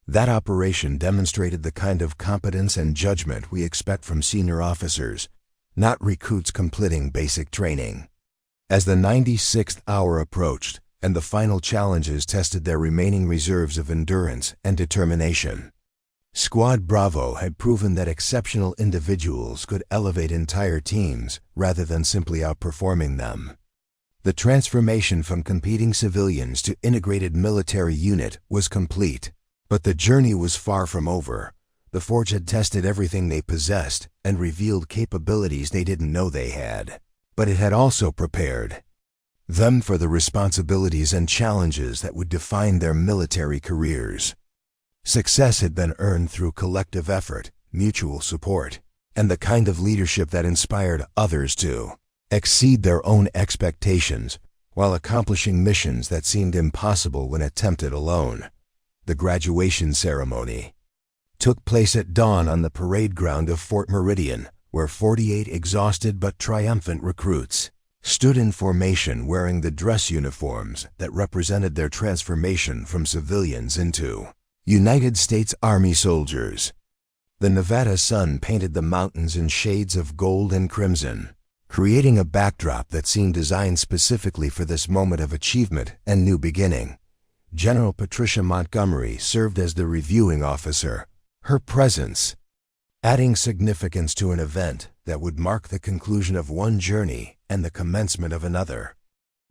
That operation demonstrated the kind of competence and judgment we expect from senior officers, not recruits completing basic training. As the 96th hour approached and the final challenges tested their remaining reserves of endurance and determination, Squad Bravo had proven that exceptional individuals could elevate entire teams rather than simply outperforming them. The transformation from competing civilians to integrated military unit was complete, but the journey was far from over. The Forge had tested everything they possessed and revealed capabilities they didn't know they had, but it had also prepared them for the responsibilities and challenges that would define their military careers. Success had been earned through collective effort, mutual support, and the kind of leadership that inspired others to exceed their own expectations while accomplishing missions that seemed impossible when attempted alone. The graduation ceremony took place at dawn on the parade ground of Fort Meridian, where 48 exhausted but triumphant recruits stood in formation wearing the dress uniforms that represented their transformation from civilians into United States Army soldiers. The Nevada sun painted the mountains in shades of gold and crimson, creating a backdrop that seemed designed specifically for this moment of achievement and new beginning. General Patricia Montgomery served as the reviewing officer, her presence adding significance to an event that would mark the conclusion of one journey and the commencement of another.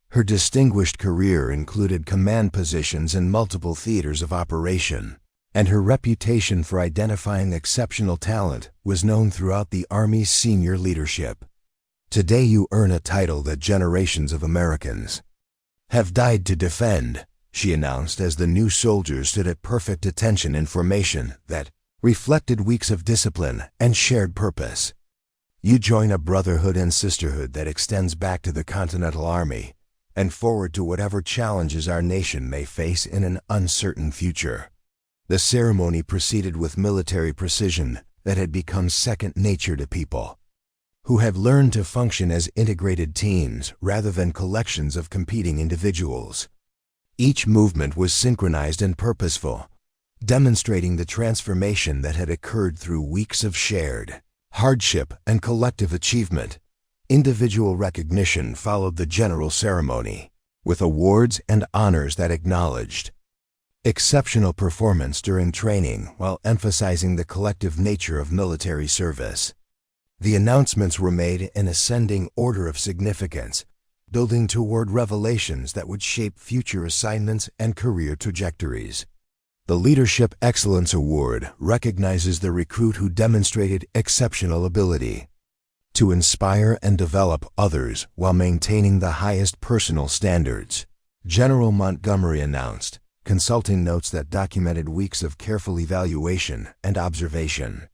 Her distinguished career included command positions in multiple theaters of operation, and her reputation for identifying exceptional talent was known throughout the Army's senior leadership. Today you earn a title that generations of Americans have died to defend, she announced as the new soldiers stood at perfect attention in formation that reflected weeks of discipline and shared purpose. You join a brotherhood and sisterhood that extends back to the Continental Army and forward to whatever challenges our nation may face in an uncertain future. The ceremony proceeded with military precision that had become second nature to people who have learned to function as integrated teams rather than collections of competing individuals. Each movement was synchronized and purposeful, demonstrating the transformation that had occurred through weeks of shared hardship and collective achievement. Individual recognition followed the general ceremony, with awards and honors that acknowledged exceptional performance during training while emphasizing the collective nature of military service. The announcements were made in ascending order of significance, building toward revelations that would shape future assignments and career trajectories. The Leadership Excellence Award recognizes the recruit who demonstrated exceptional ability to inspire and develop others while maintaining the highest personal standards, General Montgomery announced, consulting notes that documented weeks of careful evaluation and observation.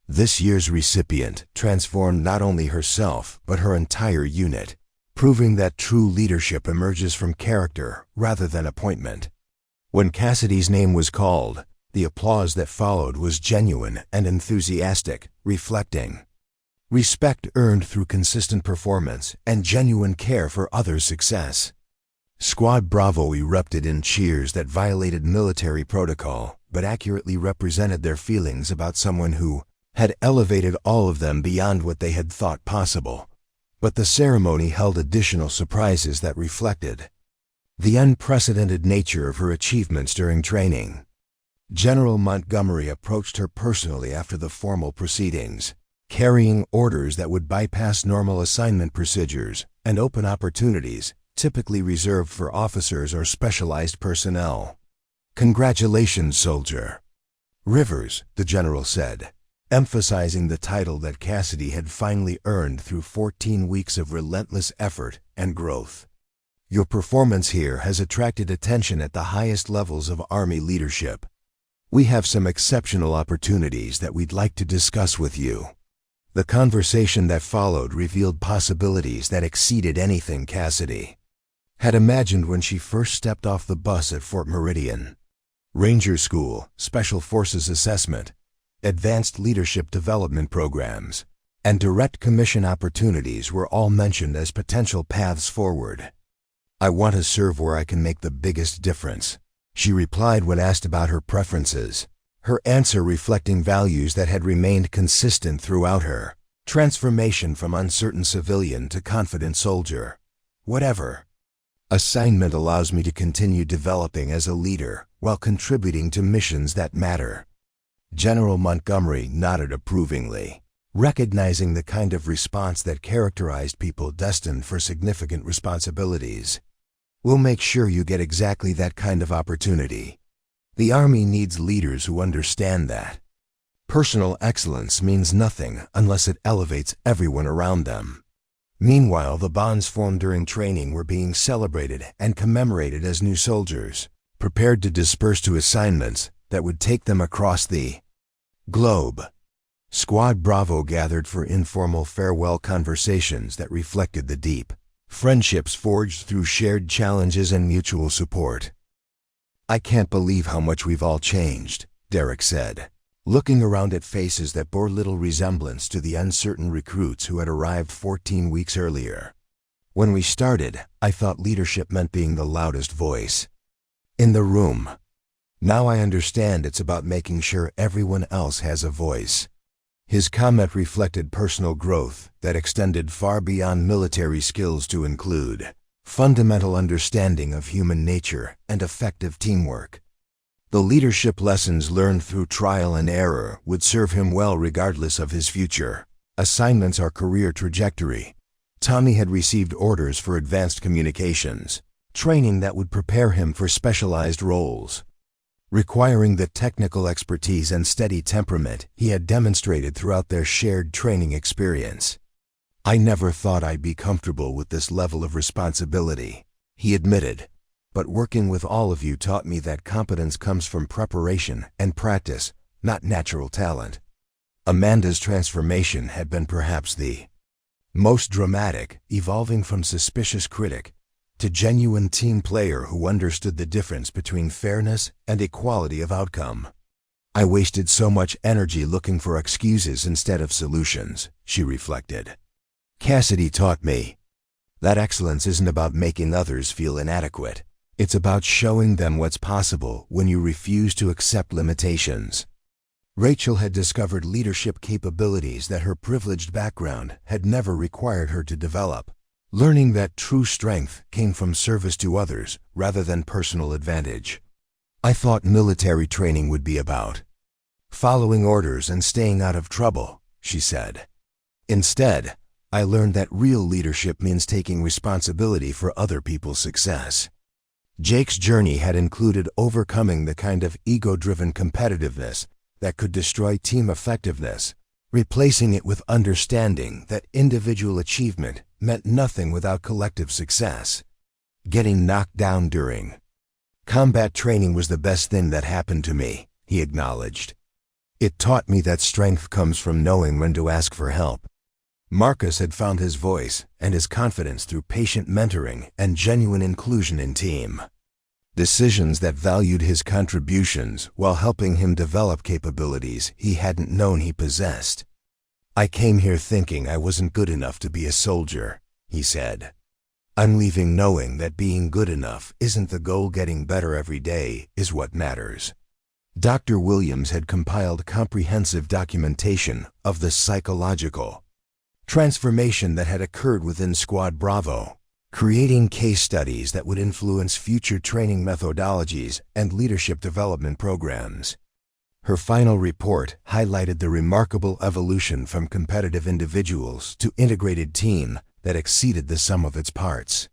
This year's recipient transformed not only herself but her entire unit, proving that true leadership emerges from character rather than appointment. When Cassidy's name was called, the applause that followed was genuine and enthusiastic, reflecting respect earned through consistent performance and genuine care for others' success. Squad Bravo erupted in cheers that violated military protocol but accurately represented their feelings about someone who had elevated all of them beyond what they had thought possible. But the ceremony held additional surprises that reflected the unprecedented nature of her achievements during training. General Montgomery approached her personally after the formal proceedings, carrying orders that would bypass normal assignment procedures and open opportunities typically reserved for officers or specialized personnel. "Congratulations, soldier Rivers," the general said, emphasizing the title that Cassidy had finally earned through 14 weeks of relentless effort and growth. "Your performance here has attracted attention at the highest levels of Army leadership. We have some exceptional opportunities that we'd like to discuss with you." The conversation that followed revealed possibilities that exceeded anything Cassidy had imagined when she first stepped off the bus at Fort Meridian. Ranger School, Special Forces Assessment, Advanced Leadership Development Programs, and direct commission opportunities were all mentioned as potential paths forward. "I want to serve where I can make the biggest difference," she replied when asked about her preferences, her answer reflecting values that had remained consistent throughout her transformation from uncertain civilian to confident soldier. "Whatever assignment allows me to continue developing as a leader while contributing to missions that matter." General Montgomery nodded approvingly, recognizing the kind of response that characterized people destined for significant responsibilities. "We'll make sure you get exactly that kind of opportunity. The Army needs leaders who understand that personal excellence means nothing unless it elevates everyone around them." Meanwhile, the bonds formed during training were being celebrated and commemorated as new soldiers prepared to disperse to assignments that would take them across the globe. Squad Bravo gathered for informal farewell conversations that reflected the deep friendships forged through shared challenges and mutual support. "I can't believe how much we've all changed," Derek said, looking around at faces that bore little resemblance to the uncertain recruits who had arrived 14 weeks earlier. "When we started, I thought leadership meant being the loudest voice in the room. Now I understand it's about making sure everyone else has a voice." His comment reflected personal growth that extended far beyond military skills to include fundamental understanding of human nature and effective teamwork. The leadership lessons learned through trial and error would serve him well regardless of his future assignments or career trajectory. Tommy had received orders for advanced communications, training that would prepare him for specialized roles. requiring the technical expertise and steady temperament he had demonstrated throughout their shared training experience. "I never thought I'd be comfortable with this level of responsibility," he admitted, "but working with all of you taught me that competence comes from preparation and practice, not natural talent." Amanda's transformation had been perhaps the most dramatic, evolving from suspicious critic to genuine team player who understood the difference between fairness and equality of outcome. "I wasted so much energy looking for excuses instead of solutions," she reflected. "Cassidy taught me that excellence isn't about making others feel inadequate. It's about showing them what's possible when you refuse to accept limitations." Rachel had discovered leadership capabilities that her privileged background had never required her to develop, learning that true strength came from service to others rather than personal advantage. "I thought military training would be about following orders and staying out of trouble," she said. "Instead, I learned that real leadership means taking responsibility for other people's success." Jake's journey had included overcoming the kind of ego-driven competitiveness that could destroy team effectiveness, replacing it with understanding that individual achievement meant nothing without collective success. "Getting knocked down during combat training was the best thing that happened to me," he acknowledged. "It taught me that strength comes from knowing when to ask for help." Marcus had found his voice and his confidence through patient mentoring and genuine inclusion in team decisions that valued his contributions while helping him develop capabilities he hadn't known he possessed. "I came here thinking I wasn't good enough to be a soldier," he said. "I'm leaving knowing that being good enough isn't the goal. Getting better every day is what matters." Dr. Williams had compiled comprehensive documentation of the psychological transformation that had occurred within Squad Bravo, creating case studies that would influence future training methodologies and leadership development programs. Her final report highlighted the remarkable evolution from competitive individuals to integrated team that exceeded the sum of its parts.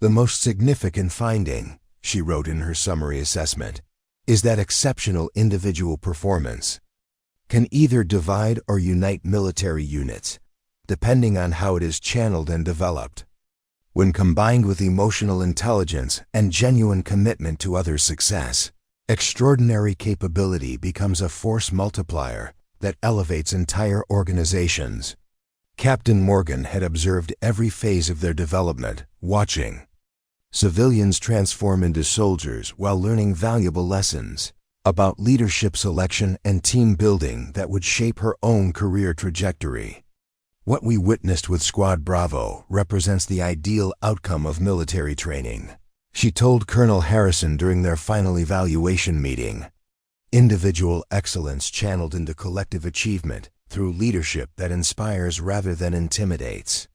"The most significant finding," she wrote in her summary assessment, "is that exceptional individual performance can either divide or unite military units, depending on how it is channeled and developed. When combined with emotional intelligence and genuine commitment to others' success, extraordinary capability becomes a force multiplier that elevates entire organizations." Captain Morgan had observed every phase of their development, watching civilians transform into soldiers while learning valuable lessons about leadership selection and team building that would shape her own career trajectory. "What we witnessed with Squad Bravo represents the ideal outcome of military training," she told Colonel Harrison during their final evaluation meeting. "Individual excellence channeled into collective achievement through leadership that inspires rather than intimidates."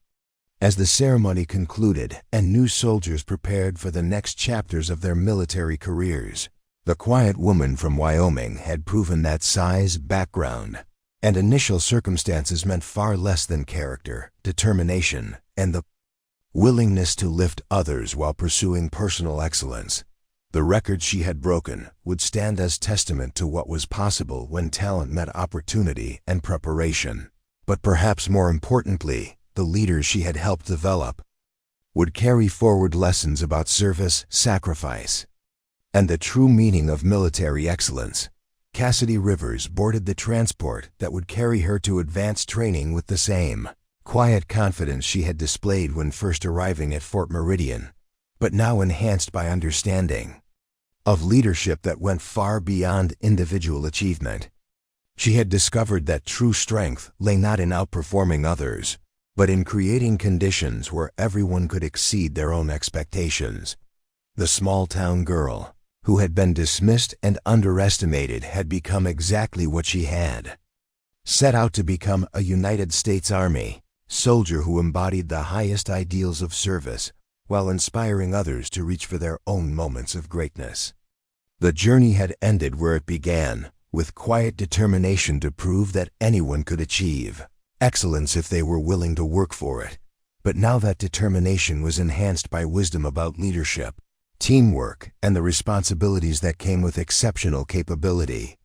As the ceremony concluded and new soldiers prepared for the next chapters of their military careers, the quiet woman from Wyoming had proven that size, background, and initial circumstances meant far less than character, determination, and the willingness to lift others while pursuing personal excellence. The record she had broken would stand as testament to what was possible when talent met opportunity and preparation. But perhaps more importantly, the leaders she had helped develop would carry forward lessons about service, sacrifice, and the true meaning of military excellence. Cassidy Rivers boarded the transport that would carry her to advanced training with the same quiet confidence she had displayed when first arriving at Fort Meridian, but now enhanced by understanding of leadership that went far beyond individual achievement. She had discovered that true strength lay not in outperforming others, but in creating conditions where everyone could exceed their own expectations. The small-town girl who had been dismissed and underestimated had become exactly what she had set out to become: a United States Army soldier who embodied the highest ideals of service while inspiring others to reach for their own moments of greatness. The journey had ended where it began, with quiet determination to prove that anyone could achieve excellence if they were willing to work for it. But now that determination was enhanced by wisdom about leadership, teamwork, and the responsibilities that came with exceptional capability.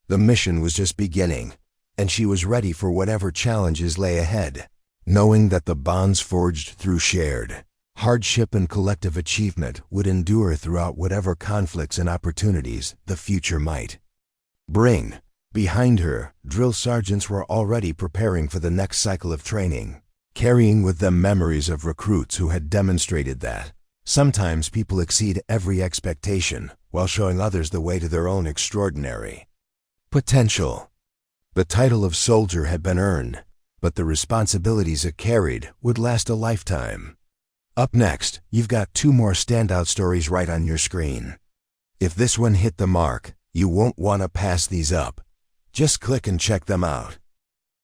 The mission was just beginning, and she was ready for whatever challenges lay ahead, knowing that the bonds forged through shared hardship and collective achievement would endure throughout whatever conflicts and opportunities the future might bring. Behind her, drill sergeants were already preparing for the next cycle of training, carrying with them memories of recruits who had demonstrated that sometimes people exceed every expectation while showing others the way to their own extraordinary potential. The title of soldier had been earned, but the responsibilities it carried would last a lifetime. Up next, you've got 2 more standout stories right on your screen. If this one hit the mark, you won't want to pass these up. Just click and check them out.